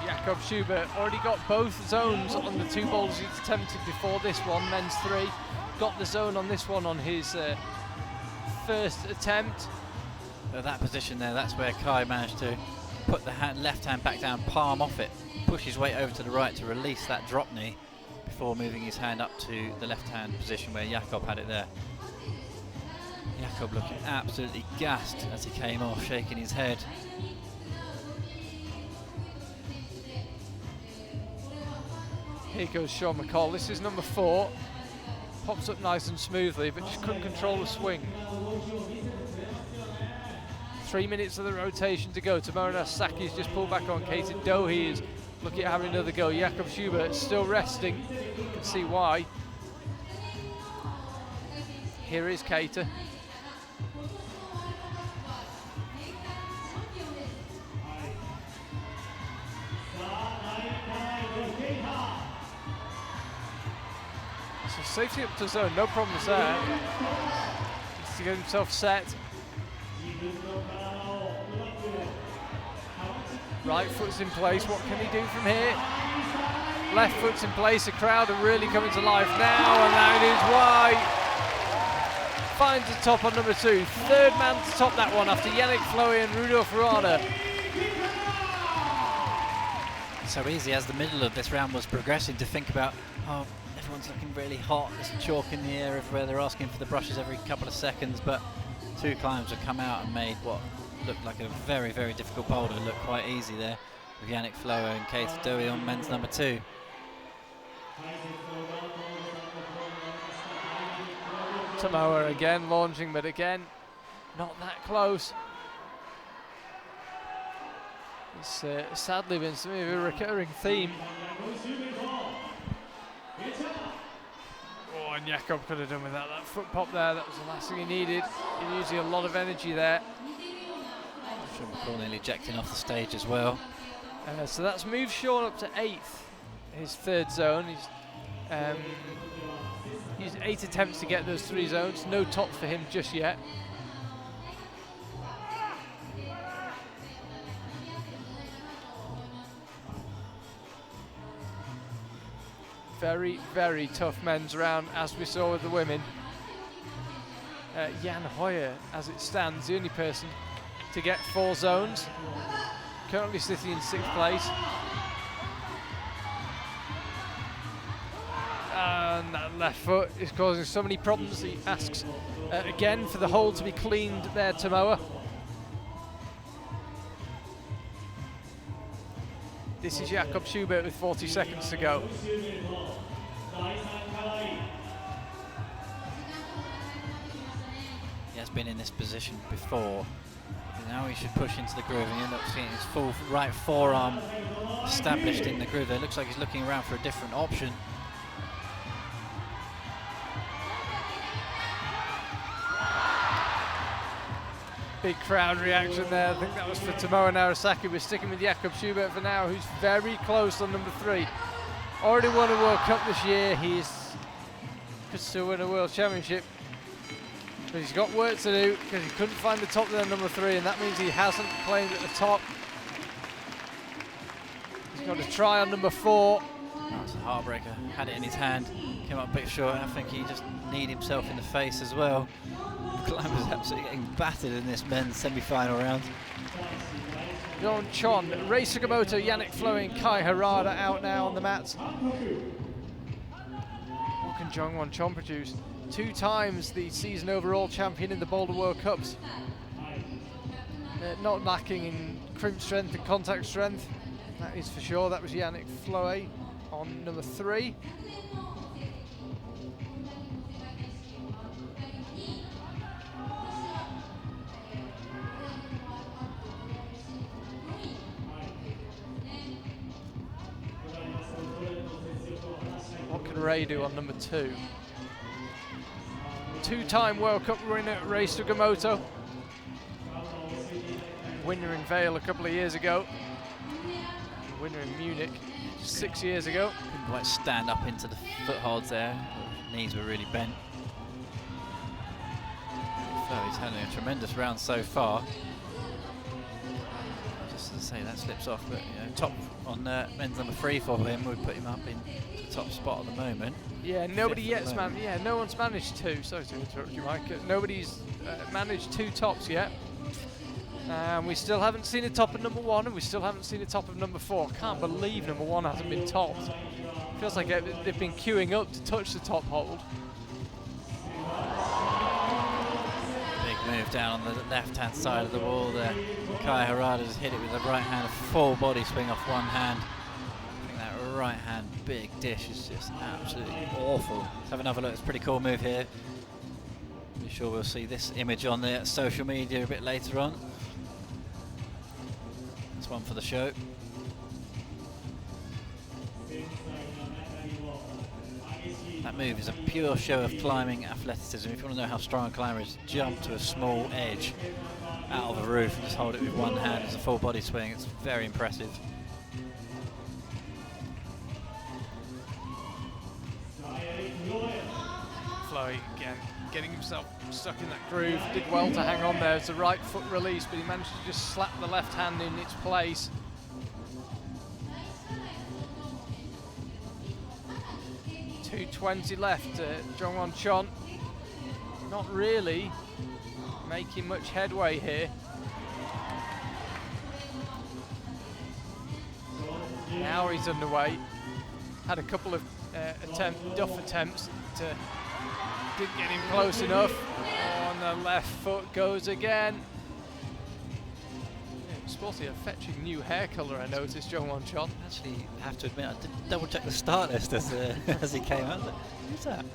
Jakob Schubert already got both zones on the 2 boulders he's attempted before this one, men's 3. Got the zone on this one on his first attempt. At that position there, that's where Kai managed to put the left hand back down, palm off it, push his weight over to the right to release that drop knee before moving his hand up to the left hand position where Jakob had it there. Jakob looking absolutely gassed as he came off, shaking his head. Here goes Sean McCall. This is number 4. Pops up nice and smoothly, but just couldn't control the swing. 3 minutes of the rotation to go. Tomoe Narasaki's just pulled back on. Keita Dohi is looking at having another go. Jakob Schubert still resting. You can see why. Here is Keita. So safety up to zone, no problems there. Just to get himself set. Right foot's in place, what can he do from here? Left foot's in place, the crowd are really coming to life now, and that is why. Finds the top on number 2. 3rd man to top that one after Yannick Flo and Rudolf Rana. So easy as the middle of this round was progressing to think about, oh, everyone's looking really hot, there's chalk in the air everywhere, they're asking for the brushes every couple of seconds, but 2 climbers have come out and made what looked like a very, very difficult boulder look quite easy there, with Yannick Flo and Keita Dohi on men's number 2. Tomoe again launching, but again, not that close. It's sadly been something of a recurring theme. Oh, and Jakob could have done without that foot pop there. That was the last thing he needed. He's using a lot of energy there. Sean McCall nearly ejecting off the stage as well. So that's moved Sean up to 8th, his 3rd zone. He's He's 8 attempts to get those 3 zones. No top for him just yet. Very, very tough men's round, as we saw with the women. Jan Hoyer, as it stands, the only person to get 4 zones. Currently sitting in 6th place. And that left foot is causing so many problems. He asks again for the hole to be cleaned there, Tomoa. This is Jakob Schubert with 40 seconds to go. He has been in this position before. Now he should push into the groove and end up seeing his full right forearm established in the groove. It looks like he's looking around for a different option. Big crowd reaction there. I think that was for Tomoa Narasaki. We're sticking with Jakob Schubert for now, who's very close on number 3. Already won a World Cup this year. He's pursuing win a World Championship. But he's got work to do because he couldn't find the top there, number 3, and that means he hasn't claimed at the top. He's got to try on number 4. That's a heartbreaker. Had it in his hand, came up a bit short. I think he just kneed himself in the face as well. Climber's absolutely getting battered in this men's semi-final round. John Chon, Rei Sugimoto, Yannick Flohé and Kai Harada out now on the mats. What can Jongwon Chon produce? 2 times the season overall champion in the Boulder World Cups. Not lacking in crimp strength and contact strength, that is for sure. That was Yannick Flohé on number 3. What can Ray do on number 2? 2-time World Cup winner Rei Sugimoto. Winner in Vale a couple of years ago. Winner in Munich 6 years ago. Couldn't quite stand up into the footholds there. The knees were really bent. He's having a tremendous round so far. Just to say, that slips off, but you know, top on men's number 3 for him. We'd put him up in the top spot at the moment. Yeah, nobody yet's no one's managed 2. Sorry to interrupt you, Mike. Nobody's managed 2 tops yet. We still haven't seen a top of number 1, and we still haven't seen a top of number 4. Can't believe number 1 hasn't been topped. Feels like they've been queuing up to touch the top hold. Big move down on the left-hand side of the wall there. Kai Harada just hit it with the right hand, a full body swing off one hand. I think that right hand big dish is just absolutely awful. Let's have another look. It's a pretty cool move here. I'm sure we'll see this image on the social media a bit later on. That's one for the show. That move is a pure show of climbing athleticism. If you want to know how strong a climber is, jump to a small edge out of a roof and just hold it with one hand as a full body swing. It's very impressive. Flohé again, getting himself stuck in that groove. Did well to hang on there. It's a right foot release, but he managed to just slap the left hand in its place. .220 left. Jongwon Chon not really making much headway here. Now he's underway. Had a couple of duff attempts to didn't get him close enough. On the left foot goes again. Sporting a fetching new hair colour, I noticed, Jongwon Chon. Actually, I have to admit, I did double check the start list as he came out. Who's that?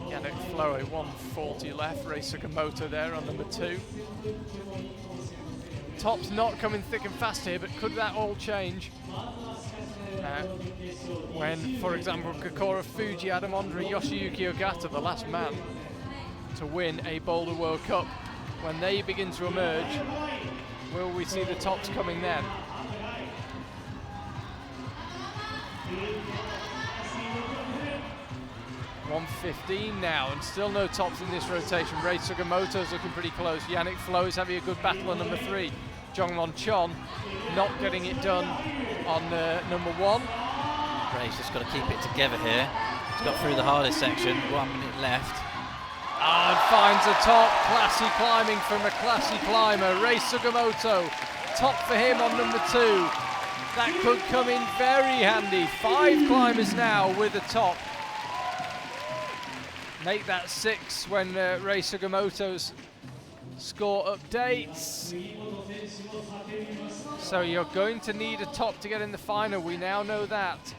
Yannick Flohé, 140 left. Rei Sugimoto there on number 2. Top's not coming thick and fast here, but could that all change? When, for example, Kokoro Fuji, Adam Andre, Yoshiyuki Ogata, the last man to win a Boulder World Cup, when they begin to emerge, will we we see the tops coming then. $1:15 now, and still no tops in this rotation. Rei Sugimoto's looking pretty close. Yannick Flo is having a good battle on number 3. Jonglon Chon not getting it done on number 1. Rei's just got to keep it together here. He's got through the hardest section, 1 minute left. And finds a top. Classy climbing from a classy climber. Rei Sugimoto, top for him on number 2. That could come in very handy. 5 climbers now with a top. Make that 6 when Rei Sugimoto's score updates. So you're going to need a top to get in the final. We now know that.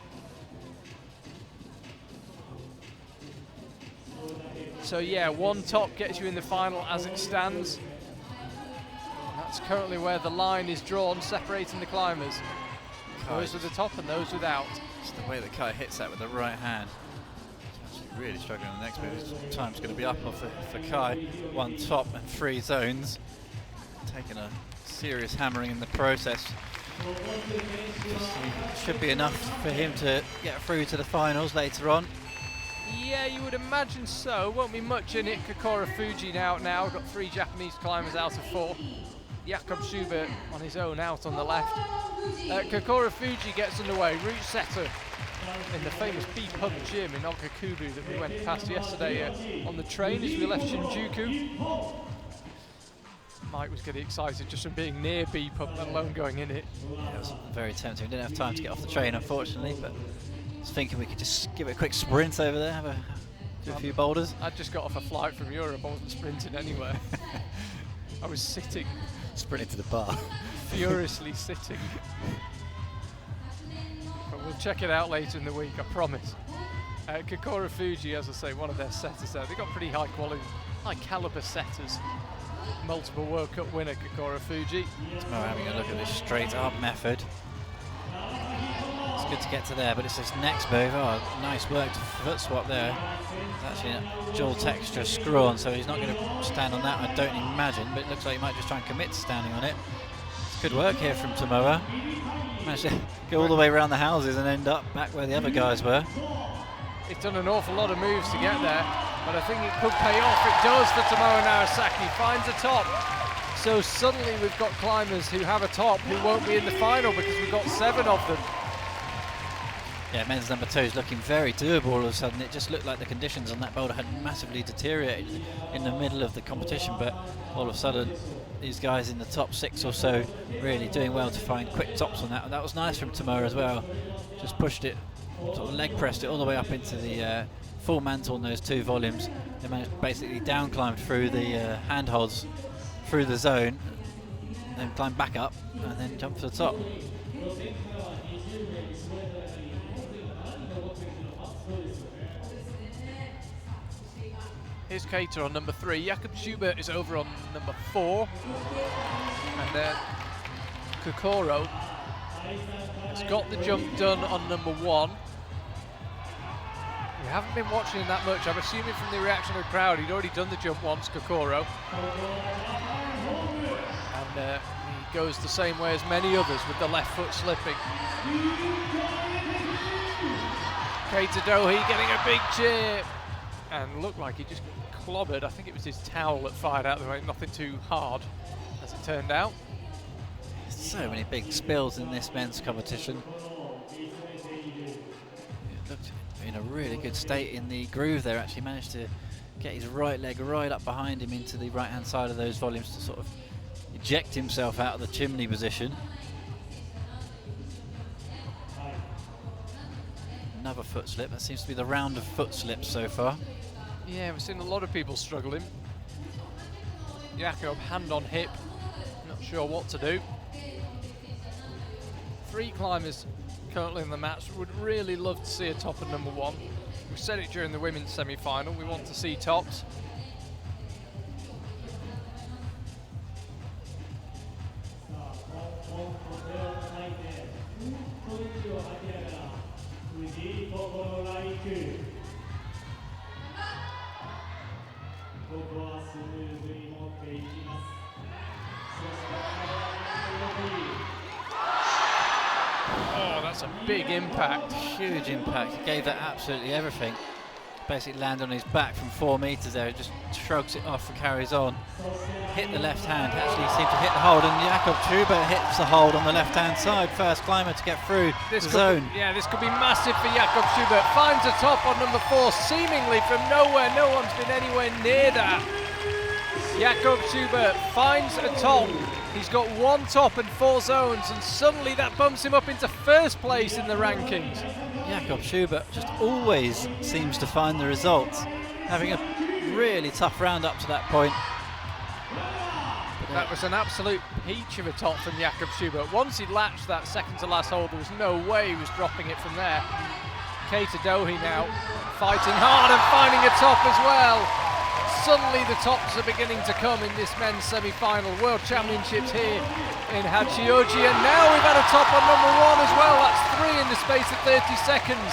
So yeah, 1 top gets you in the final as it stands. That's currently where the line is drawn, separating the climbers. Those with the top and those without. It's the way that Kai hits that with the right hand. He's actually really struggling on the next move. His time's going to be up for Kai. 1 top and 3 zones. Taking a serious hammering in the process. Should be enough for him to get through to the finals later on. Yeah, you would imagine so. Won't be much in it. Kokoro Fuji now. Got 3 Japanese climbers out of 4. Jakob Schubert on his own out on the left. Kokoro Fuji gets underway. Route setter in the famous B-Pub gym in Okakubu that we went past yesterday on the train as we left Shinjuku. Mike was getting excited just from being near B-Pub, let alone going in it. Yeah, it was very tempting. We didn't have time to get off the train, unfortunately, but I was thinking we could just give it a quick sprint over there, do a few boulders. I just got off a flight from Europe. I wasn't sprinting anywhere. I was sitting. Sprinting to the bar. Furiously sitting. But we'll check it out later in the week, I promise. Kokoro Fuji, as I say, one of their setters there. They've got pretty high quality, high caliber setters. Multiple World Cup winner, Kokoro Fuji. Tomorrow having a look at this straight up method. It's good to get to there, but it's this next move. Oh, nice work to foot swap there. It's actually a dual texture screw on, so he's not going to stand on that, I don't imagine, but it looks like he might just try and commit to standing on it. It's good work here from Tomoa. Managed to go all the way around the houses and end up back where the other guys were. He's done an awful lot of moves to get there, but I think it could pay off. It does for Tomoa Narasaki. Finds a top. So suddenly we've got climbers who have a top who won't be in the final because we've got 7 of them. Yeah, men's number 2 is looking very doable all of a sudden. It just looked like the conditions on that boulder had massively deteriorated in the middle of the competition, but all of a sudden these guys in the top 6 or so really doing well to find quick tops on that. And that was nice from Tomoa as well. Just pushed it, sort of leg pressed it all the way up into the full mantle on those 2 volumes. They managed to basically down climb through the handholds, through the zone, then climb back up and then jump for the top. Here's Kater on number 3. Jakob Schubert is over on number 4. And Kokoro has got the jump done on number 1. We haven't been watching him that much. I'm assuming from the reaction of the crowd he'd already done the jump once, Kokoro. And he goes the same way as many others with the left foot slipping. Kater Dohi getting a big cheer. And looked like he just clobbered. I think it was his towel that fired out the way, nothing too hard, as it turned out. So many big spills in this men's competition. He looked in a really good state in the groove there, actually managed to get his right leg right up behind him into the right hand side of those volumes to sort of eject himself out of the chimney position. Another foot slip. That seems to be the round of foot slips so far. Yeah, we've seen a lot of people struggling. Jakob, hand on hip, not sure what to do. 3 climbers currently in the match. Would really love to see a top at number 1. We said it during the women's semi-final, we want to see tops. a big impact. Huge impact. He gave that absolutely everything. Basically landed on his back from 4 meters there. Just shrugs it off and carries on. Hit the left hand. Actually seemed to hit the hold, and Jakob Schubert hits the hold on the left hand side. First climber to get through the zone. This could be massive for Jakob Schubert. Finds a top on number 4, seemingly from nowhere. No one's been anywhere near that. Jakob Schubert finds a top. He's got 1 top and 4 zones, and suddenly that bumps him up into first place in the rankings. Jakob Schubert just always seems to find the results, having a really tough round up to that point. That was an absolute peach of a top from Jakob Schubert. Once he latched that second to last hold, there was no way he was dropping it from there. Keita Dohi now fighting hard and finding a top as well. Suddenly the tops are beginning to come in this men's semi-final. World Championships here in Hachioji, and now we've had a top on number 1 as well. That's 3 in the space of 30 seconds.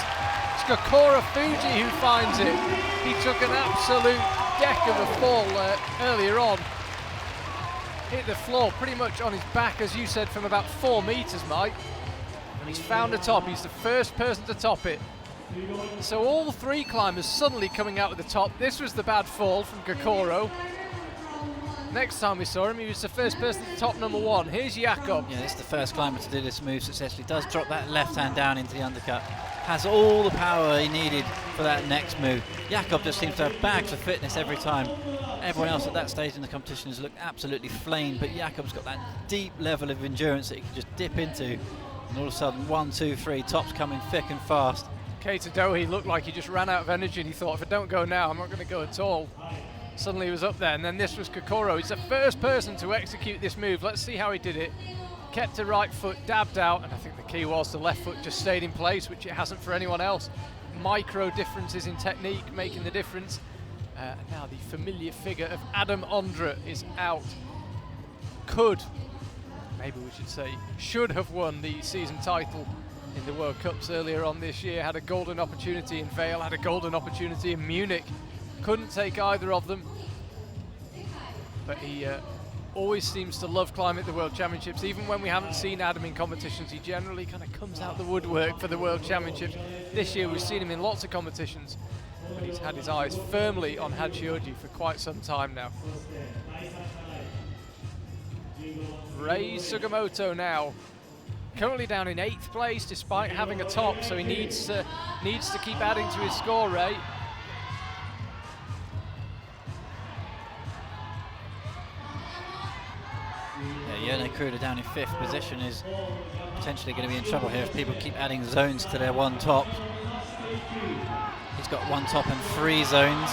It's Kokoro Fuji who finds it. He took an absolute deck of a fall earlier on. Hit the floor pretty much on his back, as you said, from about 4 meters, Mike. And he's found a top. He's the first person to top it. So all 3 climbers suddenly coming out with the top. This was the bad fall from Kokoro. Next time we saw him, he was the first person to top number 1. Here's Jakob. Yeah, this is the first climber to do this move successfully. Does drop that left hand down into the undercut. Has all the power he needed for that next move. Jakob just seems to have bags of fitness every time. Everyone else at that stage in the competition has looked absolutely flamed, but Jakob's got that deep level of endurance that he can just dip into. And all of a sudden, 1, 2, 3, tops coming thick and fast. Keita Dohi looked like he just ran out of energy, and he thought, if I don't go now, I'm not going to go at all. Suddenly he was up there, and then this was Kokoro. He's the first person to execute this move. Let's see how he did it. Kept the right foot dabbed out, and I think the key was the left foot just stayed in place, which it hasn't for anyone else. Micro differences in technique making the difference. And now the familiar figure of Adam Ondra is out. Maybe we should say, should have won the season title in the World Cups earlier on this year. Had a golden opportunity in Vail, had a golden opportunity in Munich. Couldn't take either of them. But he always seems to love climbing at the World Championships. Even when we haven't seen Adam in competitions, he generally kind of comes out the woodwork for the World Championships. This year we've seen him in lots of competitions, but he's had his eyes firmly on Hachioji for quite some time now. Rei Sugimoto now currently down in 8th place despite having a top, so he needs to keep adding to his score, Rei. Yone Kruder down in 5th position is potentially going to be in trouble here if people keep adding zones to their 1 top. He's got 1 top and 3 zones.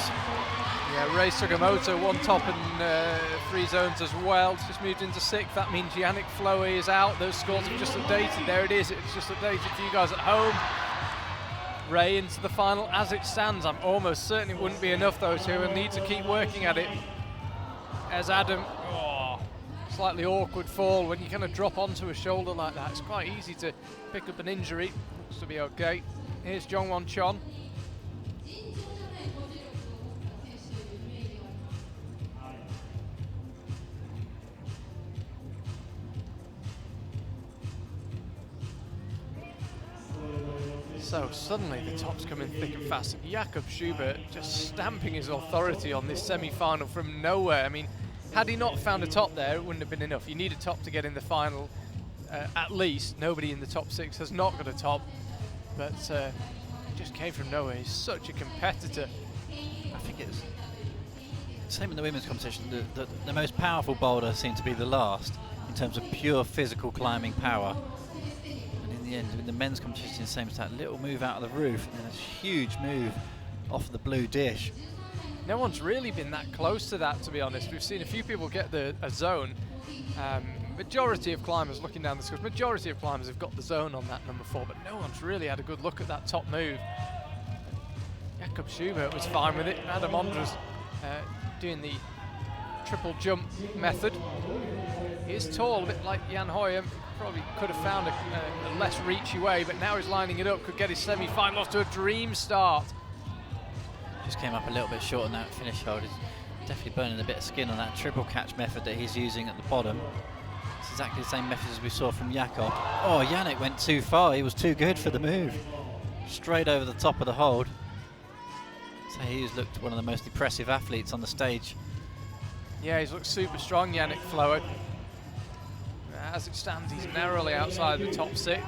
Yeah, Rei Sugimoto 1 top and 3 zones as well. It's just moved into 6th. That means Yannick Floe is out. Those scores have just updated. There it is. It's just updated for you guys at home. Rei into the final as it stands. I'm almost certain it wouldn't be enough, though, so he'll need to keep working at it. As Adam, slightly awkward fall when you kind of drop onto a shoulder like that. It's quite easy to pick up an injury. Looks to be okay. Here's Jongwon Chon. So suddenly the top's coming thick and fast. Jakob Schubert just stamping his authority on this semi-final from nowhere. I mean, had he not found a top there, it wouldn't have been enough. You need a top to get in the final. At least nobody in the top 6 has not got a top, but it just came from nowhere. He's such a competitor. I think it's same in the women's competition. The most powerful boulder seemed to be the last in terms of pure physical climbing power. The end, in the men's competition, the same as that little move out of the roof and then a huge move off the blue dish. No one's really been that close to that, to be honest. We've seen a few people get a zone. Majority of climbers, looking down the scores, majority of climbers have got the zone on that number 4, but no one's really had a good look at that top move. Jakob Schubert was fine with it. Adam Ondra's doing the triple jump method. He is tall, a bit like Jan Hoyer. Probably could have found a less reachy way, but now he's lining it up, could get his semi-final off to a dream start. Just came up a little bit short on that finish hold. He's definitely burning a bit of skin on that triple catch method that he's using at the bottom. This exactly the same method as we saw from Jakob. Oh, Yannick went too far. He was too good for the move. Straight over the top of the hold. So he's looked one of the most impressive athletes on the stage. Yeah, he's looked super strong, Yannick Flower. As it stands, he's narrowly outside the top 6.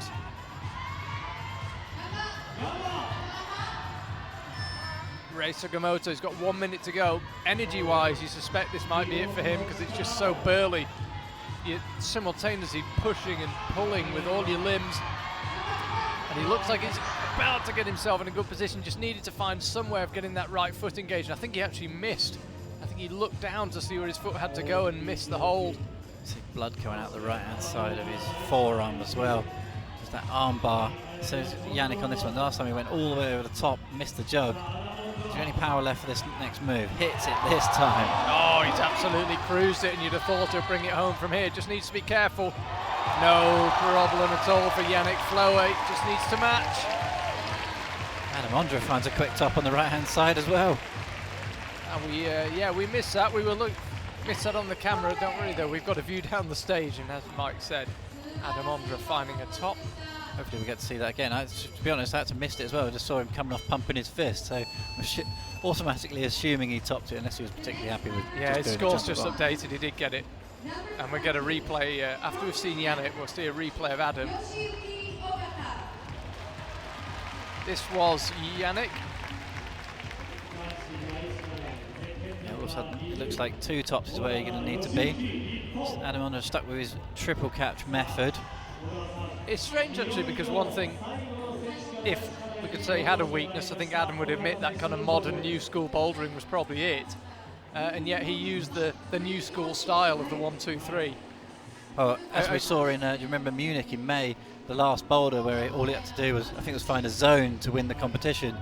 Rei Sugimoto's got 1 minute to go. Energy-wise, you suspect this might be it for him because it's just so burly. You're simultaneously pushing and pulling with all your limbs. And he looks like he's about to get himself in a good position, just needed to find some way of getting that right foot engaged. I think he actually missed. I think he looked down to see where his foot had to go and missed the hold. See blood coming out the right-hand side of his forearm as well. There's that arm bar. So Yannick on this one, last time he went all the way over the top, missed the jug. Is there any power left for this next move? Hits it this time. Oh, he's absolutely cruised it, and you'd have thought he'll bring it home from here. Just needs to be careful. No problem at all for Yannick Flowe. Just needs to match. Adam Ondra finds a quick top on the right-hand side as well. And we missed that. Missed that on the camera. Don't worry though, we've got a view down the stage, and as Mike said, Adam Ondra finding a top. Hopefully we get to see that again. To be honest, I had to miss it as well. I just saw him coming off pumping his fist, so I'm automatically assuming he topped it unless he was particularly happy with. Yeah, his score's just updated. He did get it, and we'll get a replay after we've seen Yannick. We'll see a replay of Adam. This was Yannick. Yeah, all of a sudden it looks like 2 tops is where you're going to need to be. Adam Ondra stuck with his triple catch method. It's strange actually, because one thing, if we could say he had a weakness, I think Adam would admit that kind of modern new school bouldering was probably it. And yet he used the new school style of the 1-2-3. Oh, as we saw in, do you remember Munich in May, the last boulder, where all he had to do was, I think, was find a zone to win the competition.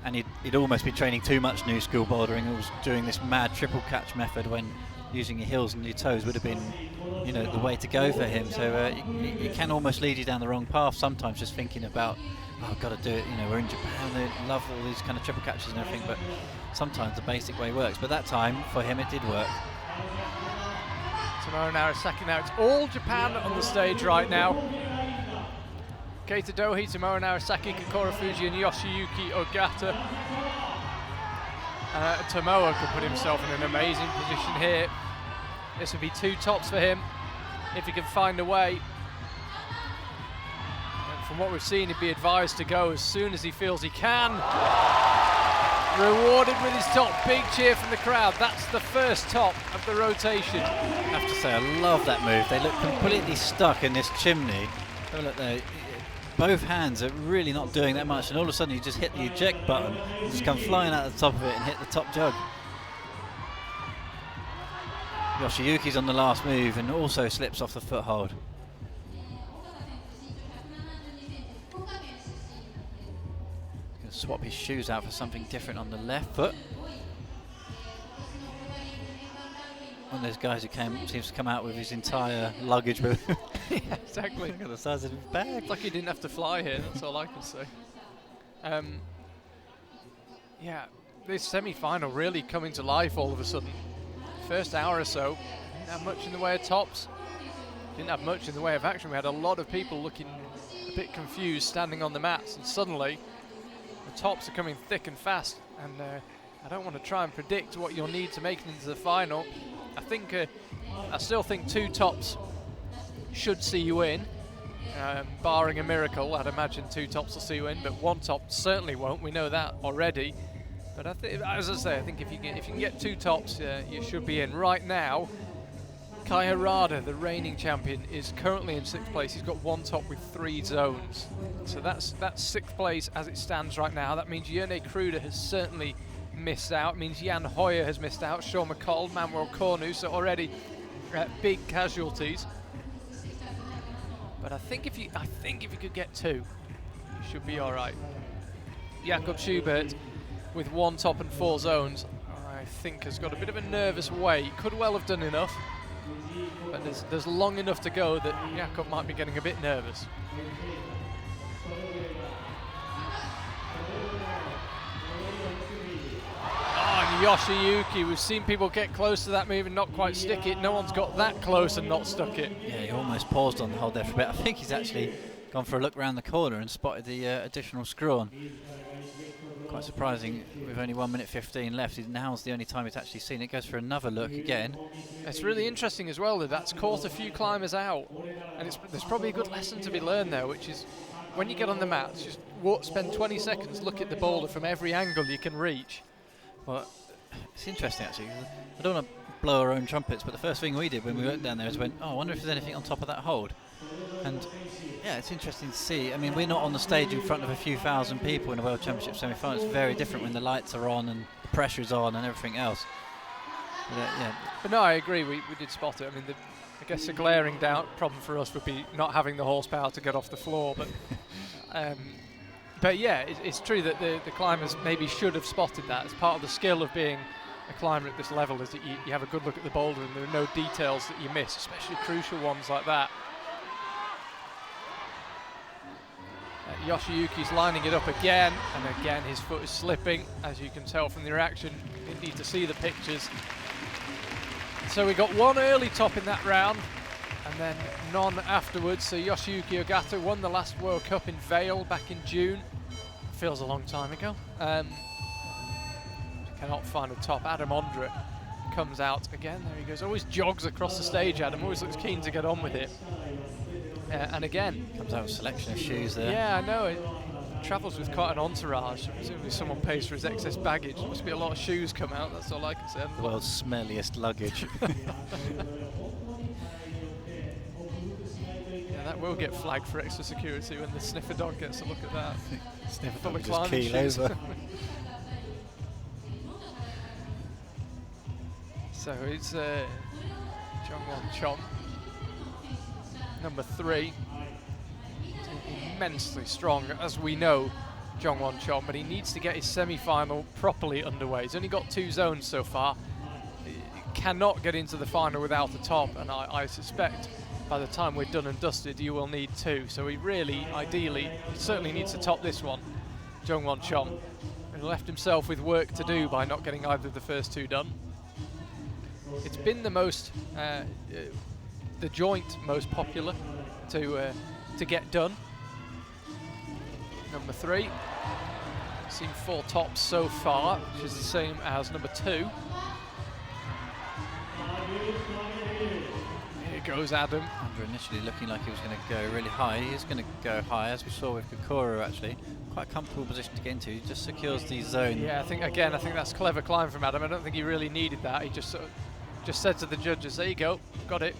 And he'd almost been training too much new school bouldering. He was doing this mad triple catch method when using your heels and your toes would have been, you know, the way to go for him. So it can almost lead you down the wrong path sometimes, just thinking about, oh, I've got to do it. You know, we're in Japan, they love all these kind of triple catches and everything, but sometimes the basic way works. But that time, for him, it did work. Tomohiro Narasaki now. It's all Japan on the stage right now. Keita Dohi, Tomohiro Narasaki, Kokoro Fuji and Yoshiyuki Ogata. Tomoa could put himself in an amazing position here. This would be 2 tops for him if he can find a way. And from what we've seen, he'd be advised to go as soon as he feels he can. Rewarded with his top. Big cheer from the crowd. That's the first top of the rotation. I have to say, I love that move. They look completely stuck in this chimney. Oh, look there. Both hands are really not doing that much, and all of a sudden you just hit the eject button, you just come flying out the top of it and hit the top jug. Yoshiyuki's on the last move and also slips off the foothold. He's going to swap his shoes out for something different on the left foot. One of those guys who seems to come out with his entire luggage with him. Yeah, exactly. Look at the size of his bag. It's like he didn't have to fly here, that's all I can say. Yeah, this semi-final really coming to life all of a sudden. First hour or so, didn't have much in the way of tops. Didn't have much in the way of action. We had a lot of people looking a bit confused standing on the mats, and suddenly the tops are coming thick and fast. And I don't want to try and predict what you'll need to make it into the final. I still think 2 tops should see you in, barring a miracle. I'd imagine 2 tops will see you in, but 1 top certainly won't. We know that already. But as I say, I think if you can get 2 tops, you should be in. Right now, Kai Harada, the reigning champion, is currently in 6th place. He's got 1 top with 3 zones. So that's 6th place as it stands right now. That means Jerne Kruder has certainly missed out. It means Jan Hoyer has missed out. Sean McCall, Manuel Cornu, so already big casualties. But I think if you could get 2, you should be all right. Jakob Schubert with 1 top and 4 zones, I think has got a bit of a nervous way. He could well have done enough, but there's long enough to go that Jakob might be getting a bit nervous. Yoshiyuki, we've seen people get close to that move and not quite stick it. No one's got that close and not stuck it. Yeah, he almost paused on the hold there for a bit. I think he's actually gone for a look around the corner and spotted the additional screw on. Quite surprising, with only 1 minute 15 left. Now's the only time he's actually seen it. Goes for another look again. It's really interesting as well that that's caught a few climbers out, and there's probably a good lesson to be learned there, which is when you get on the mats, just spend 20 seconds, look at the boulder from every angle you can reach. Well, it's interesting actually. I don't want to blow our own trumpets, but the first thing we did when we went down there is went, oh, I wonder if there's anything on top of that hold. And yeah, it's interesting to see. I mean, we're not on the stage in front of a few thousand people in a World Championship semi-final. It's very different when the lights are on and the pressure's on and everything else. But, yeah. But no, I agree. We did spot it. I mean, I guess the glaring problem for us would be not having the horsepower to get off the floor. But yeah, it's true that the climbers maybe should have spotted that. As part of the skill of being a climber at this level is that you have a good look at the boulder and there are no details that you miss, especially crucial ones like that. Yoshiyuki's lining it up again, and again his foot is slipping, as you can tell from the reaction. You need to see the pictures. So we got one early top in that round, and then none afterwards. So Yoshiyuki Ogata won the last World Cup in Vail back in June. Feels a long time ago. Cannot find a top. Adam Ondra comes out again. There he goes. Always jogs across the stage, Adam. Always looks keen to get on with it. And again, comes out with a selection of shoes there. Yeah, I know. It travels with quite an entourage. Presumably someone pays for his excess baggage. There must be a lot of shoes come out, that's all I can say. The world's smelliest luggage. Yeah, that will get flagged for extra security when the sniffer dog gets a look at that. Sniffer Full dog of just climbing keel shoes. over. So it's Jongwon Chon, number 3. Immensely strong, as we know, Jongwon Chon, but he needs to get his semi-final properly underway. He's only got 2 zones so far. He cannot get into the final without a top, and I suspect by the time we're done and dusted, you will need 2. So he really, ideally, he certainly needs to top this one, Jongwon Chon. He left himself with work to do by not getting either of the first 2 done. It's been the most, the joint most popular to get done. Number 3. Seen 4 tops so far, which is the same as number 2. Here goes Adam. Andrew initially looking like he was going to go really high. He is going to go high, as we saw with Kokoro actually. Quite a comfortable position to get into. He just secures the zone. Yeah, I think that's clever climb from Adam. I don't think he really needed that. He just sort of said to the judges, there you go, got it.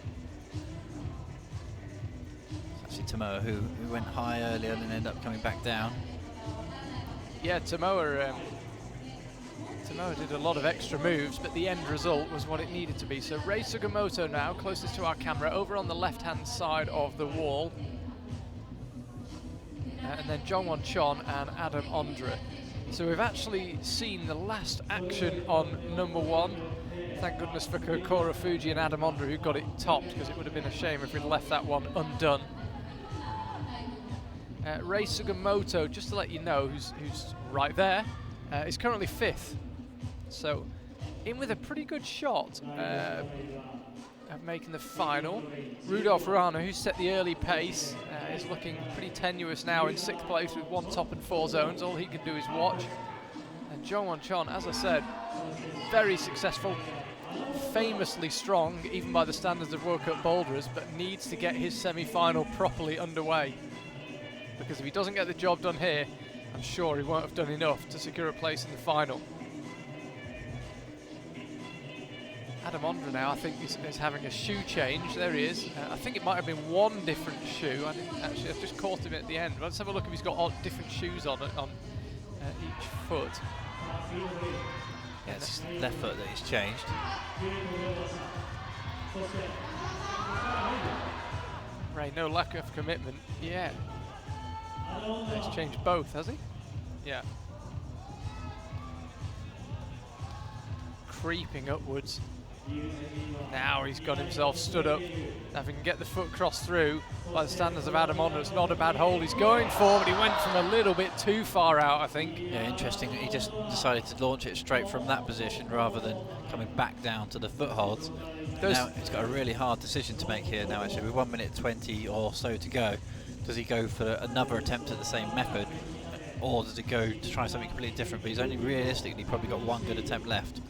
Actually Tomoa who went high earlier and ended up coming back down. Yeah, Tomoa did a lot of extra moves, but the end result was what it needed to be. So Rei Sugimoto now, closest to our camera, over on the left-hand side of the wall. And then Jongwon Chon and Adam Ondra. So we've actually seen the last action on number 1. Thank goodness for Kokoro Fuji and Adam Ondra who got it topped, because it would have been a shame if we'd left that one undone. Rei Sugimoto, just to let you know, who's right there, is currently 5th. So in with a pretty good shot of making the final. Rudolf Rana, who set the early pace, is looking pretty tenuous now in 6th place with 1 top and 4 zones. All he can do is watch. And Jongwon Chon, as I said, very successful, famously strong, even by the standards of World Cup boulders, but needs to get his semi-final properly underway. Because if he doesn't get the job done here, I'm sure he won't have done enough to secure a place in the final. Adam Ondra now, I think, is having a shoe change. There he is. I think it might have been 1 different shoe. I didn't actually, I've just caught him at the end. Let's have a look if he's got different shoes on each foot. Yeah, it's his left foot that he's changed. Ray, no lack of commitment. Yeah. He's changed both, has he? Yeah. Creeping upwards. Now he's got himself stood up. Now if he can get the foot crossed through, by the standards of Adam Onder, it's not a bad hold he's going for, but he went from a little bit too far out, I think. Yeah, interesting. He just decided to launch it straight from that position rather than coming back down to the footholds. Now he's got a really hard decision to make here now, actually, with 1 minute 20 or so to go. Does he go for another attempt at the same method, or does he go to try something completely different? But he's only realistically probably got one good attempt left.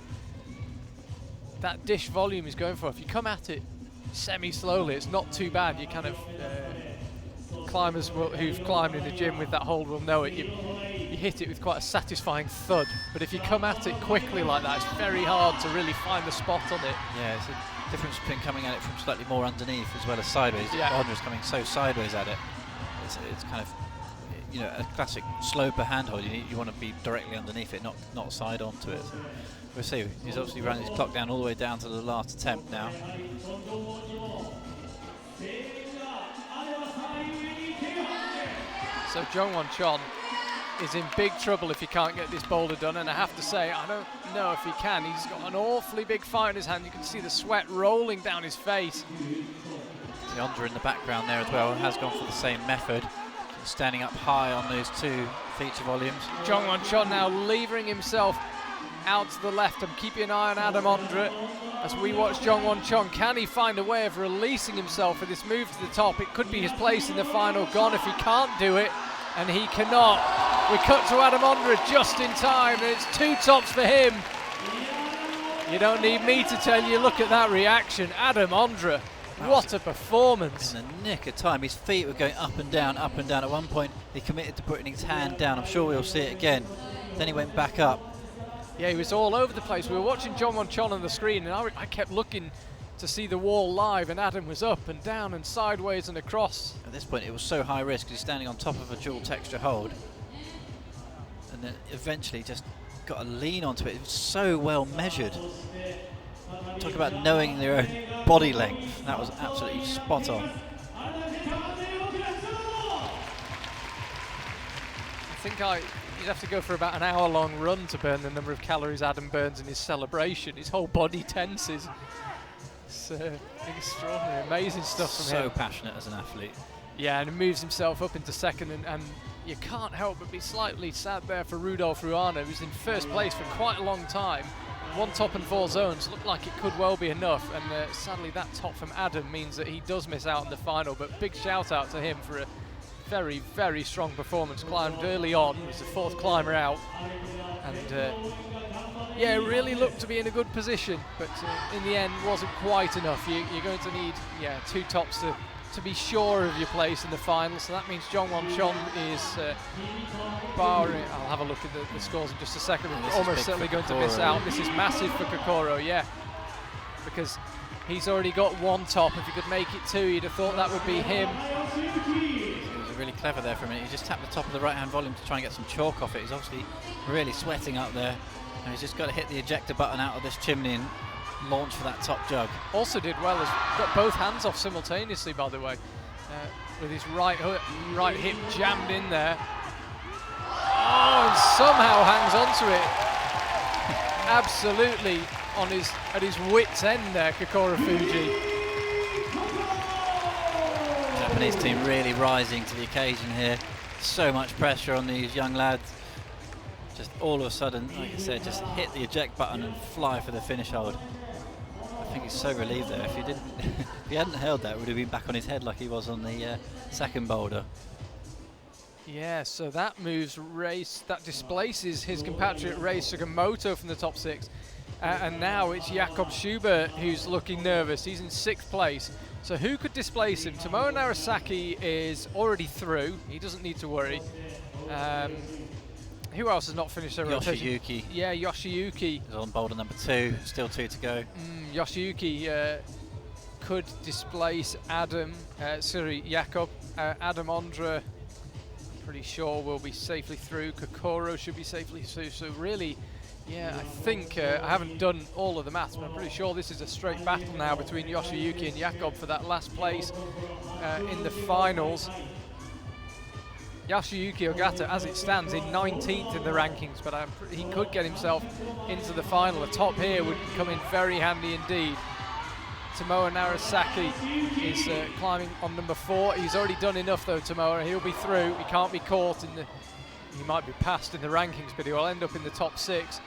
That dish volume he's going for, if you come at it semi-slowly, it's not too bad. You kind of, climbers who've climbed in the gym with that hold will know it. You hit it with quite a satisfying thud, but if you come at it quickly like that, it's very hard to really find the spot on it. Yeah, it's a difference between coming at it from slightly more underneath as well as sideways. Yeah. Bonder's coming so sideways at it. It's kind of, you know, a classic sloper handhold. You want to be directly underneath it, not side onto it. So we'll see. He's obviously running his clock down all the way down to the last attempt now. So Jongwon Chon is in big trouble if he can't get this boulder done, and I have to say, I don't know if he can. He's got an awfully big fight in his hand. You can see the sweat rolling down his face. The Onder in the background there as well has gone for the same method, standing up high on those two feature volumes. Jongwon Chon now levering himself out to the left. I'm keeping an eye on Adam Onder as we watch Jongwon Chon. Can he find a way of releasing himself for this move to the top? It could be his place in the final gone if he can't do it, and he cannot. We cut to Adam Onder just in time, and it's two tops for him. You don't need me to tell you, look at that reaction. Adam Onder, what a performance. In the nick of time. His feet were going up and down, up and down. At one point, he committed to putting his hand down. I'm sure we'll see it again. Then he went back up. Yeah, he was all over the place. We were watching Jongwon Chon on the screen, and I kept looking to see the wall live, and Adam was up and down and sideways and across. At this point, it was so high risk. He's standing on top of a dual texture hold. And then eventually just got a lean onto it. It was so well measured. Talk about knowing their own body length. That was absolutely spot on. I think you'd have to go for about an hour-long run to burn the number of calories Adam burns in his celebration. His whole body tenses. It's extraordinary, amazing stuff from him. So passionate as an athlete. Yeah, and he moves himself up into second, and you can't help but be slightly sad there for Rudolf Ruano, who's in first place for quite a long time. One top and four zones looked like it could well be enough, and sadly that top from Adam means that he does miss out in the final, but big shout out to him for a very, very strong performance. Climbed early on, was the fourth climber out, and yeah, really looked to be in a good position, but in the end wasn't quite enough. You're going to need two tops to be sure of your place in the final, so that means Jongwon Chon is barring. I'll have a look at the scores in just a second. We're almost certainly going to miss out. This is massive for Kokoro, yeah, because he's already got one top. If he could make it two, you'd have thought that would be him. It was really clever there for a minute. He just tapped the top of the right hand volume to try and get some chalk off it. He's obviously really sweating up there, and he's just got to hit the ejector button out of this chimney and launch for that top jug. Also did well, has got both hands off simultaneously, by the way, with his right hip jammed in there. Oh, and somehow hangs onto it. Absolutely at his wit's end there, Kokoro Fuji. Japanese team really rising to the occasion here. So much pressure on these young lads. Just all of a sudden, like I said, just hit the eject button and fly for the finish hold. I think he's so relieved there. If he hadn't held that, it would have been back on his head like he was on the second boulder. Yeah, so that that displaces his compatriot Rei Sugimoto from the top six. And now it's Jakob Schubert who's looking nervous. He's in sixth place. So who could displace him? Tomoe Narasaki is already through. He doesn't need to worry. Who else has not finished their rotation? Yoshiyuki. Yeah, Yoshiyuki. Is on boulder number 2, still 2 to go. Yoshiyuki could displace Jakob. Adam Onder, pretty sure will be safely through. Kokoro should be safely through. So really, yeah, I think, I haven't done all of the maths, but I'm pretty sure this is a straight battle now between Yoshiyuki and Jakob for that last place in the finals. Yasuyuki Ogata, as it stands, in 19th in the rankings, but he could get himself into the final. A top here would come in very handy indeed. Tomoa Narasaki is climbing on number 4. He's already done enough though, Tomoa. He'll be through. He can't be caught in the... He might be passed in the rankings, but he will end up in the top 6.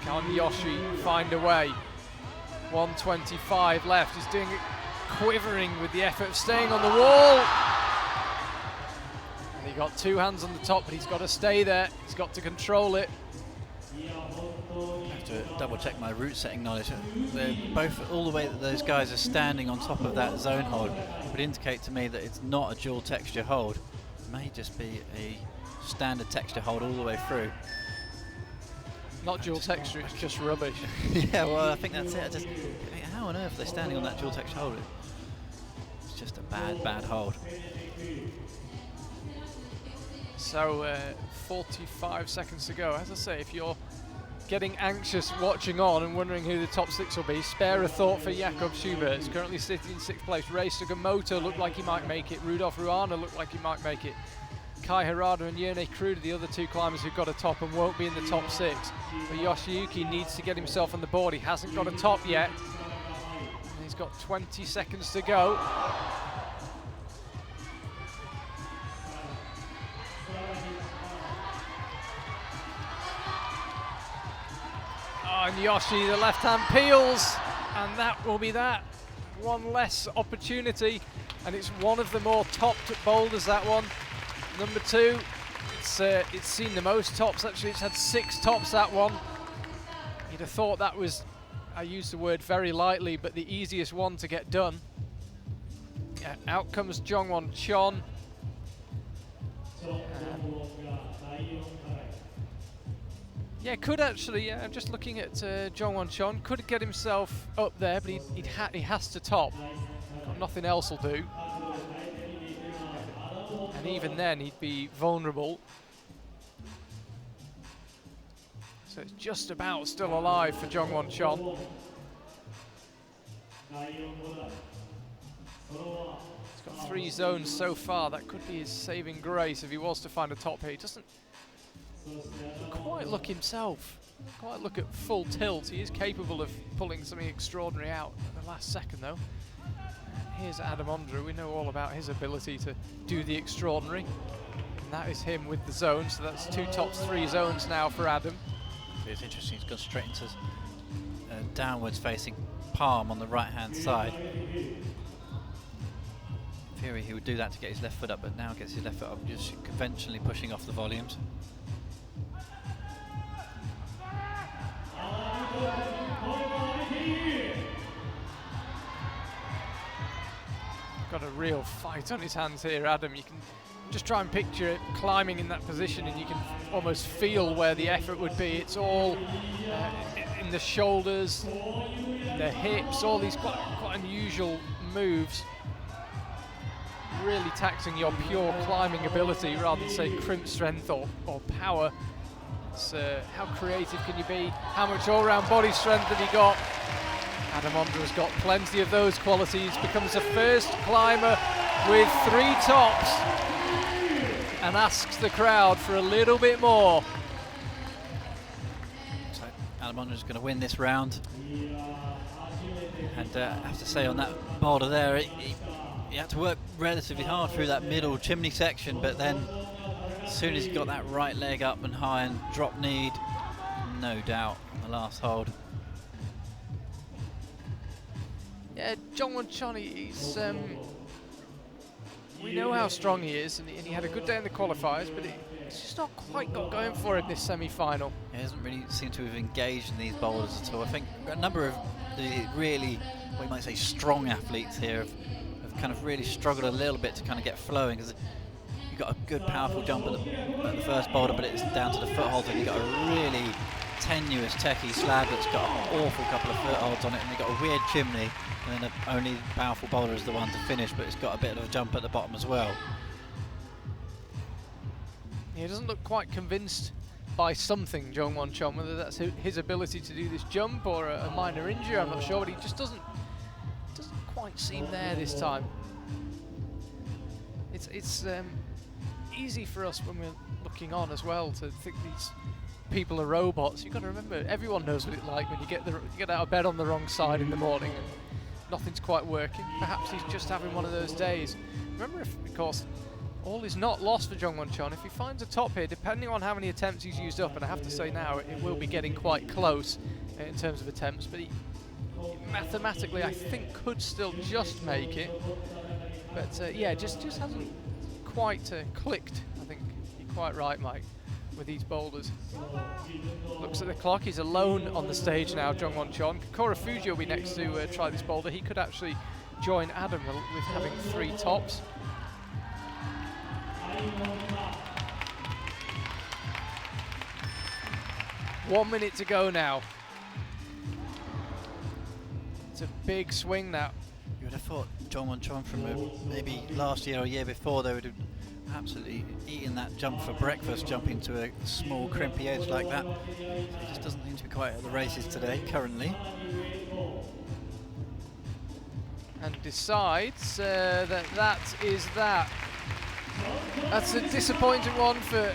Can Yoshi find a way? 125 left. He's doing it, quivering with the effort of staying on the wall. And he got 2 hands on the top, but he's got to stay there. He's got to control it. I have to double check my route setting knowledge. They're both, all the way that those guys are standing on top of that zone hold would indicate to me that it's not a dual texture hold. It may just be a standard texture hold all the way through. Not dual texture, it's just rubbish. Yeah, well, I think that's it. How on earth are they standing on that dual texture hold? It's just a bad hold. So 45 seconds to go. As I say, if you're getting anxious watching on and wondering who the top 6 will be, spare a thought for Jakob Schubert. He's currently sitting in 6th place. Rei Sugimoto looked like he might make it. Rudolf Ruana looked like he might make it. Kai Harada and Yone Kruder, the other 2 climbers who've got a top and won't be in the top 6. But Yoshiyuki needs to get himself on the board. He hasn't got a top yet. And he's got 20 seconds to go. Oh, and Yoshi, the left hand peels. And that will be that. One less opportunity. And it's one of the more topped boulders, that one. Number 2, it's seen the most tops actually. It's had 6 tops, that one. You'd have thought that was, I use the word very lightly, but the easiest one to get done. Out comes Jongwon Chon. Yeah, could actually, I'm just looking at Jongwon Chon. Could get himself up there, but he has to top. Nothing else will do. And even then, he'd be vulnerable. So it's just about still alive for Jongwon Chon. He's got 3 zones so far. That could be his saving grace if he was to find a top here. He doesn't quite look himself. Quite look at full tilt. He is capable of pulling something extraordinary out at the last second, though. Here's Adam Ondra. We know all about his ability to do the extraordinary. And that is him with the zone. So that's 2 tops, 3 zones now for Adam. It's interesting. He's gone straight into downwards facing palm on the right hand side. In theory, he would do that to get his left foot up, but now gets his left foot up, just conventionally pushing off the volumes. Got a real fight on his hands here, Adam. You can just try and picture it climbing in that position, and you can almost feel where the effort would be. It's all in the shoulders, the hips, all these quite unusual moves. Really taxing your pure climbing ability rather than, say, crimp strength or power. It's how creative can you be? How much all-round body strength have you got? Adam Ondra has got plenty of those qualities, becomes the first climber with 3 tops and asks the crowd for a little bit more. So Adam Ondra is going to win this round. And I have to say, on that boulder there, he had to work relatively hard through that middle chimney section, but then as soon as he got that right leg up and high and drop kneed, no doubt the last hold. Yeah, Jongwon Chon, he's we know how strong he is, and he had a good day in the qualifiers, but it's just not quite got going for him this semi-final. He hasn't really seemed to have engaged in these boulders at all. I think a number of the really, what you might say, strong athletes here have kind of really struggled a little bit to kind of get flowing, because you've got a good, powerful jump at the first boulder, but it's down to the footholds, and you've got a really tenuous, techie slab that's got an awful couple of footholds on it, and you've got a weird chimney, and then the only powerful boulder is the one to finish, but it's got a bit of a jump at the bottom as well. He doesn't look quite convinced by something, Jongwon Chon, whether that's his ability to do this jump or a minor injury, I'm not sure, but he just doesn't quite seem there this time. It's easy for us when we're looking on as well to think these people are robots. You've got to remember, everyone knows what it's like when you get out of bed on the wrong side in the morning and nothing's quite working. Perhaps he's just having one of those days. Remember, of course, all is not lost for Jungwon Chon. If he finds a top here, depending on how many attempts he's used up, and I have to say now it will be getting quite close in terms of attempts, but he mathematically I think could still just make it. But yeah, just hasn't quite clicked. I think you're quite right, Mike, with these boulders. Looks at the clock, he's alone on the stage now, Jungwon Chon. Kokoro Fuji will be next to try this boulder. He could actually join Adam with having 3 tops. One minute to go now. It's a big swing now. You would have thought Jungwon Chon from maybe last year or year before, they would have absolutely eaten that jump for breakfast, jumping to a small crimpy edge like that. He just doesn't seem to be quite at the races today, currently. And decides that is that. That's a disappointing one for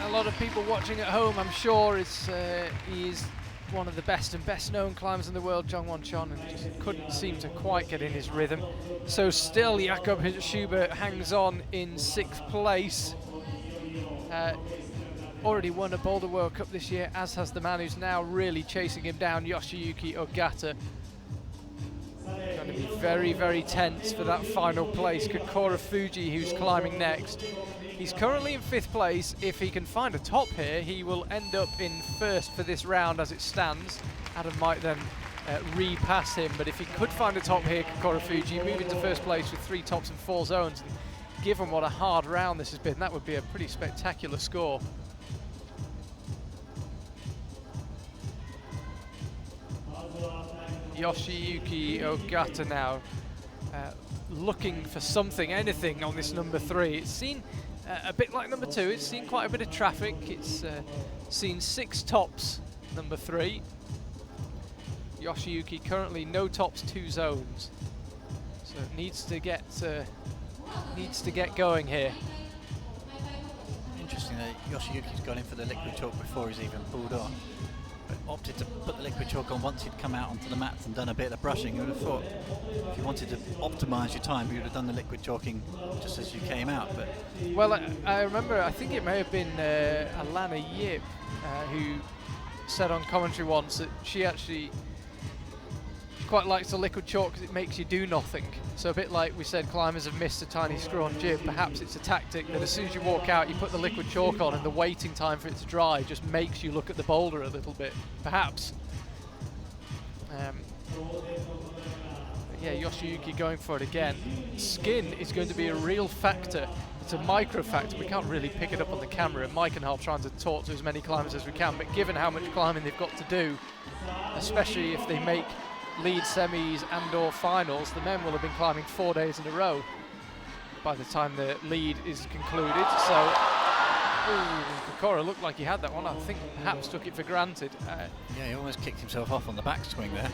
a lot of people watching at home, I'm sure. He is one of the best and best known climbers in the world, Jungwon Chon, and just couldn't seem to quite get in his rhythm. So still Jakob Schubert hangs on in 6th place. Already won a Boulder World Cup this year, as has the man who's now really chasing him down, Yoshiyuki Ogata. Going to be very, very tense for that final place. Kokoro Fuji, who's climbing next. He's currently in 5th place. If he can find a top here, he will end up in 1st for this round as it stands. Adam might then re-pass him, but if he could find a top here, Kokoro Fuji, move into 1st place with 3 tops and 4 zones. And given what a hard round this has been, that would be a pretty spectacular score. Yoshiyuki Ogata now looking for something, anything on this number 3. It's seen a bit like number 2, it's seen quite a bit of traffic. It's seen 6 tops, number 3. Yoshiyuki currently no tops, 2 zones. So it needs to get going here. Interesting that Yoshiyuki's gone in for the liquid chalk before he's even pulled on, but opted to put the liquid chalk on once he'd come out onto the mats and done a bit of brushing. You would have thought if you wanted to optimise your time, you would have done the liquid chalking just as you came out. But well, I remember, I think it may have been Alana Yip who said on commentary once that she quite likes the liquid chalk because it makes you do nothing. So a bit like we said, climbers have missed a tiny screw on jib. Perhaps it's a tactic that as soon as you walk out, you put the liquid chalk on, and the waiting time for it to dry just makes you look at the boulder a little bit. Perhaps. Yeah, Yoshiyuki going for it again. Skin is going to be a real factor. It's a micro factor. We can't really pick it up on the camera. Mike and I are trying to talk to as many climbers as we can, but given how much climbing they've got to do, especially if they make lead semis and or finals, the men will have been climbing 4 days in a row by the time the lead is concluded. So Kokoro looked like he had that one. I think perhaps took it for granted. yeah, he almost kicked himself off on the backswing there.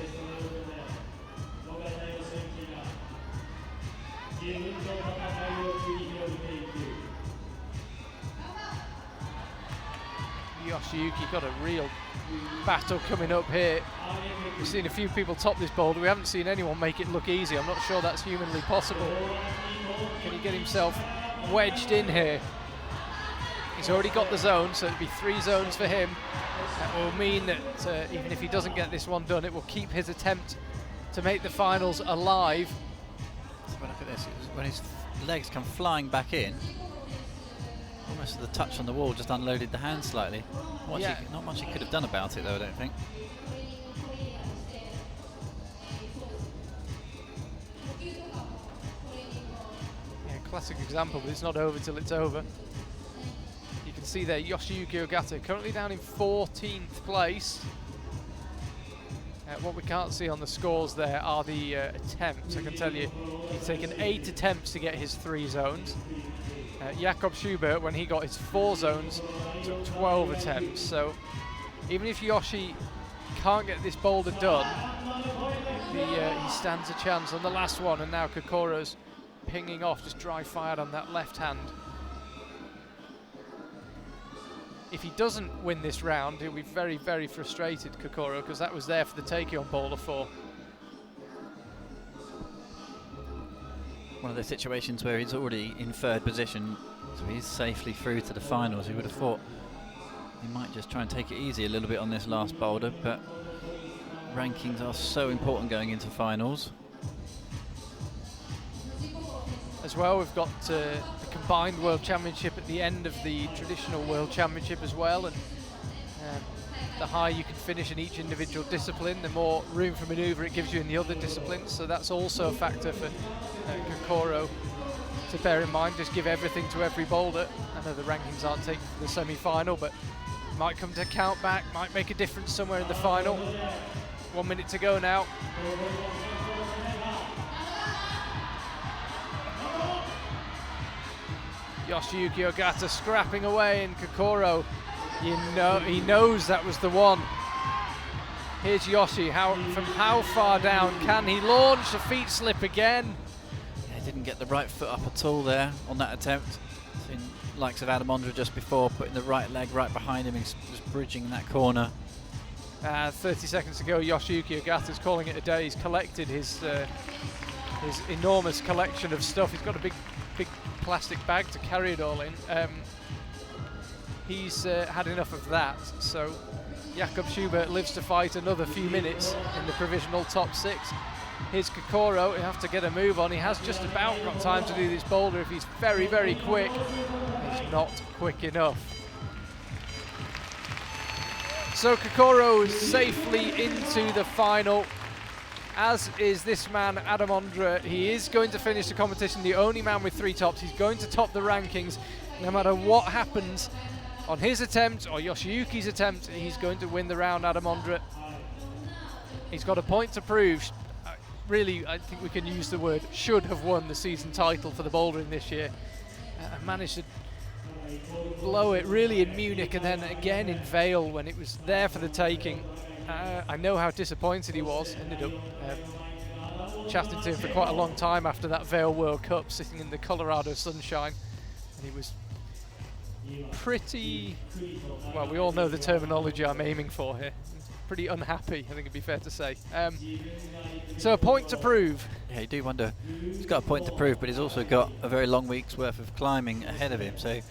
Yoshiyuki got a real battle coming up here. We've seen a few people top this boulder. We haven't seen anyone make it look easy. I'm not sure that's humanly possible. Can he get himself wedged in here? He's already got the zone, so it'll be 3 zones for him. That will mean that even if he doesn't get this one done, it will keep his attempt to make the finals alive. So look at this, when his legs come flying back in, almost the touch on the wall just unloaded the hand slightly. Not much he could have done about it though, I don't think. Yeah, classic example, but it's not over till it's over. You can see there Yoshiyuki Ogata currently down in 14th place. What we can't see on the scores there are the attempts. I can tell you he's taken 8 attempts to get his 3 zones. Jakob Schubert, when he got his 4 zones, took 12 attempts. So even if Yoshi can't get this boulder done, he stands a chance on the last one. And now Kokoro's pinging off, just dry fired on that left hand. if he doesn't win this round, he'll be very, very frustrated, Kokoro, because that was there for the taking on Boulder 4. One of those situations where he's already in third position, so he's safely through to the finals. He would have thought he might just try and take it easy a little bit on this last boulder, but rankings are so important going into finals. As well, we've got the combined World Championship at the end of the traditional World Championship as well, and the higher you can finish in each individual discipline, the more room for manoeuvre it gives you in the other disciplines, so that's also a factor for Kokoro to bear in mind. Just give everything to every boulder. I know the rankings aren't taken for the semi-final, but might come to count back, might make a difference somewhere in the final. 1 minute to go now. Yoshiyuki Ogata scrapping away, and Kokoro, he knows that was the one. Here's Yoshi, from how far down can he launch? A feet slip again. Yeah, he didn't get the right foot up at all there on that attempt. Seen likes of Adamondra just before, putting the right leg right behind him, he's just bridging that corner. 30 seconds to go, Yoshiyuki Ogata's calling it a day. He's collected his enormous collection of stuff. He's got a big plastic bag to carry it all in. He's had enough of that, so Jakob Schubert lives to fight another few minutes in the provisional top 6. Here's Kokoro, he'll have to get a move on. He has just about got time to do this boulder if he's very, very quick. He's not quick enough. So Kokoro is safely into the final, as is this man, Adamondra. He is going to finish the competition, the only man with 3 tops. He's going to top the rankings. No matter what happens on his attempt or Yoshiyuki's attempt, he's going to win the round, Adamondra. He's got a point to prove. Really, I think we can use the word should have won the season title for the bouldering this year. Managed to blow it really in Munich and then again in Vail when it was there for the taking. I know how disappointed he was. Ended up chatting to him for quite a long time after that Vail World Cup, sitting in the Colorado sunshine, and he was pretty, well, we all know the terminology I'm aiming for here. Pretty unhappy, I think it'd be fair to say. So a point to prove. Yeah, you do wonder. He's got a point to prove, but he's also got a very long week's worth of climbing ahead of him. So, I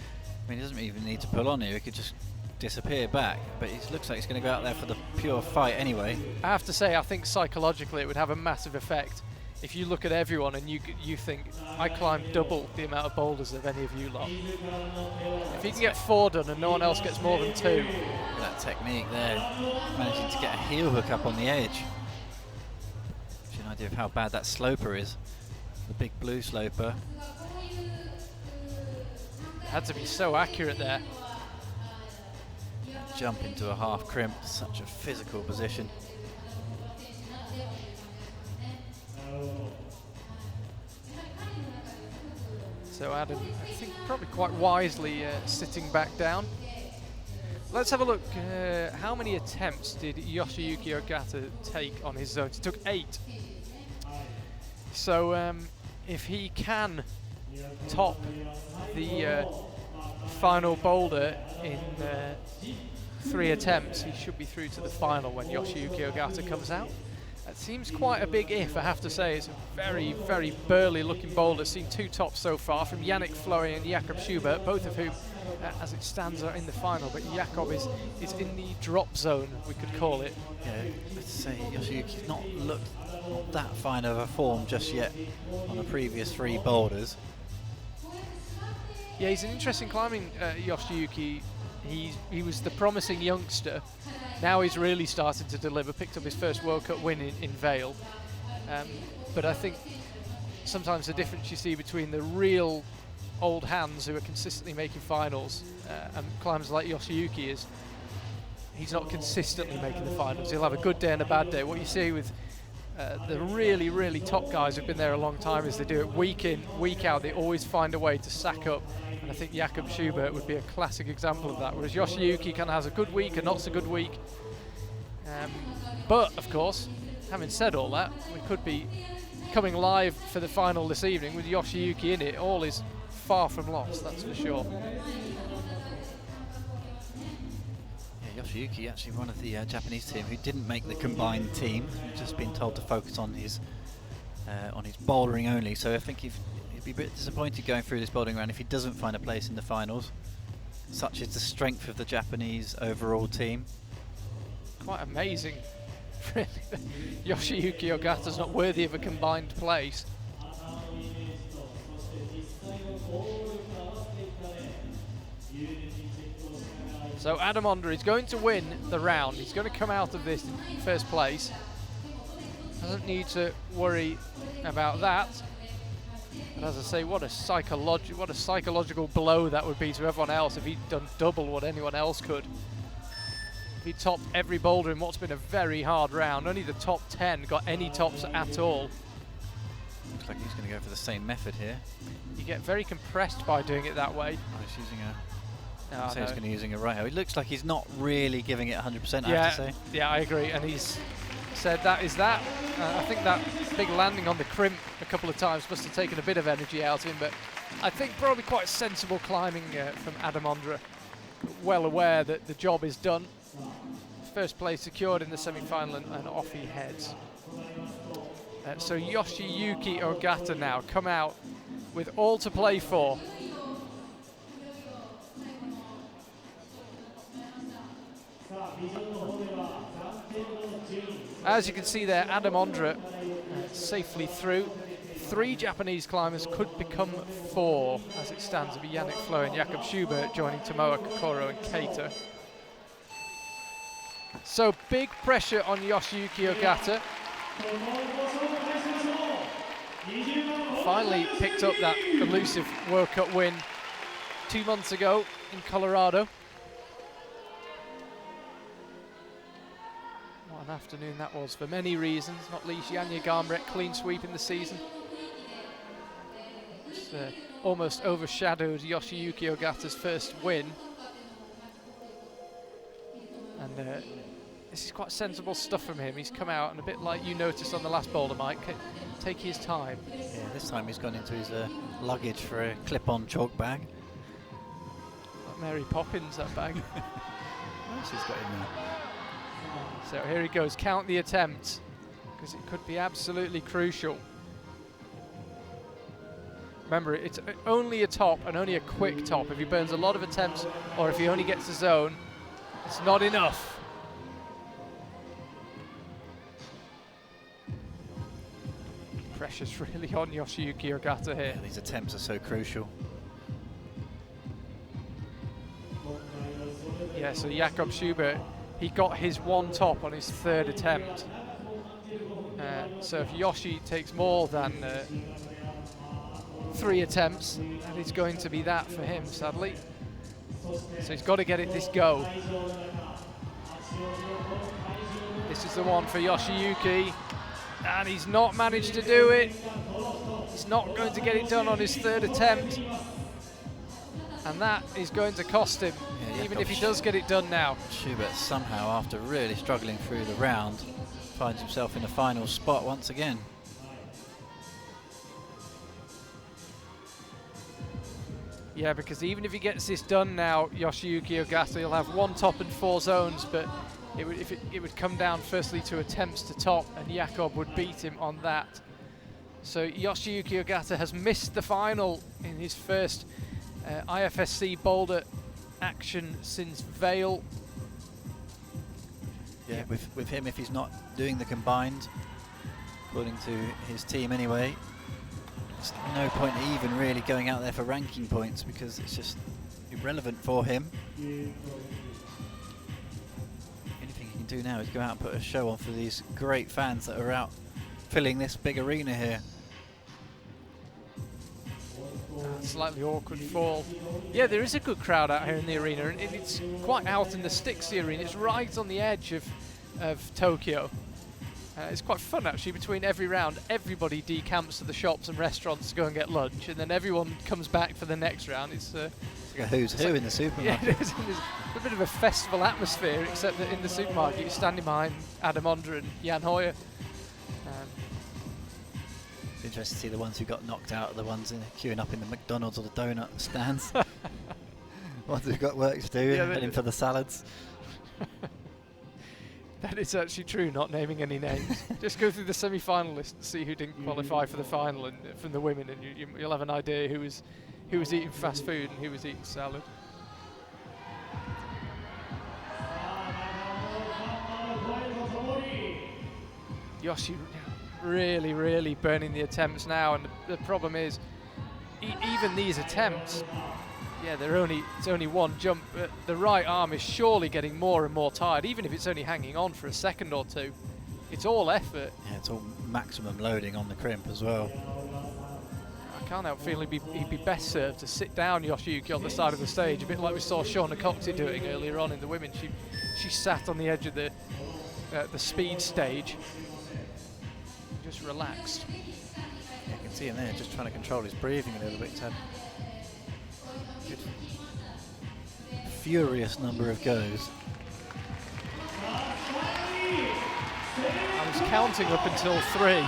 mean, he doesn't even need to pull on here. He could just disappear back. But it looks like he's going to go out there for the pure fight anyway. I have to say, I think psychologically it would have a massive effect if you look at everyone and you think, I climbed double the amount of boulders of any of you lot. If you can get 4 done and no one else gets more than 2. That technique there, managing to get a heel hook up on the edge. Gives you an idea of how bad that sloper is. The big blue sloper. Had to be so accurate there. Jump into a half crimp, such a physical position. So Adam, I think probably quite wisely sitting back down. Let's have a look. How many attempts did Yoshiyuki Ogata take on his zones? He took 8. So if he can top the final boulder in 3 attempts, he should be through to the final when Yoshiyuki Ogata comes out. That seems quite a big if, I have to say. It's a very, very burly looking boulder. Seen 2 tops so far from Yannick Fleury and Jakob Schubert, both of whom, as it stands, are in the final. But Jakob is in the drop zone, we could call it. Yeah, let's say Yoshiyuki's not looked that fine of a form just yet on the previous 3 boulders. Yeah, he's an interesting climbing Yoshiyuki. He was the promising youngster. Now he's really started to deliver, picked up his first World Cup win in Vail. But I think sometimes the difference you see between the real old hands who are consistently making finals and climbers like Yoshiyuki is he's not consistently making the finals. He'll have a good day and a bad day. What you see with the really, really top guys who've been there a long time is they do it week in, week out. They always find a way to sack up. And I think Jakob Schubert would be a classic example of that, whereas Yoshiyuki kind of has a good week, a not so good week. But, of course, having said all that, we could be coming live for the final this evening with Yoshiyuki in it. All is far from lost, that's for sure. Yoshiyuki, actually one of the Japanese team who didn't make the combined team. He's just been told to focus on his bouldering only. So I think he'd be a bit disappointed going through this bouldering round if he doesn't find a place in the finals. Such is the strength of the Japanese overall team. Quite amazing. Really, Yoshiyuki Ogata's not worthy of a combined place. So Adam Ondra is going to win the round. He's going to come out of this in first place. Doesn't need to worry about that. But as I say, what a psychological blow that would be to everyone else if he'd done double what anyone else could. If he topped every boulder in what's been a very hard round. Only the top 10 got any tops at all. Looks like he's going to go for the same method here. You get very compressed by doing it that way. Oh, he's using a... No, he's going to be using a right. It looks like he's not really giving it 100%, I have to say. Yeah, I agree. And he's said that is that. I think that big landing on the crimp a couple of times must have taken a bit of energy out of him. But I think probably quite sensible climbing from Adam Ondra. Well aware that the job is done. First place secured in the semi-final and off he heads. So Yoshiyuki Ogata now come out with all to play for. As you can see there, Adam Ondra safely through. 3 Japanese climbers could become 4 as it stands. It'll be Yannick Flo and Jakob Schubert joining Tomoa Kokoro and Keita. So big pressure on Yoshiyuki Ogata. Finally picked up that elusive World Cup win 2 months ago in Colorado. What an afternoon that was for many reasons, not least Janja Garnbret clean sweep in the season. It's almost overshadowed Yoshiyuki Ogata's first win. And this is quite sensible stuff from him. He's come out and a bit like you noticed on the last boulder, Mike, take his time. Yeah, this time he's gone into his luggage for a clip-on chalk bag. Like Mary Poppins, that bag. What else he's got in there? So here he goes, count the attempts, because it could be absolutely crucial. Remember, it's only a top and only a quick top. If he burns a lot of attempts or if he only gets a zone, it's not enough. Pressure's really on Yoshiyuki Ogata here. Yeah, these attempts are so crucial. Yeah, so Jakob Schubert, he got his 1 top on his 3rd attempt. So if Yoshi takes more than 3 attempts, then it's going to be that for him, sadly. So he's got to get it this go. This is the one for Yoshiyuki, and he's not managed to do it. He's not going to get it done on his 3rd attempt, and that is going to cost him, even if he does get it done now. Schubert somehow, after really struggling through the round, finds himself in the final spot once again. Yeah, because even if he gets this done now, Yoshiyuki Ogata, he'll have 1 top and 4 zones, but it would come down firstly to attempts to top, and Jakob would beat him on that. So Yoshiyuki Ogata has missed the final in his first IFSC Boulder action since Vail. Yeah, with him, if he's not doing the combined, according to his team anyway, there's no point even really going out there for ranking points because it's just irrelevant for him. Anything he can do now is go out and put a show on for these great fans that are out filling this big arena here. Slightly awkward fall. Yeah, there is a good crowd out here in the arena, and it's quite out in the sticks, the arena. It's right on the edge of Tokyo. It's quite fun actually. Between every round, everybody decamps to the shops and restaurants to go and get lunch, and then everyone comes back for the next round. It's like a who's who in the supermarket. Yeah, there's a bit of a festival atmosphere, except that in the supermarket you're standing behind Adam Ondra and Jan Hoyer. It's interesting to see the ones who got knocked out are the ones queuing up in the McDonald's or the donut stands. Ones who've got work to do, heading for the salads. That is actually true, not naming any names. Just go through the semi-finalists and see who didn't qualify for the final and from the women, and you'll have an idea who was eating fast food and who was eating salad. Yoshi really burning the attempts now, and the problem is even these attempts, yeah, it's only one jump, but the right arm is surely getting more and more tired, even if it's only hanging on for a second or two. It's all effort. Yeah, it's all maximum loading on the crimp as well. I can't help feeling he'd be best served to sit down Yoshiyuki on the side of the stage, a bit like we saw Shauna Coxey doing earlier on in the women. She sat on the edge of the speed stage, just relaxed. Yeah, you can see him there just trying to control his breathing a little bit. He's had a furious number of goes. I was counting up until 3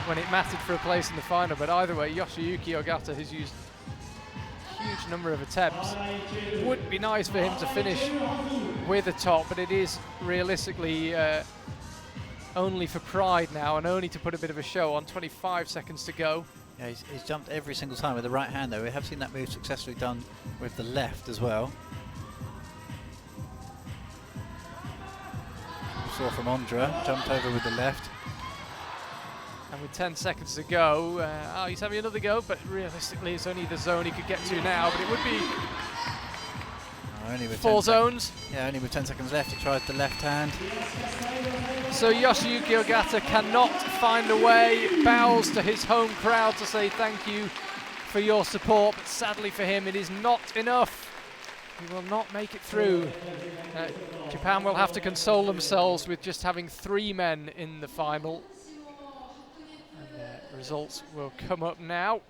when it mattered for a place in the final, but either way, Yoshiyuki Ogata has used a huge number of attempts. It would be nice for him to finish with a top, but it is realistically only for pride now, and only to put a bit of a show on. 25 seconds to go. Yeah, he's jumped every single time with the right hand, though. We have seen that move successfully done with the left as well. We saw from Ondra, jumped over with the left. And with 10 seconds to go, he's having another go, but realistically it's only the zone he could get to now, but it would be only with 4 zones. Yeah, only with 10 seconds left, he tried the left hand. So Yoshiyuki Ogata cannot find a way, bows to his home crowd to say thank you for your support, but sadly for him it is not enough. He will not make it through. Japan will have to console themselves with just having 3 men in the final. And results will come up now.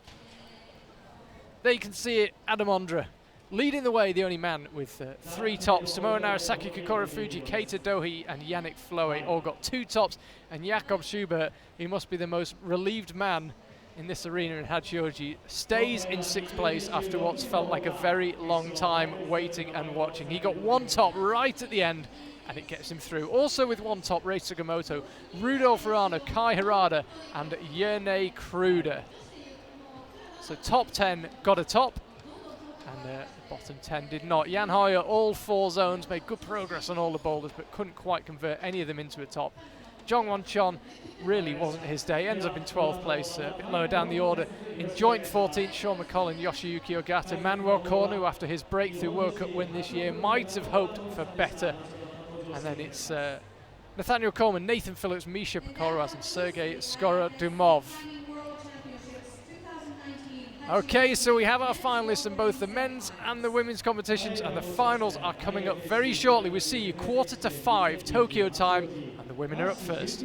There you can see it, Adam Ondra leading the way, the only man with 3 tops. Tomoe Narasaki, Kokoro Fuji, Keita Dohi and Yannick Floe all got 2 tops. And Jakob Schubert, he must be the most relieved man in this arena in Hachioji, stays in 6th place after what's felt like a very long time waiting and watching. He got 1 top right at the end, and it gets him through. Also with 1 top, Rei Sugimoto, Rudolf Rana, Kai Harada and Yerne Kruder. So top 10 got a top, and the bottom 10 did not. Jan Hoyer, all 4 zones, made good progress on all the boulders, but couldn't quite convert any of them into a top. Jongwon Chon really wasn't his day, ends up in 12th place, a bit lower down the order. In joint 14th, Sean McCollum, Yoshiyuki Ogata. Manuel Cornu, after his breakthrough World Cup win this year, might have hoped for better. And then it's Nathaniel Coleman, Nathan Phillips, Misha Pekoras and Sergei Skorodumov. Okay, so we have our finalists in both the men's and the women's competitions, and the finals are coming up very shortly. We see you 4:45 Tokyo time, and the women are up first.